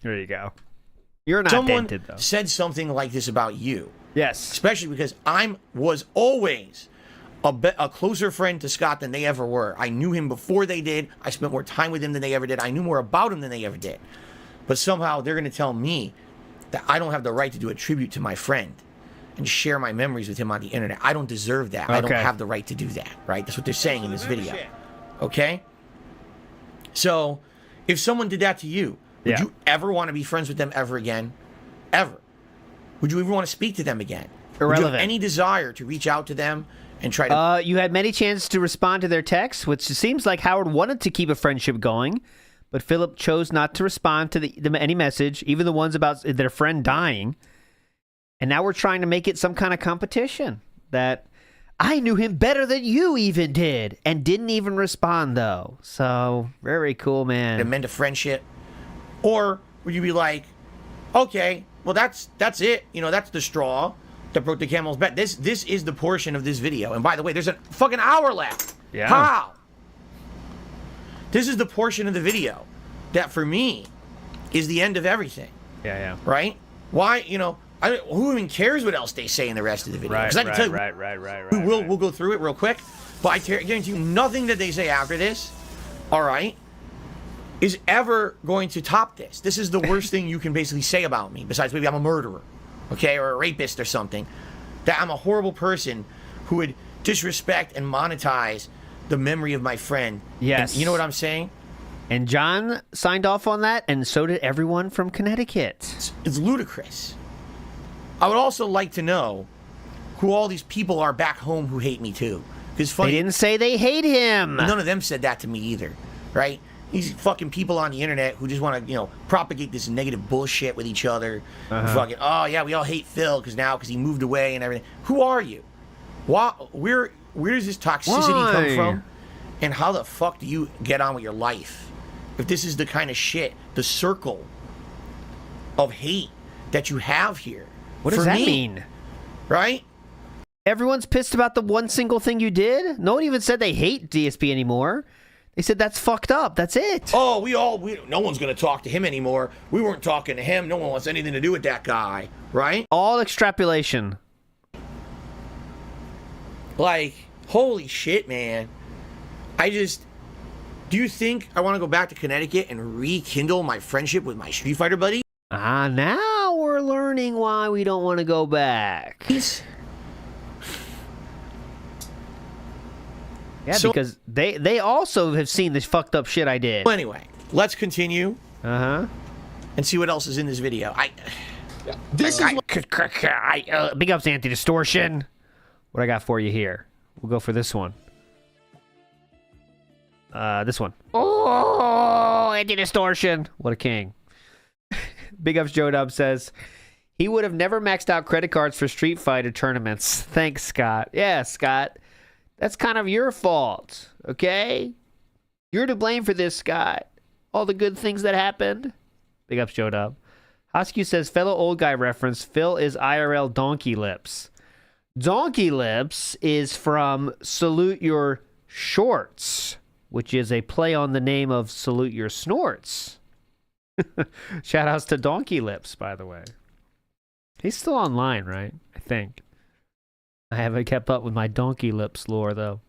There you go. You're not someone dented, though. Said something like this about you. Yes. Especially because I was always a closer friend to Scott than they ever were. I knew him before they did. I spent more time with him than they ever did. I knew more about him than they ever did. But somehow they're going to tell me that I don't have the right to do a tribute to my friend and share my memories with him on the internet. I don't deserve that. Okay. I don't have the right to do that, right? That's what they're saying in this video. Okay? So, if someone did that to you, would you ever want to be friends with them ever again? Ever? Would you ever want to speak to them again? Irrelevant. Would you have any desire to reach out to them and try to... You had many chances to respond to their texts, which seems like Howard wanted to keep a friendship going, but Philip chose not to respond to any message, even the ones about their friend dying. And now we're trying to make it some kind of competition that I knew him better than you even did and didn't even respond, though. So, very cool, man. To mend a friendship. Or would you be like, okay, well, that's it. You know, that's the straw that broke the camel's back. This is the portion of this video. And by the way, there's a fucking hour left. Yeah. How? This is the portion of the video that, for me, is the end of everything. Yeah. Right? Why, you know... who even cares what else they say in the rest of the video? Right. We'll go through it real quick. But I guarantee you, nothing that they say after this, all right, is ever going to top this. This is the worst thing you can basically say about me, besides maybe I'm a murderer, okay, or a rapist or something. That I'm a horrible person who would disrespect and monetize the memory of my friend. Yes. And you know what I'm saying? And John signed off on that, and so did everyone from Connecticut. It's ludicrous. I would also like to know who all these people are back home who hate me too. Because they didn't say they hate him. None of them said that to me either, right? These fucking people on the internet who just want to, you know, propagate this negative bullshit with each other. Fucking, oh yeah, we all hate Phil because he moved away and everything. Who are you? Where does this toxicity come from? And how the fuck do you get on with your life? If this is the kind of shit, the circle of hate that you have here. What does that mean? Right? Everyone's pissed about the one single thing you did? No one even said they hate DSP anymore. They said that's fucked up. That's it. Oh, no one's going to talk to him anymore. We weren't talking to him. No one wants anything to do with that guy. Right? All extrapolation. Like, holy shit, man. Do you think I want to go back to Connecticut and rekindle my friendship with my Street Fighter buddy? Now we're learning why we don't want to go back. Yeah, so, because they also have seen this fucked up shit I did. Well, anyway, let's continue. And see what else is in this video. Big ups, Anti-Distortion. What I got for you here? We'll go for this one. This one. Oh, anti-distortion. What a king. Big Ups Joe Dub says, he would have never maxed out credit cards for Street Fighter tournaments. Thanks, Scott. Yeah, Scott. That's kind of your fault, okay? You're to blame for this, Scott. All the good things that happened. Big Ups Joe Dub. Hoskew says, fellow old guy reference, Phil is IRL Donkey Lips. Donkey Lips is from Salute Your Shorts, which is a play on the name of Salute Your Snorts. Shoutouts to Donkey Lips, by the way. He's still online, right? I think. I haven't kept up with my Donkey Lips lore, though.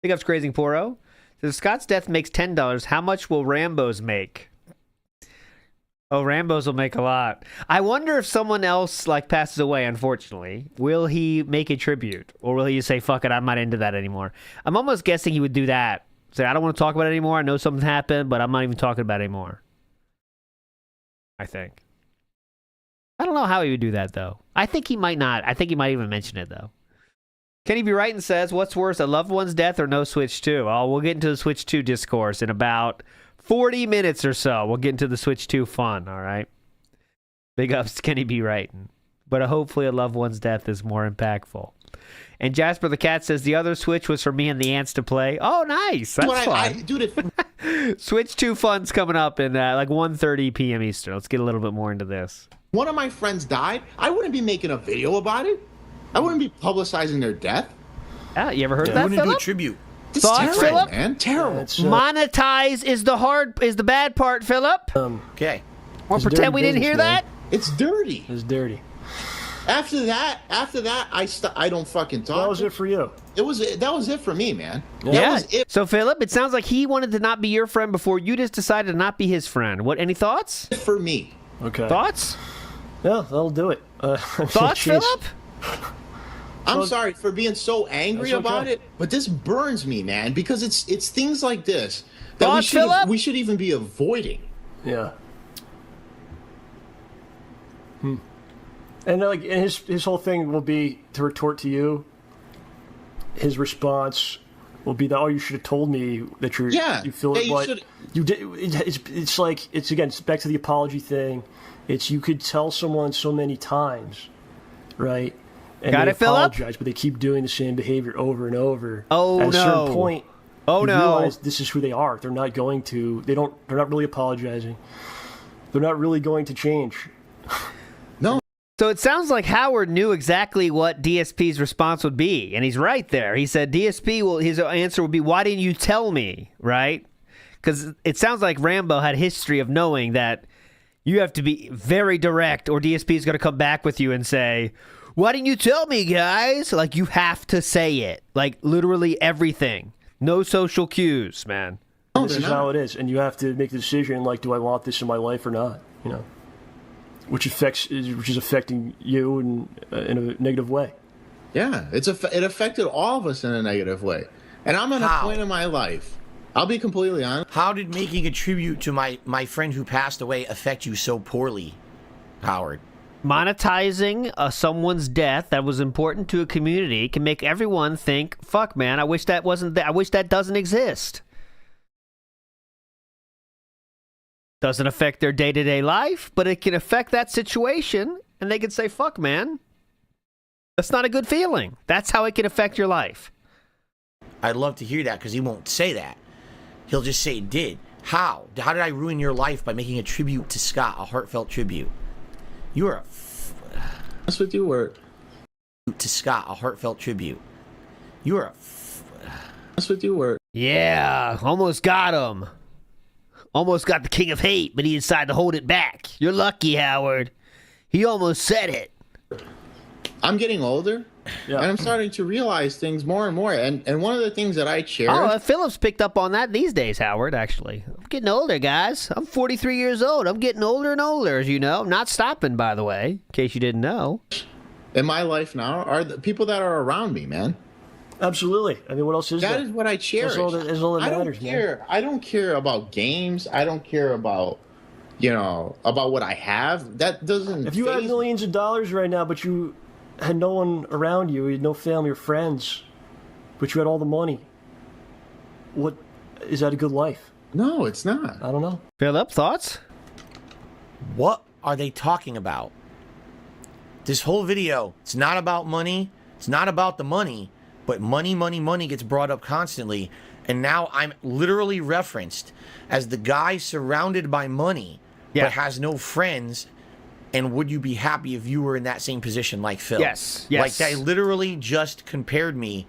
Big Ups Grazing Poro. If Scott's death makes $10, how much will Rambo's make? Oh, Rambo's will make a lot. I wonder if someone else like passes away, unfortunately. Will he make a tribute? Or will he just say, fuck it, I'm not into that anymore? I'm almost guessing he would do that. Say, I don't want to talk about it anymore. I know something happened, but I'm not even talking about it anymore. I think. I don't know how he would do that, though. I think he might not. I think he might even mention it, though. Kenny B. Wright and says, what's worse, a loved one's death or no Switch 2? Oh, we'll get into the Switch 2 discourse in about 40 minutes or so. We'll get into the Switch 2 fun, all right? Big ups, Kenny B. Wrighton. But hopefully a loved one's death is more impactful. And Jasper the Cat says, the other Switch was for me and the ants to play. Oh, nice. That's fun. Dude, Switch 2 fun's coming up in like 1:30 p.m. Eastern. Let's get a little bit more into this. one of my friends died, I wouldn't be making a video about it. I wouldn't be publicizing their death. Yeah, you ever heard I that, wouldn't do Philip? a tribute. This Thoughts, is terrible, Philip? man. Terrible. Monetize is the bad part, Philip. Okay. Or It's pretend dirty we didn't business, hear man. that? It's dirty. It's dirty. After that, I don't fucking talk. That was it for you. That was it for me, man. That Yeah. was it So, Philip, it sounds like he wanted to not be your friend before you just decided to not be his friend. What? Any thoughts? for me. Okay. Thoughts? Yeah, that'll do it. Thoughts, jeez. Philip? I'm sorry for being so angry That's okay. about it, but this burns me, man, because it's things like this that Thoughts, Philip? we should even be avoiding. Yeah. And like, and his whole thing will be to retort to you. His response will be that, oh, you should have told me that you feel it, you but should- you did. It's like it's back to the apology thing. It's you could tell someone so many times, right? And Got they it, Philip? apologize, but they keep doing the same behavior over and over. Oh, At a no. certain point, Oh, you no. realize this is who they are. They're not going to. They're not really apologizing. They're not really going to change. So it sounds like Howard knew exactly what DSP's response would be, and he's right there. He said his answer would be, why didn't you tell me, right? Because it sounds like Rambo had history of knowing that you have to be very direct, or DSP is going to come back with you and say, why didn't you tell me, guys? Like, you have to say it. Like, literally everything. No social cues, man. This is how it is, and you have to make the decision. Like, do I want this in my life or not? You know, which is affecting you in a negative way. Yeah, it affected all of us in a negative way, and I'm at a point in my life. I'll be completely honest. How did making a tribute to my friend who passed away affect you so poorly, Howard? Monetizing someone's death that was important to a community can make everyone think, fuck, man, I wish that wasn't I wish that doesn't exist. Doesn't affect their day-to-day life, but it can affect that situation, and they can say, fuck, man, that's not a good feeling. That's how it can affect your life. I'd love to hear that, because he won't say that. He'll just say it did. How? How did I ruin your life by making a tribute to Scott, a heartfelt tribute? You are That's with you, word. to Scott, a heartfelt tribute. You are That's with you, word. Yeah, almost got him. Almost got the King of Hate, but he decided to hold it back. You're lucky, Howard. He almost said it. I'm getting older, and I'm starting to realize things more and more. And one of the things that I cherish. Oh, Phillips picked up on that these days, Howard, actually. I'm getting older, guys. I'm 43 years old. I'm getting older and older, as you know. I'm not stopping, by the way, in case you didn't know. In my life now are the people that are around me, man. Absolutely. I mean, what else is That there? is what I cherish. That's all that I matters, don't care. man. I don't care about games. I don't care about, about what I have. That doesn't. If you had faze me. millions of dollars right now, but you had no one around you, you had no family or friends, but you had all the money, what is that a good life? No, it's not. I don't know. Philip, thoughts? What are they talking about? This whole video, it's not about money. It's not about the money, but money, money, money gets brought up constantly. And now I'm literally referenced as the guy surrounded by money, but has no friends. And would you be happy if you were in that same position like Phil? Yes. Like they literally just compared me.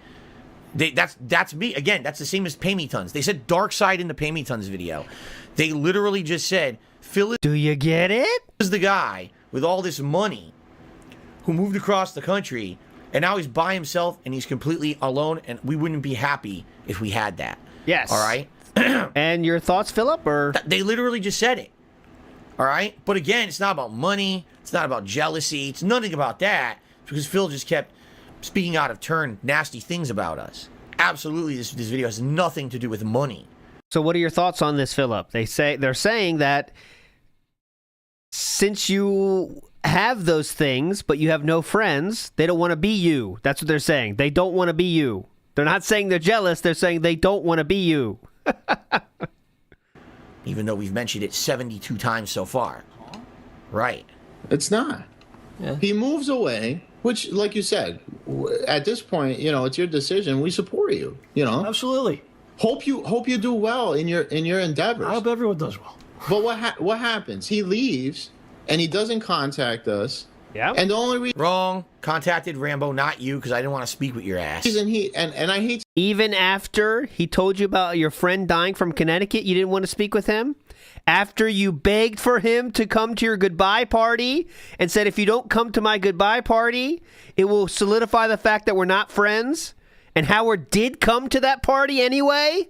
That's me. Again, that's the same as Pay Me Tons. They said dark side in the Pay Me Tons video. They literally just said, Phil Do you get it? is the guy with all this money who moved across the country, and now he's by himself and he's completely alone, and we wouldn't be happy if we had that. Yes. All right? And your thoughts, Philip? Or They literally just said it. All right? But again, it's not about money. It's not about jealousy. It's nothing about that, because Phil just kept speaking out of turn nasty things about us. Absolutely, this video has nothing to do with money. So what are your thoughts on this, Philip? They're saying that since you have those things, but you have no friends, they don't want to be you. That's what they're saying. They don't want to be you. They're not saying they're jealous. They're saying they don't want to be you. Even though we've mentioned it 72 times so far. Right. It's not. Yeah. He moves away, which, like you said, at this point, it's your decision. We support you. Absolutely. Hope you do well in your endeavors. I hope everyone does well. But what happens? He leaves and he doesn't contact us. Yeah. And the only Wrong. Contacted Rambo, not you, because I didn't want to speak with your ass. reason and I hate Even after he told you about your friend dying from Connecticut, you didn't want to speak with him? After you begged for him to come to your goodbye party and said, if you don't come to my goodbye party, it will solidify the fact that we're not friends? And Howard did come to that party anyway?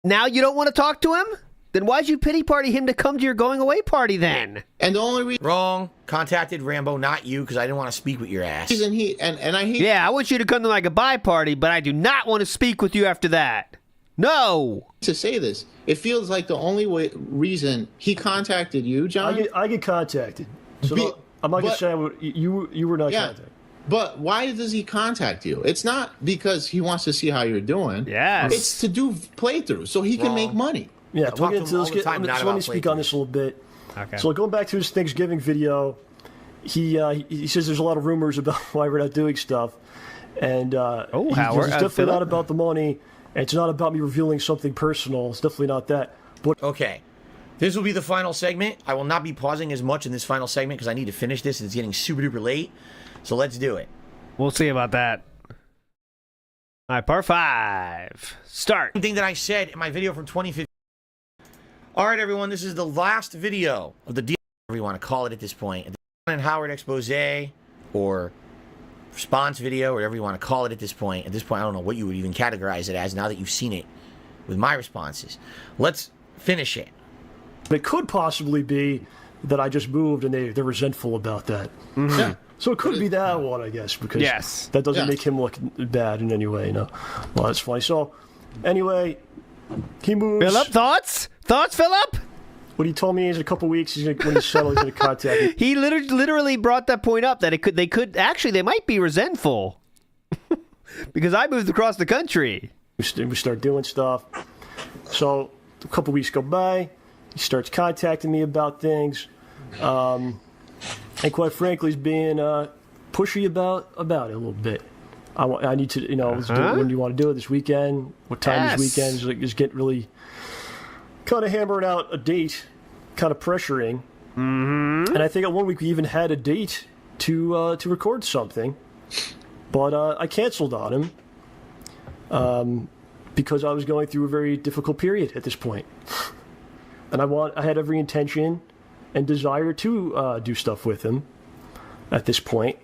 Now you don't want to talk to him? Then why'd you pity party him to come to your going away party then? and the only Wrong. Contacted Rambo, not you, because I didn't want to speak with your ass. reason and I hate Yeah, I want you to come to my goodbye party, but I do not want to speak with you after that. No! to say this. It feels like the only reason he contacted you, John. I get contacted. So I'm not going to say you were not contacted. But why does he contact you? It's not because he wants to see how you're doing. Yes. It's to do playthroughs so he can make money. Yeah, talk to him all the time, not let about me speak on this a little bit. Okay. So going back to his Thanksgiving video, he says there's a lot of rumors about why we're not doing stuff, and Howard, it's definitely Philip? not about the money, and it's not about me revealing something personal. It's definitely not that. But Okay. This will be the final segment. I will not be pausing as much in this final segment because I need to finish this. It's getting super duper late. So let's do it. We'll see about that. All right, part 5. Start. Same thing that I said in my video from 2015. All right, everyone. This is the last video of the deal, whatever you want to call it at this point. The John and Howard expose or response video, whatever you want to call it at this point. At this point, I don't know what you would even categorize it as now that you've seen it with my responses. Let's finish it. it could possibly be that I just moved and they're resentful about that. Mm-hmm. Yeah. So it could be that one, I guess, because Yes. that doesn't Yes. make him look bad in any way. No, well, that's funny. So anyway, he moves. Philip, thoughts? Thoughts, Philip? What he told me is in a couple weeks, when he's settled, he's going to contact me. He literally brought that point up that they might be resentful because I moved across the country. We start doing stuff. So a couple weeks go by. He starts contacting me about things. And quite frankly, he's being pushy about it a little bit. I need to, let's do it. When do you want to do it this weekend? What time this weekend? He's getting really kind of hammering out a date, kind of pressuring. Mm-hmm. And I think at one week we even had a date to record something, but I canceled on him because I was going through a very difficult period at this point, and I had every intention and desire to do stuff with him at this point.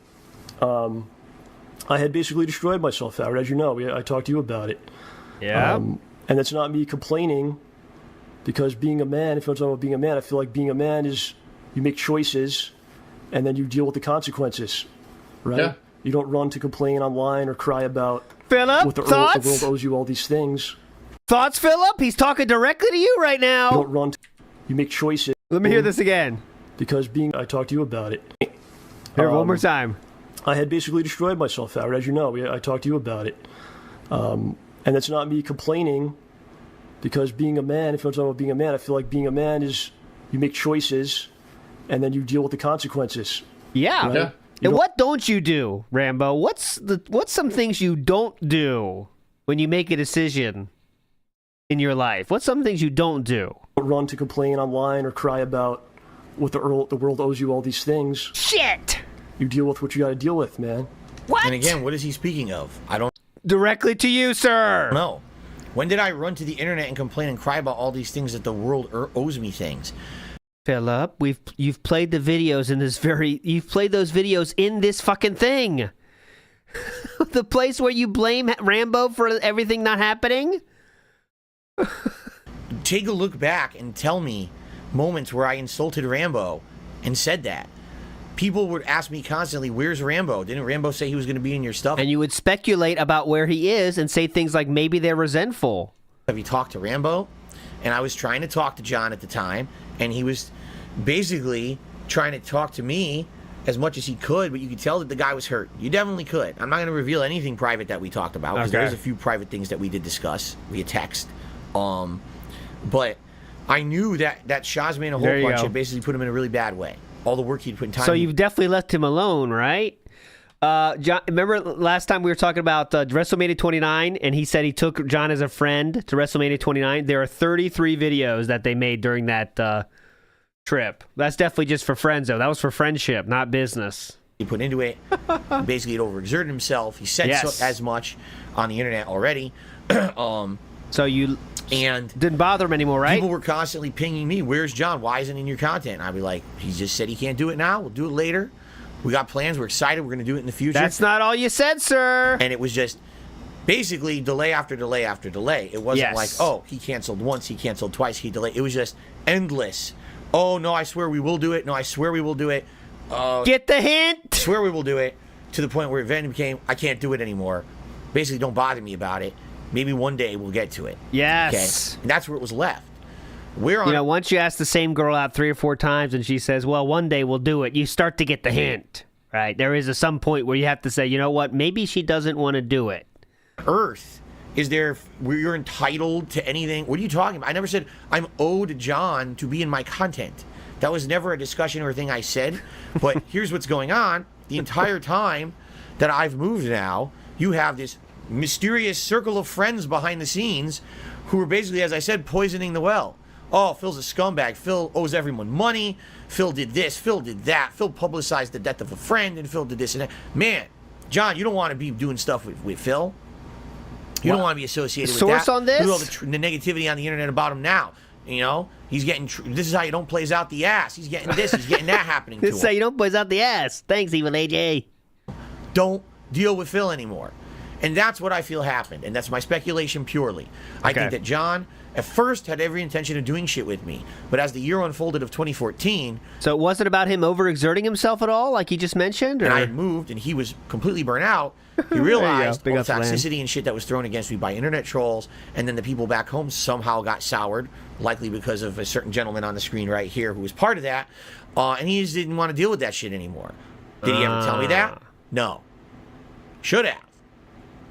I had basically destroyed myself, Howard, as you know. I talked to you about it. Yeah. And it's not me complaining, because being a man, if you're talking about being a man, I feel like being a man is you make choices and then you deal with the consequences, right? Yeah. You don't run to complain online or cry about Philip, the thoughts? world owes you all these things. Thoughts, Philip? He's talking directly to you right You now. don't run. You make choices. Let me hear this again. Because I talked to you about it. Here, one more time. I had basically destroyed myself, Howard, as you know. I talked to you about it. And it's not me complaining, because being a man, if you're talking about being a man, I feel like being a man is you make choices and then you deal with the consequences. Yeah. Right? Yeah. And what don't you do, Rambo? What's some things you don't do when you make a decision in your life? What's some things you don't do? Run to complain online or cry about what the world owes you all these things. Shit! You deal with what you got to deal with, man. What? And again, what is he speaking of? I don't Directly to you, sir. know. When did I run to the internet and complain and cry about all these things that the world owes me things? Philip, you've played the videos in this you've played those videos in this fucking thing. The place where you blame Rambo for everything not happening? Take a look back and tell me moments where I insulted Rambo and said that. People would ask me constantly, where's Rambo? Didn't Rambo say he was going to be in your stuff? And you would speculate about where he is and say things like maybe they're resentful. Have you talked to Rambo? And I was trying to talk to John at the time, and he was basically trying to talk to me as much as he could, but you could tell that the guy was hurt. You definitely could. I'm not going to reveal anything private that we talked about, because there's a few private things that we did discuss via text. But I knew that Shazman a whole bunch had basically put him in a really bad way. All the work he'd put in time. So you've definitely left him alone, right? John, remember last time we were talking about WrestleMania 29, and he said he took John as a friend to WrestleMania 29? There are 33 videos that they made during that trip. That's definitely just for friends, though. That was for friendship, not business. He put into it. Basically, he'd overexerted himself. He said as much on the internet already. So you didn't bother him anymore, right? People were constantly pinging me, where's John? Why isn't he in your content? And I'd be like, he just said he can't do it now. We'll do it later. We got plans. We're excited. We're going to do it in the future. That's not all you said, sir. And it was just basically delay after delay after delay. It wasn't like, oh, he canceled once, he canceled twice, he delayed. It was just endless. Oh, no, I swear we will do it. No, I swear we will do it. Get the hint. Swear we will do it. To the point where it then became, I can't do it anymore. Basically, don't bother me about it. Maybe one day we'll get to it. Yes. Okay? And that's where it was left. We're on. Once you ask the same girl out 3 or 4 times and she says, well, one day we'll do it, you start to get the hint, right? There is some point where you have to say, you know what, maybe she doesn't want to do it. Earth. Is there where you're entitled to anything? What are you talking about? I never said I'm owed John to be in my content. That was never a discussion or a thing I said. But here's what's going on. The entire time that I've moved now, you have this mysterious circle of friends behind the scenes who are basically, as I said, poisoning the well. Oh, Phil's a scumbag. Phil owes everyone money. Phil did this. Phil did that. Phil publicized the death of a friend, and Phil did this and that. Man, John, you don't want to be doing stuff with Phil. You don't want to be associated with that. Source on this? Look at all the negativity on the internet about him now. You know, he's getting. This is how you don't plays out the ass. He's getting this. He's getting that happening to him. This is how you don't plays out the ass. Thanks, Evil AJ. Don't deal with Phil anymore. And that's what I feel happened. And that's my speculation purely. I think that John, at first, had every intention of doing shit with me. But as the year unfolded of 2014... So it wasn't about him overexerting himself at all, like he just mentioned? Or? And I had moved, and he was completely burnt out. He realized all the toxicity and shit that was thrown against me by internet trolls. And then the people back home somehow got soured, likely because of a certain gentleman on the screen right here who was part of that. And he just didn't want to deal with that shit anymore. Did he ever tell me that? No. Should have.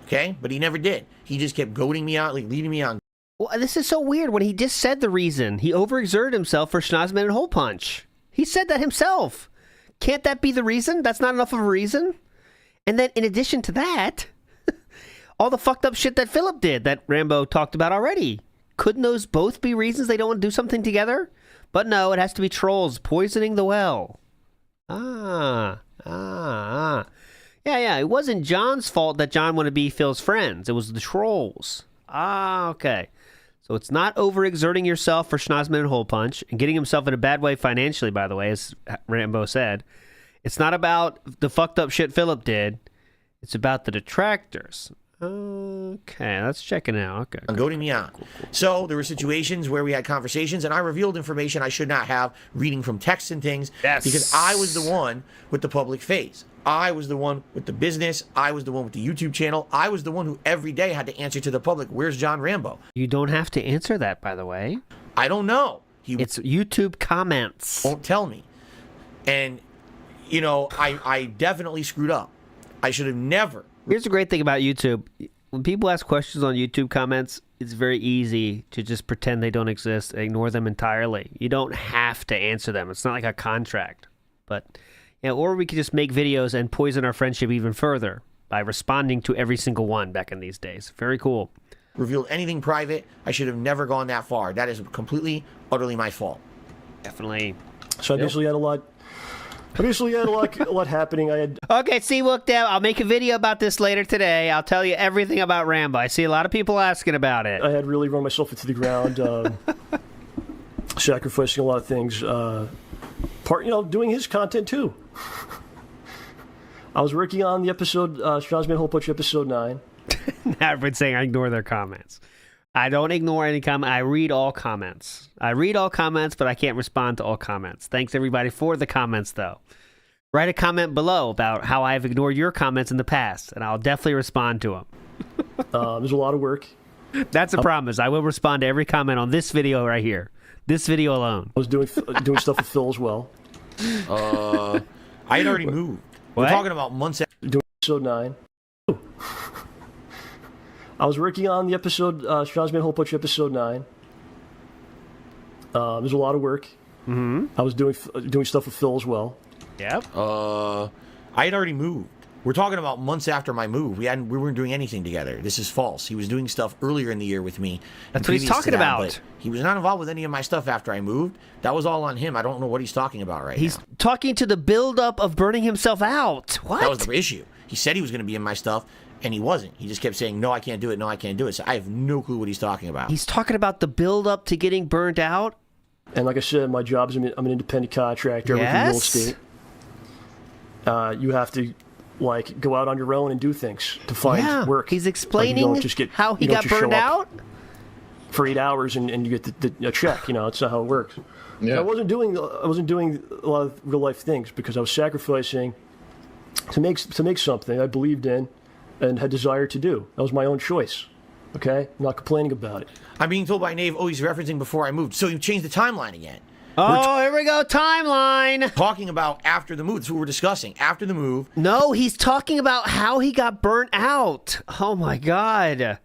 Okay? But he never did. He just kept goading me out, like leading me on. Well, this is so weird when he just said the reason. He overexerted himself for Schnozman and Hole Punch. He said that himself. Can't that be the reason? That's not enough of a reason? And then in addition to that, all the fucked up shit that Philip did that Rambo talked about already. Couldn't those both be reasons they don't want to do something together? But no, it has to be trolls poisoning the well. Yeah, it wasn't John's fault that John wanted to be Phil's friends. It was the trolls. Okay. So it's not overexerting yourself for Schnozman and Hole Punch and getting himself in a bad way financially, by the way, as Rambo said. It's not about the fucked up shit Philip did. It's about the detractors. Okay, let's check it out. Okay. Goading me on. Cool. So there were situations where we had conversations and I revealed information I should not have, reading from texts and things, because I was the one with the public face. I was the one with the business. I was the one with the YouTube channel. I was the one who every day had to answer to the public, where's John Rambo? You don't have to answer that, by the way. I don't know. It's YouTube comments. Won't tell me. And, you know, I definitely screwed up. I should have never. Here's the great thing about YouTube. when people ask questions on YouTube comments, it's very easy to just pretend they don't exist, ignore them entirely. You don't have to answer them. It's not like a contract. But, or we could just make videos and poison our friendship even further by responding to every single one back in these days. Very cool. Revealed anything private. I should have never gone that far. That is completely, utterly my fault. Definitely. So I basically had a lot. A lot happening. I had. Okay, see, look, Deb, I'll make a video about this later today. I'll tell you everything about Rambo. I see a lot of people asking about it. I had really run myself into the ground, sacrificing a lot of things. Doing his content too. I was working on the episode, Sean's Made a Whole Bunch, episode 9. Now everyone's saying I ignore their comments. I don't ignore any comment. I read all comments. But I can't respond to all comments. Thanks, everybody, for the comments, though. Write a comment below about how I've ignored your comments in the past, and I'll definitely respond to them. There's a lot of work. That's a promise. I will respond to every comment on this video right here. This video alone. I was doing stuff with Phil as well. I had already moved. What? We're talking about months after. Doing episode 9. I was working on the episode, Sean's Made a Whole Bunch, episode 9. There's a lot of work. Mm-hmm. I was doing stuff with Phil as well. Yep. I had already moved. We're talking about months after my move. We weren't doing anything together. This is false. He was doing stuff earlier in the year with me. That's what he's talking about. But he was not involved with any of my stuff after I moved. That was all on him. I don't know what he's talking about right now. He's talking to the buildup of burning himself out. What? That was the issue. He said he was going to be in my stuff, and he wasn't. He just kept saying, no, I can't do it, no, I can't do it. So I have no clue what he's talking about. He's talking about the buildup to getting burnt out? And like I said, my job is I'm an independent contractor. Yes? I work in real estate. You have to go out on your own and do things to find work. He's explaining how he got burned out for 8 hours and you get a check. It's not how it works. Yeah. I wasn't doing a lot of real life things because I was sacrificing to make something I believed in and had desire to do. That was my own choice. Okay, I'm not complaining about it. I'm being told by Nave, he's referencing before I moved. So you changed the timeline again. Oh, here we go, timeline. Talking about after the move. That's what we're discussing. After the move. No, he's talking about how he got burnt out. Oh, my God.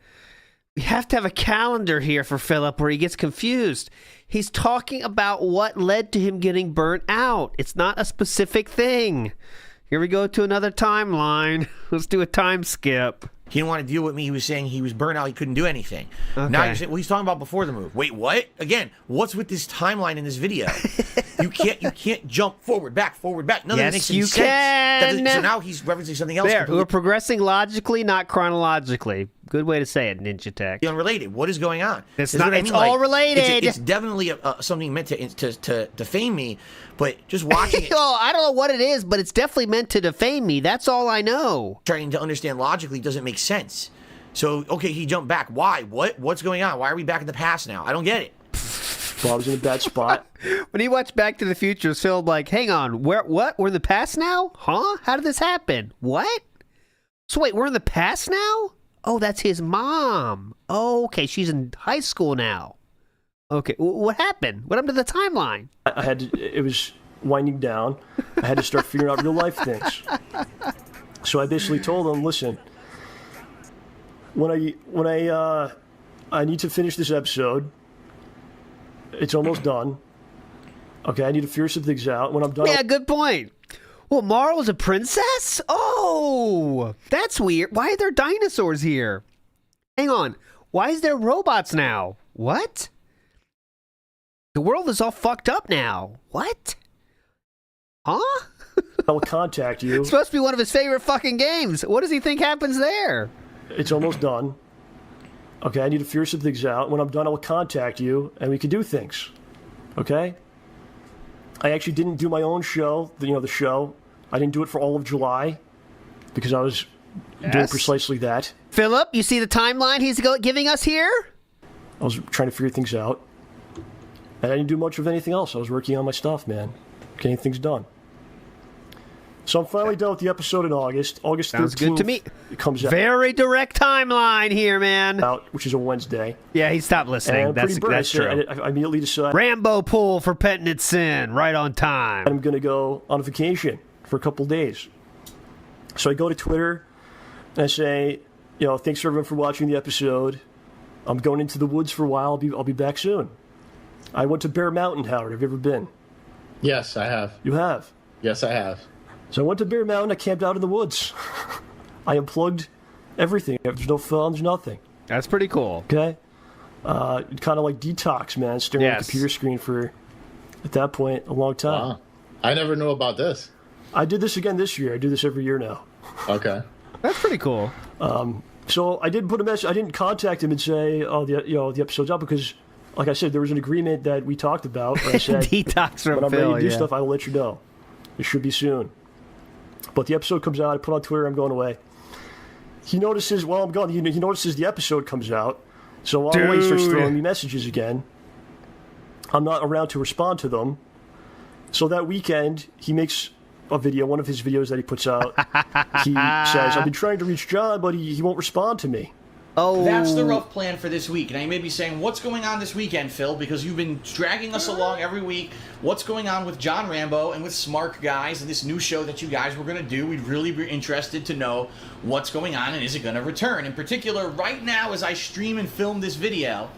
We have to have a calendar here for Philip where he gets confused. He's talking about what led to him getting burnt out. It's not a specific thing. Here we go to another timeline. Let's do a time skip. He didn't want to deal with me. He was saying he was burnt out. He couldn't do anything. Okay. Now you're saying, he's talking about before the move. Wait, what? Again, what's with this timeline in this video? You can't jump forward, back. None of that makes any sense. Can. So now he's referencing something else. There, we're progressing logically, not chronologically. Good way to say it, Ninja Tech. Unrelated. What is going on? It's all related. It's definitely something meant to defame me, but just watching it. Oh, I don't know what it is, but it's definitely meant to defame me. That's all I know. Trying to understand logically doesn't make sense. So, okay, he jumped back. Why? What's going on? Why are we back in the past now? I don't get it. Well, I was in a bad spot. When he watched Back to the Future, it's Phil like, hang on, what? We're in the past now? Huh? How did this happen? What? So wait, we're in the past now? Oh, that's his mom. Oh, okay, she's in high school now. Okay, what happened? What happened to the timeline? It was winding down. I had to start figuring out real life things. So I basically told him, listen, when I need to finish this episode, it's almost done. Okay, I need to figure some things out. When I'm done, yeah, good point. Well, Mara was a princess? Oh, that's weird. Why are there dinosaurs here? Hang on. Why is there robots now? What? The world is all fucked up now. What? Huh? I will contact you. It's supposed to be one of his favorite fucking games. What does he think happens there? It's almost done. Okay, I need to figure some things out. When I'm done, I will contact you, and we can do things. Okay? I actually didn't do my own show, the show. I didn't do it for all of July because I was doing precisely that. Philip, you see the timeline he's giving us here? I was trying to figure things out. And I didn't do much of anything else. I was working on my stuff, man. Getting things done. So I'm finally done with the episode in August. August 13th. Sounds good to me. It comes out. Very direct timeline here, man. Which is a Wednesday. Yeah, he stopped listening. That's true. I immediately decided. Rambo pull for penitent sin, right on time. I'm going to go on vacation for a couple days. So I go to Twitter and I say, thanks for everyone for watching the episode. I'm going into the woods for a while. I'll be back soon. I went to Bear Mountain, Howard. Have you ever been? Yes, I have. You have? Yes, I have. So I went to Bear Mountain. I camped out in the woods. I unplugged everything. There's no phone. There's nothing. That's pretty cool. Okay? Kind of like detox, man. Staring at a computer screen for, at that point, a long time. Wow. I never knew about this. I did this again this year. I do this every year now. Okay. That's pretty cool. So I didn't put a message. I didn't contact him and say, "Oh, the episode's up," because, like I said, there was an agreement that we talked about. Where I said, detox from when I'm Phil, ready to do stuff, I will let you know. It should be soon. But the episode comes out. I put on Twitter. I'm going away. He notices while I'm gone. He notices the episode comes out. So while I'm away, he starts throwing me messages again. I'm not around to respond to them. So that weekend, he makes a video, one of his videos that he puts out. He says, "I've been trying to reach John, but he won't respond to me." Oh, that's the rough plan for this week. Now you may be saying, "What's going on this weekend, Phil?" Because you've been dragging us along every week. What's going on with John Rambo and with Smart Guys and this new show that you guys were going to do? We'd really be interested to know what's going on and is it going to return. In particular, right now as I stream and film this video,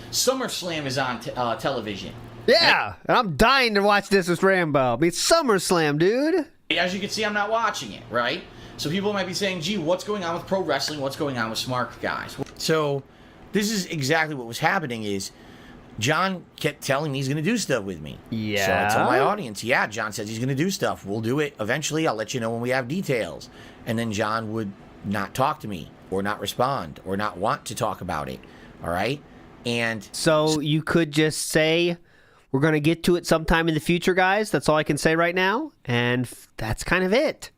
SummerSlam is on television. Yeah, and I'm dying to watch this with Rambo. It's SummerSlam, dude. As you can see, I'm not watching it, right? So people might be saying, "Gee, what's going on with pro wrestling? What's going on with Smart Guys?" So this is exactly what was happening is John kept telling me he's going to do stuff with me. Yeah. So I told my audience, yeah, John says he's going to do stuff. We'll do it. Eventually, I'll let you know when we have details. And then John would not talk to me or not respond or not want to talk about it. All right? And so you could just say, "We're going to get to it sometime in the future, guys." That's all I can say right now. And that's kind of it.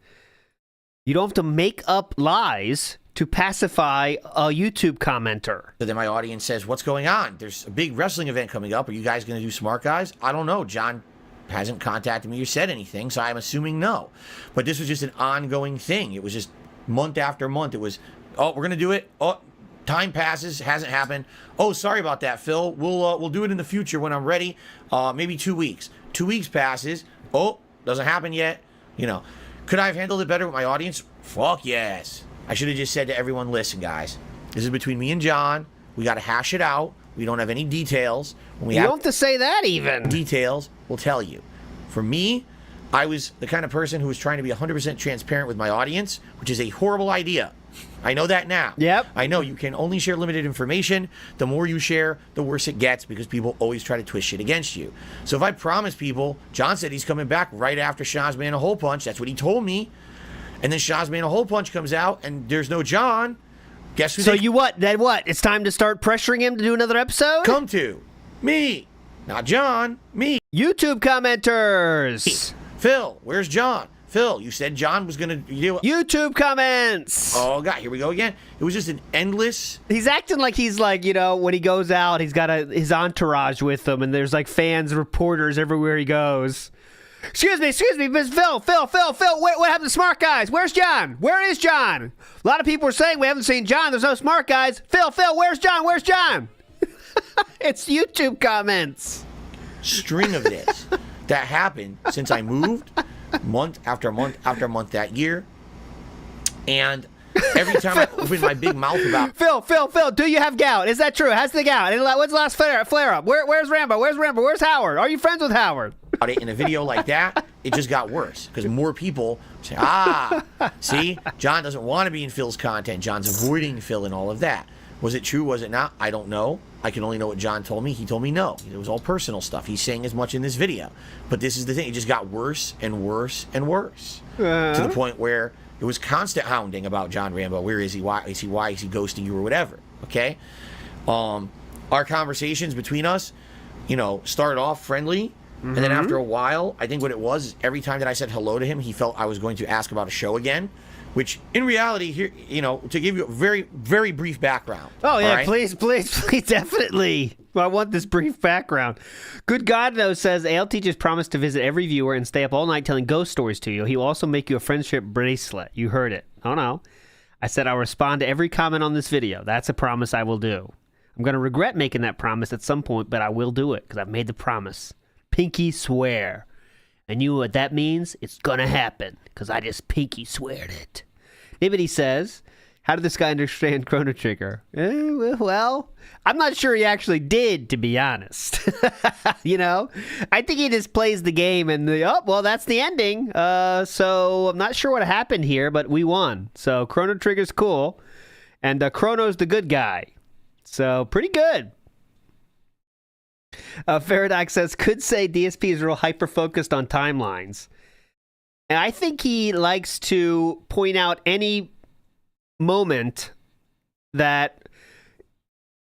You don't have to make up lies to pacify a YouTube commenter. So then my audience says, "What's going on? There's a big wrestling event coming up. Are you guys going to do Smart Guys?" I don't know. John hasn't contacted me or said anything, so I'm assuming no. But this was just an ongoing thing. It was just month after month. It was, "Oh, we're going to do it. Oh, time passes, hasn't happened. Oh, sorry about that, Phil. We'll do it in the future when I'm ready. Maybe 2 weeks. 2 weeks passes. Oh, doesn't happen yet. Could I have handled it better with my audience? Fuck yes. I should have just said to everyone, "Listen, guys, this is between me and John. We got to hash it out. We don't have any details. When we You have don't have to say that even. details, we'll tell you." For me, I was the kind of person who was trying to be 100% transparent with my audience, which is a horrible idea. I know that now. Yep. I know you can only share limited information. The more you share, the worse it gets because people always try to twist shit against you. So if I promise people, John said he's coming back right after Shah's Man a Hole Punch. That's what he told me. And then Shah's Man a Hole Punch comes out and there's no John. Guess who? So you what? Then what? It's time to start pressuring him to do another episode? come to? Me. Not John. Me. YouTube commenters. Phil, where's John? Phil, you said John was going to do it. YouTube comments. Oh, God, here we go again. It was just an endless... He's acting like he's like, when he goes out, he's got his entourage with him, and there's like fans, reporters everywhere he goes. Excuse me, Miss Phil, what happened to Smart Guys? Where's John? Where is John? A lot of people are saying we haven't seen John. There's no Smart Guys. Phil, where's John? It's YouTube comments. String of this that happened since I moved, month after month after month that year. And every time I open my big mouth about... Phil, do you have gout? Is that true? Has the gout? When's the last flare up? Where's Rambo? Where's Howard? Are you friends with Howard? In a video like that, it just got worse because more people say, see, John doesn't want to be in Phil's content. John's avoiding Phil and all of that. Was it true? Was it not? I don't know. I can only know what John told me. He told me no. It was all personal stuff. He's saying as much in this video. But this is the thing. It just got worse and worse and worse to the point where it was constant hounding about John Rambo. Where is he? Why is he ghosting you or whatever? Okay. Our conversations between us, started off friendly. And then after a while, I think what it was is every time that I said hello to him, he felt I was going to ask about a show again, which in reality, here, to give you a very, very brief background. Oh, yeah, right? please, definitely. I want this brief background. Good God, though, says ALT just promised to visit every viewer and stay up all night telling ghost stories to you. He will also make you a friendship bracelet. You heard it. Oh, no. I said I'll respond to every comment on this video. That's a promise I will do. I'm going to regret making that promise at some point, but I will do it because I've made the promise. Pinky swear. And you know what that means? It's gonna happen, because I just pinky sweared it. Nibbity says, How did this guy understand Chrono Trigger? Well, I'm not sure he actually did, to be honest. You know? I think he just plays the game and, that's the ending. So I'm not sure what happened here, but we won. So Chrono Trigger's cool. And Chrono's the good guy. So pretty good. Faradox says, could say DSP is real hyper-focused on timelines. And I think he likes to point out any moment that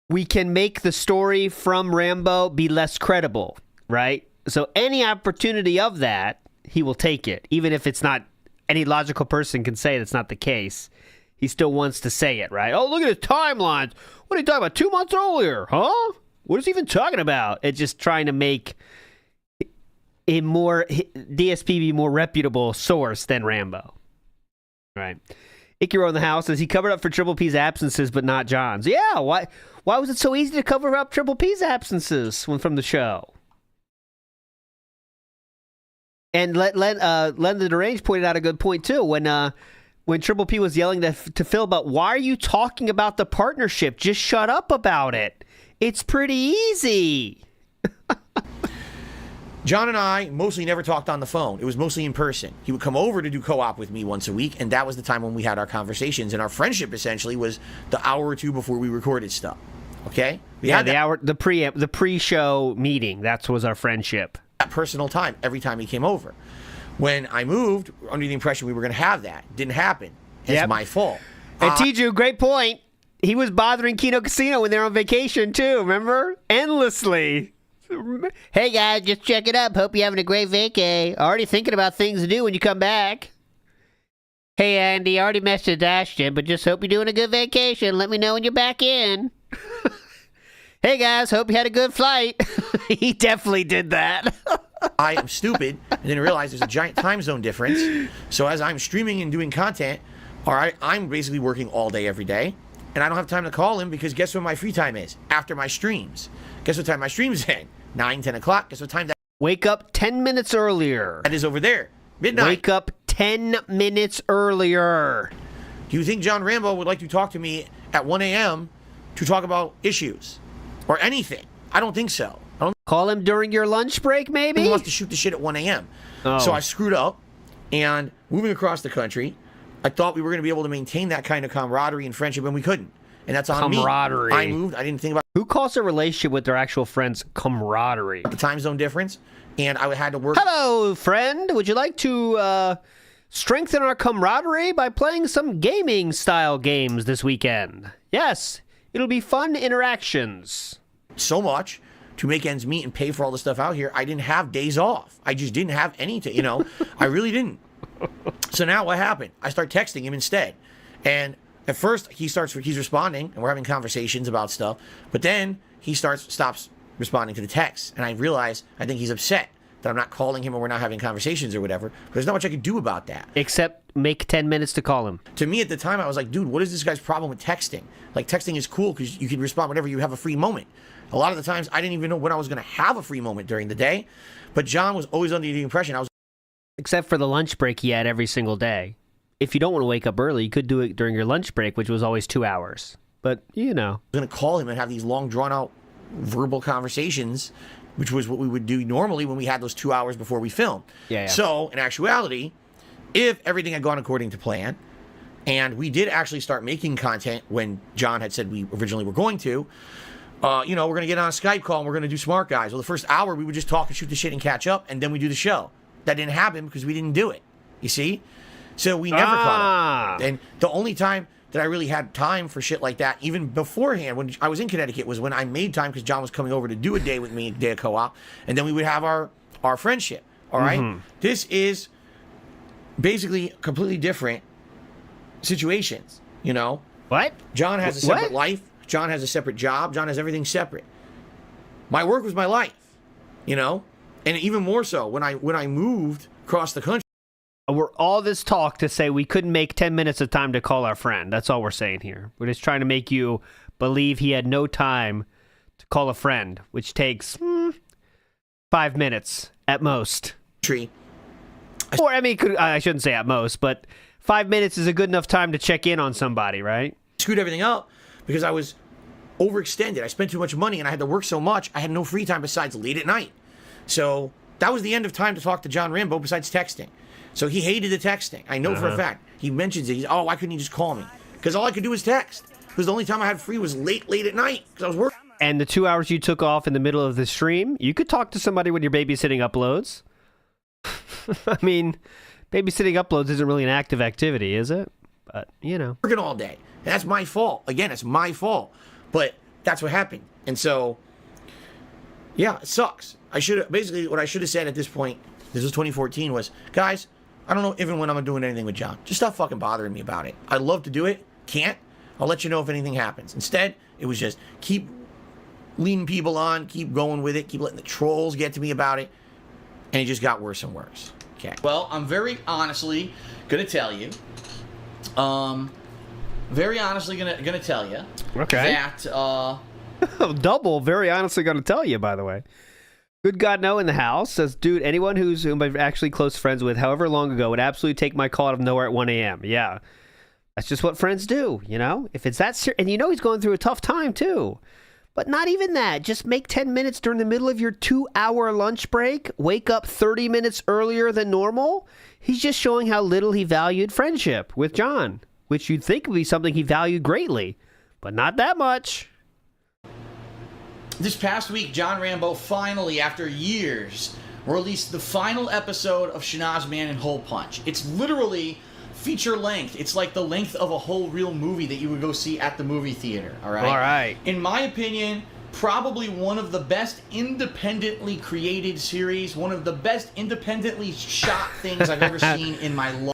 we can make the story from Rambo be less credible, right? So any opportunity of that, he will take it. Even if it's not, any logical person can say that's not the case. He still wants to say it, right? Oh, look at his timelines. What are you talking about? 2 months earlier, huh? What is he even talking about? It's just trying to make a more DSP be more reputable source than Rambo, right? Ikiro in the house says he covered up for Triple P's absences, but not John's. Yeah, why was it so easy to cover up Triple P's absences from the show? And Len the Deranged pointed out a good point too. When Triple P was yelling to Phil about, why are you talking about the partnership? Just shut up about it. It's pretty easy. John and I mostly never talked on the phone. It was mostly in person. He would come over to do co-op with me once a week, and that was the time when we had our conversations. And our friendship essentially was the hour or two before we recorded stuff. Okay? We had the pre-show meeting. That was our friendship. That personal time every time he came over. When I moved, under the impression we were going to have that. Didn't happen. It's my fault. And Tiju, great point. He was bothering Kino Casino when they were on vacation too. Remember? Endlessly. Hey guys, just check it up. Hope you're having a great vacay. Already thinking about things to do when you come back. Hey Andy, already messaged Ashton, but just hope you're doing a good vacation. Let me know when you're back in. Hey guys, hope you had a good flight. He definitely did that. I am stupid and didn't realize there's a giant time zone difference. So as I'm streaming and doing content, all right, I'm basically working all day every day. And I don't have time to call him because guess when my free time is? After my streams. Guess what time my streams end? 9, 10 o'clock. Guess what time that... Wake up 10 minutes earlier. That is over there. Midnight. Wake up 10 minutes earlier. Do you think John Rambo would like to talk to me at 1 a.m. to talk about issues? Or anything? I don't think so. Call him during your lunch break, maybe? He wants to shoot the shit at 1 a.m. Oh. So I screwed up. And moving across the country, I thought we were going to be able to maintain that kind of camaraderie and friendship, and we couldn't. And that's on camaraderie. Me. I moved. I didn't think about... Who calls a relationship with their actual friends camaraderie? The time zone difference. And I had to work... Hello, friend. Would you like to strengthen our camaraderie by playing some gaming-style games this weekend? Yes. It'll be fun interactions. So much to make ends meet and pay for all the stuff out here. I didn't have days off. I just didn't have anything, you know. I really didn't. So now what happened? I start texting him instead. And at first he's responding and we're having conversations about stuff. But then he stops responding to the text. And I realize I think he's upset that I'm not calling him or we're not having conversations or whatever. But there's not much I could do about that. Except make 10 minutes to call him. To me at the time, I was like, dude, what is this guy's problem with texting? Like, texting is cool because you can respond whenever you have a free moment. A lot of the times, I didn't even know when I was going to have a free moment during the day. But John was always under the impression I was... Except for the lunch break he had every single day. If you don't want to wake up early, you could do it during your lunch break, which was always 2 hours. But, you know. I was going to call him and have these long, drawn-out verbal conversations, which was what we would do normally when we had those 2 hours before we filmed. Yeah. So, in actuality, if everything had gone according to plan, and we did actually start making content when John had said we originally were going to, we're going to get on a Skype call and we're going to do Smart Guys. Well, the first hour, we would just talk and shoot the shit and catch up, and then we do the show. That didn't happen because we didn't do it. You see? So we never caught up. And the only time that I really had time for shit like that, even beforehand, when I was in Connecticut, was when I made time because John was coming over to do a day with me, a day of co-op, and then we would have our friendship. All right? Mm-hmm. This is basically completely different situations, you know? What? John has a separate life. John has a separate job. John has everything separate. My work was my life, you know? And even more so, when I moved across the country. We're all this talk to say we couldn't make 10 minutes of time to call our friend. That's all we're saying here. We're just trying to make you believe he had no time to call a friend, which takes 5 minutes at most. Tree. Or, I mean, I shouldn't say at most, but 5 minutes is a good enough time to check in on somebody, right? Screwed everything up because I was overextended. I spent too much money and I had to work so much. I had no free time besides late at night. So that was the end of time to talk to John Rambo besides texting. So he hated the texting. I know for a fact. He mentions it. He's, why couldn't he just call me? Because all I could do was text. Because the only time I had free was late at night because I was working. And the 2 hours you took off in the middle of the stream, you could talk to somebody when you're babysitting uploads. I mean, babysitting uploads isn't really an active activity, is it? But, you know. Working all day. And that's my fault. Again, it's my fault. But that's what happened. And so, yeah, it sucks. Basically, what I should have said at this point, this was 2014, was, guys, I don't know even when I'm doing anything with John. Just stop fucking bothering me about it. I'd love to do it. Can't. I'll let you know if anything happens. Instead, it was just keep leading people on, keep going with it, keep letting the trolls get to me about it. And it just got worse and worse. Okay. Well, I'm very honestly going to tell you. Very honestly gonna tell you. Okay. That, Double, very honestly gonna tell you, by the way. Good God, no in the house says, dude, anyone whom I'm actually close friends with, however long ago, would absolutely take my call out of nowhere at 1 a.m. Yeah. That's just what friends do, you know? If it's that serious, and you know he's going through a tough time, too. But not even that. Just make 10 minutes during the middle of your 2-hour lunch break. Wake up 30 minutes earlier than normal. He's just showing how little he valued friendship with John, which you'd think would be something he valued greatly, but not that much. This past week, John Rambo finally, after years, released the final episode of Shanaz Man and Hole Punch. It's literally feature length. It's like the length of a whole real movie that you would go see at the movie theater, all right? All right. In my opinion, probably one of the best independently created series, one of the best independently shot things I've ever seen in my life.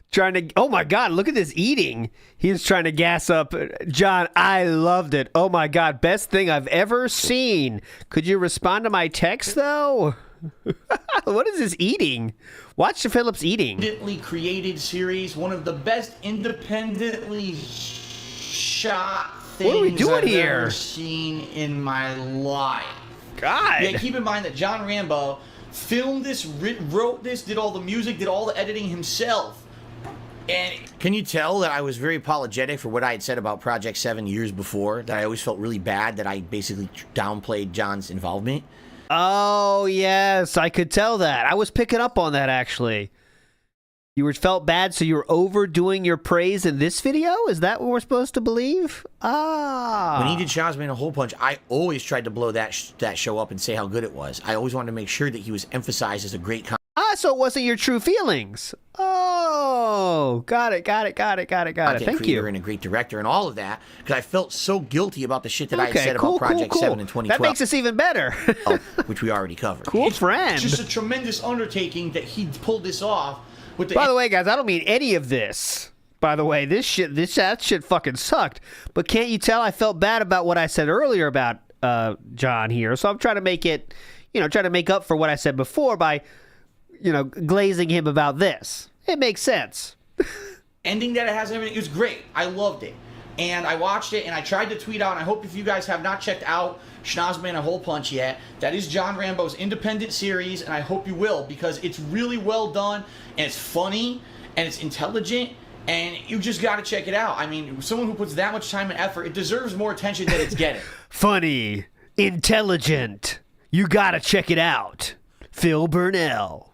Oh my God, look at this eating. He's trying to gas up. John, I loved it. Oh my God, best thing I've ever seen. Could you respond to my text, though? What is this eating? Watch the Phillips eating. Independently created series, one of the best independently shot things what are we doing I've here? ever seen in my life. God. Yeah, keep in mind that John Rambo filmed this, wrote this, did all the music, did all the editing himself. And can you tell that I was very apologetic for what I had said about Project 7 years before? That I always felt really bad that I basically downplayed John's involvement? Oh, yes, I could tell that. I was picking up on that, actually. You felt bad, so you were overdoing your praise in this video? Is that what we're supposed to believe? Ah. When he did Shanaz Man and Hole Punch, I always tried to blow that show up and say how good it was. I always wanted to make sure that he was emphasized as a great so it wasn't your true feelings. Oh, got it. Thank you. And a great director and all of that, because I felt so guilty about the shit that I had said about Project 7 in 2012. That makes us even better. Which we already covered. Cool friend. It's just a tremendous undertaking that he pulled this off. By the way, guys, I don't mean any of this. By the way, that shit fucking sucked. But can't you tell I felt bad about what I said earlier about John here? So I'm trying to make it, trying to make up for what I said before by, glazing him about this. It makes sense. Ending that it has everything, it was great. I loved it. And I watched it, and I tried to tweet out, and I hope if you guys have not checked out Shanaz Man and Hole Punch yet, that is John Rambo's independent series, and I hope you will, because it's really well done, and it's funny, and it's intelligent, and you just got to check it out. I mean, someone who puts that much time and effort, it deserves more attention than it's getting. Funny, intelligent, you got to check it out. Phil Burnell.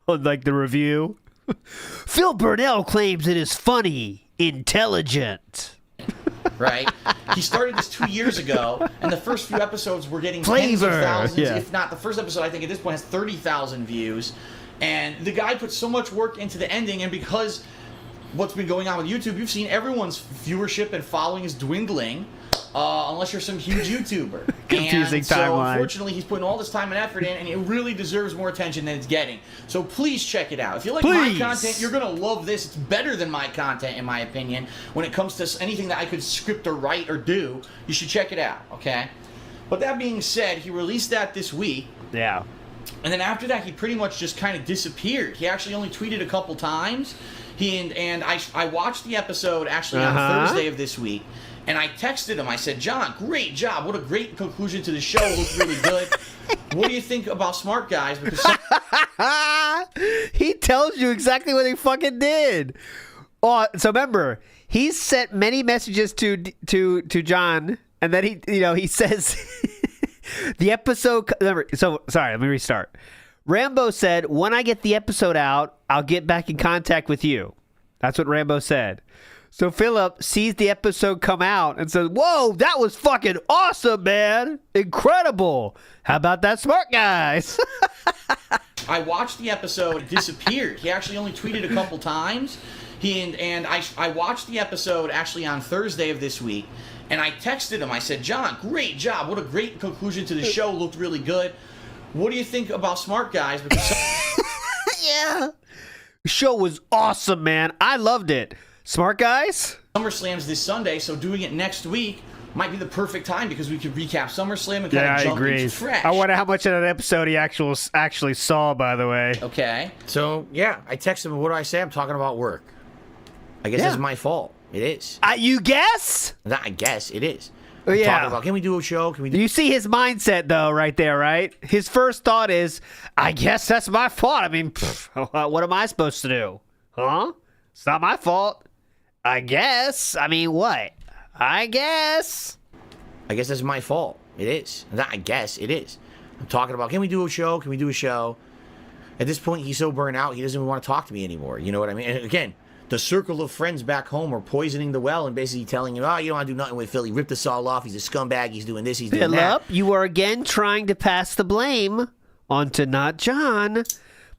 Like the review. Phil Burnell claims it is funny, intelligent. Right? He started this 2 years ago, and the first few episodes were getting tens of thousands, if not. The first episode, I think, at this point has 30,000 views. And the guy put so much work into the ending, and because what's been going on with YouTube, you've seen everyone's viewership and following is dwindling. Unless you're some huge YouTuber. Confusing and so, timeline. unfortunately, he's putting all this time and effort in, and it really deserves more attention than it's getting. So please check it out. If you like my content, you're going to love this. It's better than my content, in my opinion. When it comes to anything that I could script or write or do, you should check it out, okay? But that being said, he released that this week. Yeah. And then after that, he pretty much just kind of disappeared. He actually only tweeted a couple times. I watched the episode actually on Thursday of this week. And I texted him. I said, John, great job. What a great conclusion to the show. It looked really good. What do you think about Smart Guys? Because he tells you exactly what he fucking did. Oh, so remember, he sent many messages to John, and then he says the episode. Remember, so sorry, let me restart. Rambo said, "When I get the episode out, I'll get back in contact with you." That's what Rambo said. So Philip sees the episode come out and says, "Whoa, that was fucking awesome, man! Incredible! How about that, smart guys?" I watched the episode. It disappeared. He actually only tweeted a couple times. I watched the episode actually on Thursday of this week, and I texted him. I said, "John, great job. What a great conclusion to the show. Looked really good. What do you think about Smart Guys?" Because yeah, the show was awesome, man. I loved it. Smart Guys? SummerSlam's this Sunday, so doing it next week might be the perfect time because we could recap SummerSlam and kind of jump into fresh. I wonder how much of that episode he actually saw, by the way. Okay. So, yeah, I texted him, what do I say? I'm talking about work. I guess it's my fault. It is. You guess? I guess it is. Yeah. Talking about, can we do a show? Can we do... You see his mindset, though, right there, right? His first thought is, I guess that's my fault. I mean, what am I supposed to do? Huh? It's not my fault. I guess. I mean, what? I guess that's my fault. It is. I guess it is. I'm talking about, can we do a show? Can we do a show? At this point, he's so burnt out, he doesn't even want to talk to me anymore. You know what I mean? And again, the circle of friends back home are poisoning the well and basically telling him, oh, you don't want to do nothing with Phil. He ripped us all off. He's a scumbag. He's doing this. He's doing that. Philip, you are again trying to pass the blame onto not John,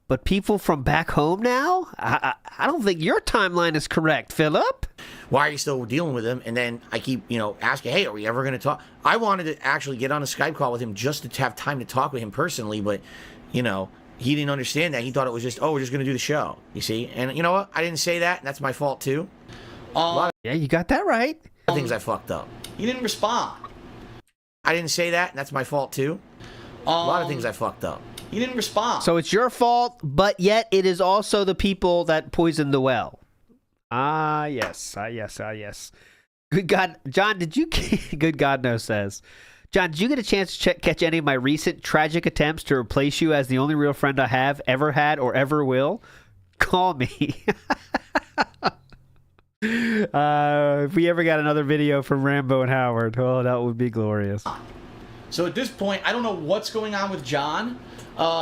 but people from back home now? I don't think your timeline is correct, Philip. Why are you still dealing with him? And then I keep, asking, hey, are we ever going to talk? I wanted to actually get on a Skype call with him just to have time to talk with him personally, but, he didn't understand that. He thought it was just, we're just going to do the show, you see? And you know what? I didn't say that, and that's my fault, too. Yeah, you got that right. A lot of things I fucked up. He didn't respond. I didn't say that, and that's my fault, too. A lot of things I fucked up. He didn't respond. So it's your fault, but yet it is also the people that poisoned the well. Yes. Good God. John, did you... Good God no says. John, did you get a chance to catch any of my recent tragic attempts to replace you as the only real friend I have, ever had, or ever will? Call me. If we ever got another video from Rambo and Howard, that would be glorious. So at this point, I don't know what's going on with John.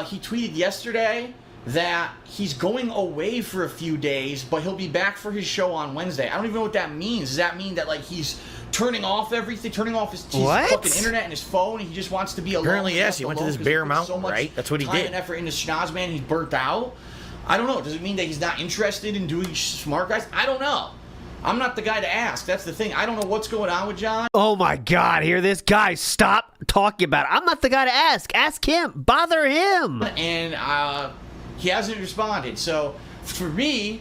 He tweeted yesterday that he's going away for a few days, but he'll be back for his show on Wednesday. I don't even know what that means. Does that mean that he's turning off everything, turning off his fucking internet and his phone, and he just wants to be alone? Apparently, yes. He went to this Bear Mountain, right? That's what he did. Time and effort into Schnozman, he's burnt out. I don't know. Does it mean that he's not interested in doing Smart Guys? I don't know. I'm not the guy to ask. That's the thing. I don't know what's going on with John. Oh my God, hear this? Guys, stop talking about it. I'm not the guy to ask. Ask him. Bother him. And he hasn't responded. So for me,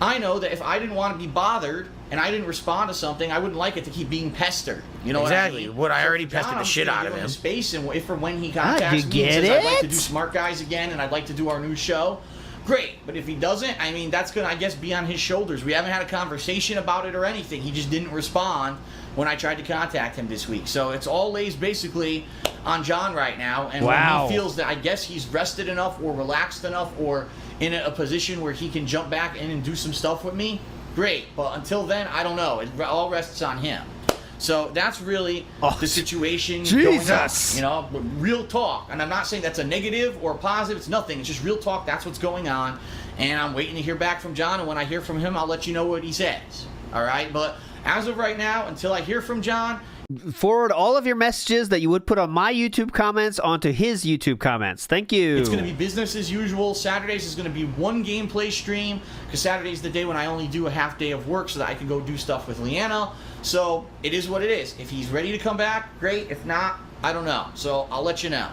I know that if I didn't want to be bothered and I didn't respond to something, I wouldn't like it to keep being pestered. You know exactly. what I mean? I already pestered the shit out of him. Space, and if or when he contacts me and says, I'd like to do Smart Guys again and I'd like to do our new show, great. But if he doesn't, I mean, that's going to, I guess, be on his shoulders. We haven't had a conversation about it or anything. He just didn't respond when I tried to contact him this week. So it's all lays basically on John right now. And when he feels that, I guess, he's rested enough or relaxed enough or in a position where he can jump back in and do some stuff with me, great. But until then, I don't know. It all rests on him. So that's really the situation going on. Real talk. And I'm not saying that's a negative or a positive. It's nothing. It's just real talk. That's what's going on. And I'm waiting to hear back from John. And when I hear from him, I'll let you know what he says. All right? But as of right now, until I hear from John, forward all of your messages that you would put on my YouTube comments onto his YouTube comments. Thank you. It's going to be business as usual. Saturdays is going to be one gameplay stream because Saturday's the day when I only do a half day of work so that I can go do stuff with Leanna. So it is what it is. If he's ready to come back, great. If not, I don't know. So I'll let you know.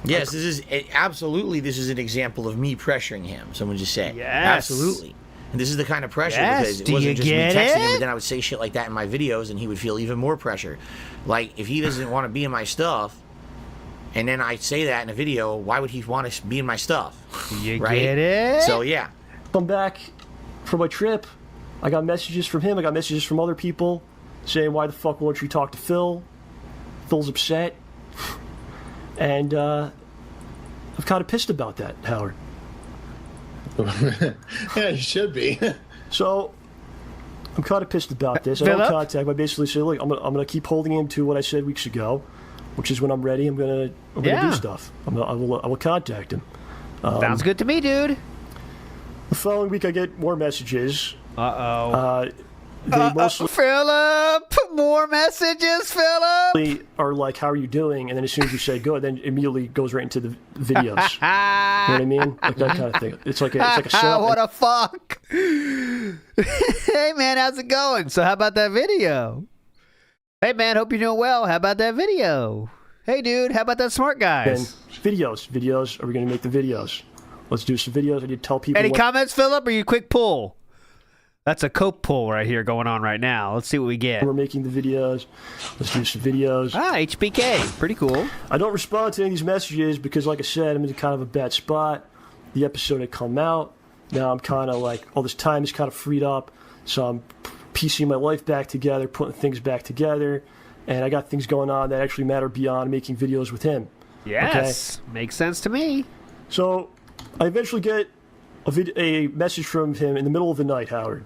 Yes, this is an example of me pressuring him. Someone just say, yes, absolutely. And this is the kind of pressure because it wasn't just me texting him, but then I would say shit like that in my videos, and he would feel even more pressure. Like, if he doesn't want to be in my stuff, and then I say that in a video, why would he want to be in my stuff? You right? get it? So, yeah. Come back from my trip. I got messages from him. I got messages from other people saying, why the fuck won't you talk to Phil? Phil's upset. And I'm kind of pissed about that, Howard. Yeah, you should be. So, I'm kind of pissed about this. I Philip? don't contact. I basically say, look, I'm gonna keep holding him to what I said weeks ago, which is when I'm ready, I'm gonna do stuff. I will contact him. Sounds good to me, dude. The following week, I get more messages. They mostly Philip, more messages, Philip. are like, "How are you doing?" And then as soon as you say "good," then immediately goes right into the videos. You know what I mean? Like that kind of thing. It's like a setup. What a fuck. Hey man, how's it going? So how about that video? Hey man, hope you're doing well. How about that video? Hey dude, how about that smart guys? Videos. Are we gonna make the videos? Let's do some videos. I need to tell people. Any comments, Philip? Or you quick pull? That's a cope pull right here going on right now. Let's see what we get. We're making the videos. Let's do some videos. HBK. Pretty cool. I don't respond to any of these messages because, like I said, I'm in kind of a bad spot. The episode had come out. Now I'm kind of like, all this time is kind of freed up. So I'm piecing my life back together, putting things back together. And I got things going on that actually matter beyond making videos with him. Yes. Okay? Makes sense to me. So I eventually get a message from him in the middle of the night, Howard.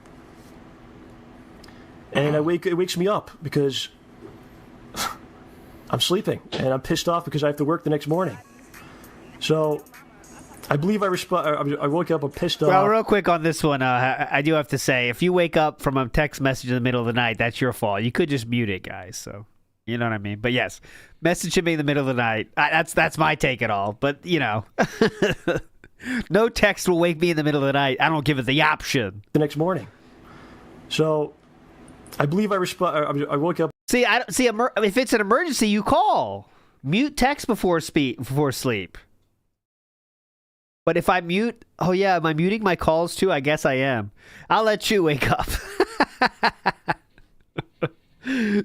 And it wakes me up because I'm sleeping and I'm pissed off because I have to work the next morning. So I believe I woke up, I'm pissed off. Well, real quick on this one, I do have to say, if you wake up from a text message in the middle of the night, that's your fault. You could just mute it, guys. So you know what I mean? But yes, message me in the middle of the night. That's my take at all. But, you know, no text will wake me in the middle of the night. I don't give it the option. The next morning. So I believe I woke up. See, if it's an emergency, you call. Mute text before sleep. But if I mute, am I muting my calls too? I guess I am. I'll let Chew wake up.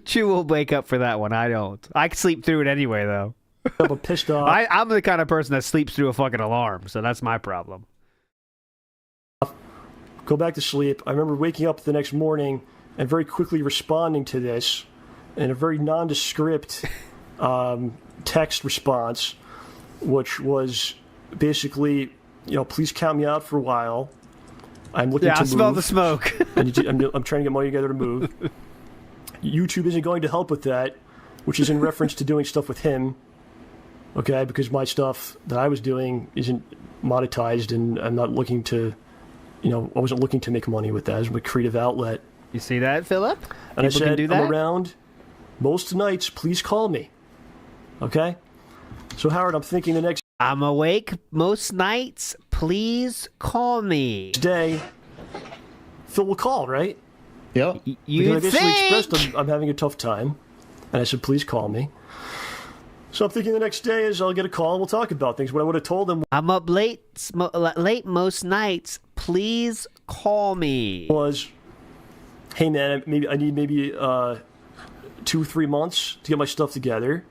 Chew will wake up for that one. I don't. I can sleep through it anyway, though. I'm pissed off. I'm the kind of person that sleeps through a fucking alarm, so that's my problem. Go back to sleep. I remember waking up the next morning and very quickly responding to this in a very nondescript text response, which was basically, please count me out for a while. I'm looking to move. I smell the smoke. I'm trying to get money together to move. YouTube isn't going to help with that, which is in reference to doing stuff with him, okay? Because my stuff that I was doing isn't monetized, and I'm not looking to, I wasn't looking to make money with that. It's a creative outlet. You see that, Philip? And I said, I'm around most nights. Please call me, okay? So, Howard, I'm thinking the next... I'm awake most nights. Please call me. Day, Phil will call, right? Yep. You I basically think? expressed I'm having a tough time, and I said, please call me. So I'm thinking the next day is I'll get a call and we'll talk about things. What I would have told him, I'm up late most nights. Please call me. Was, hey man, I need 2 or 3 months to get my stuff together,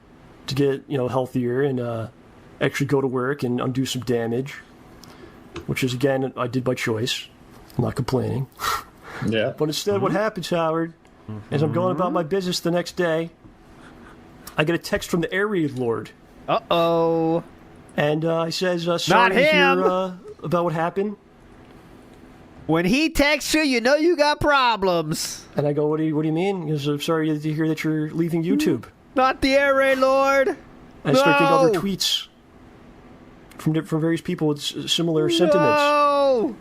to get healthier and actually go to work and undo some damage, which is again I did by choice. I'm not complaining. Yeah. But instead, what happens, Howard, is I'm going about my business the next day. I get a text from the Air Raid Lord. Uh-oh. And he says, sorry Not to him. hear about what happened. When he texts you, you know you got problems. And I go, what do you mean? He goes, I'm sorry to hear that you're leaving YouTube. Not the Air Raid Lord. And I start getting other tweets from various people with similar sentiments. No.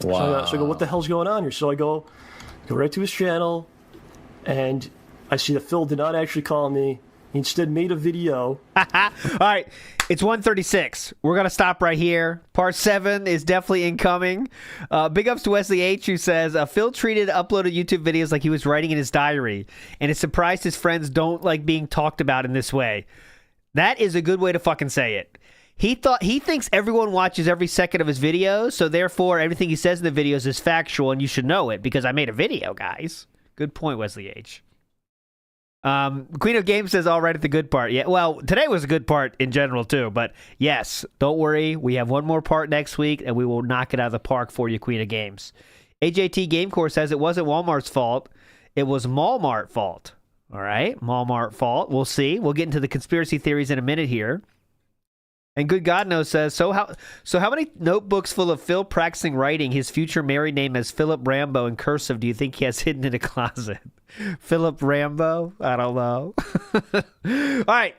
Wow. So I go, what the hell's going on here? So I go right to his channel, and I see that Phil did not actually call me. He instead made a video. All right, it's 1:36. We're going to stop right here. Part 7 is definitely incoming. Big ups to Wesley H, who says, Phil treated uploaded YouTube videos like he was writing in his diary, and is surprised his friends don't like being talked about in this way. That is a good way to fucking say it. He thinks everyone watches every second of his videos, so therefore everything he says in the videos is factual, and you should know it because I made a video, guys. Good point, Wesley H. Queen of Games says, all right at the good part. Yeah, well, today was a good part in general, too. But yes, don't worry. We have one more part next week, and we will knock it out of the park for you, Queen of Games. AJT Gamecore says it wasn't Walmart's fault. It was Walmart fault. All right, Walmart fault. We'll see. We'll get into the conspiracy theories in a minute here. And Good God Knows says, so how many notebooks full of Phil practicing writing his future married name as Philip Rambo in cursive do you think he has hidden in a closet? Philip Rambo? I don't know. All right.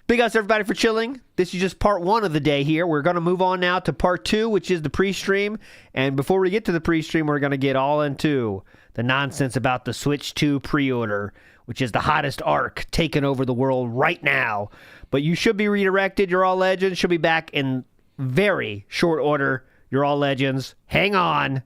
Big ups everybody for chilling. This is just part 1 of the day here. We're going to move on now to part 2, which is the pre-stream. And before we get to the pre-stream, we're going to get all into the nonsense about the Switch 2 pre-order, which is the hottest arc taking over the world right now. But you should be redirected. You're all legends. Should be back in very short order. You're all legends. Hang on.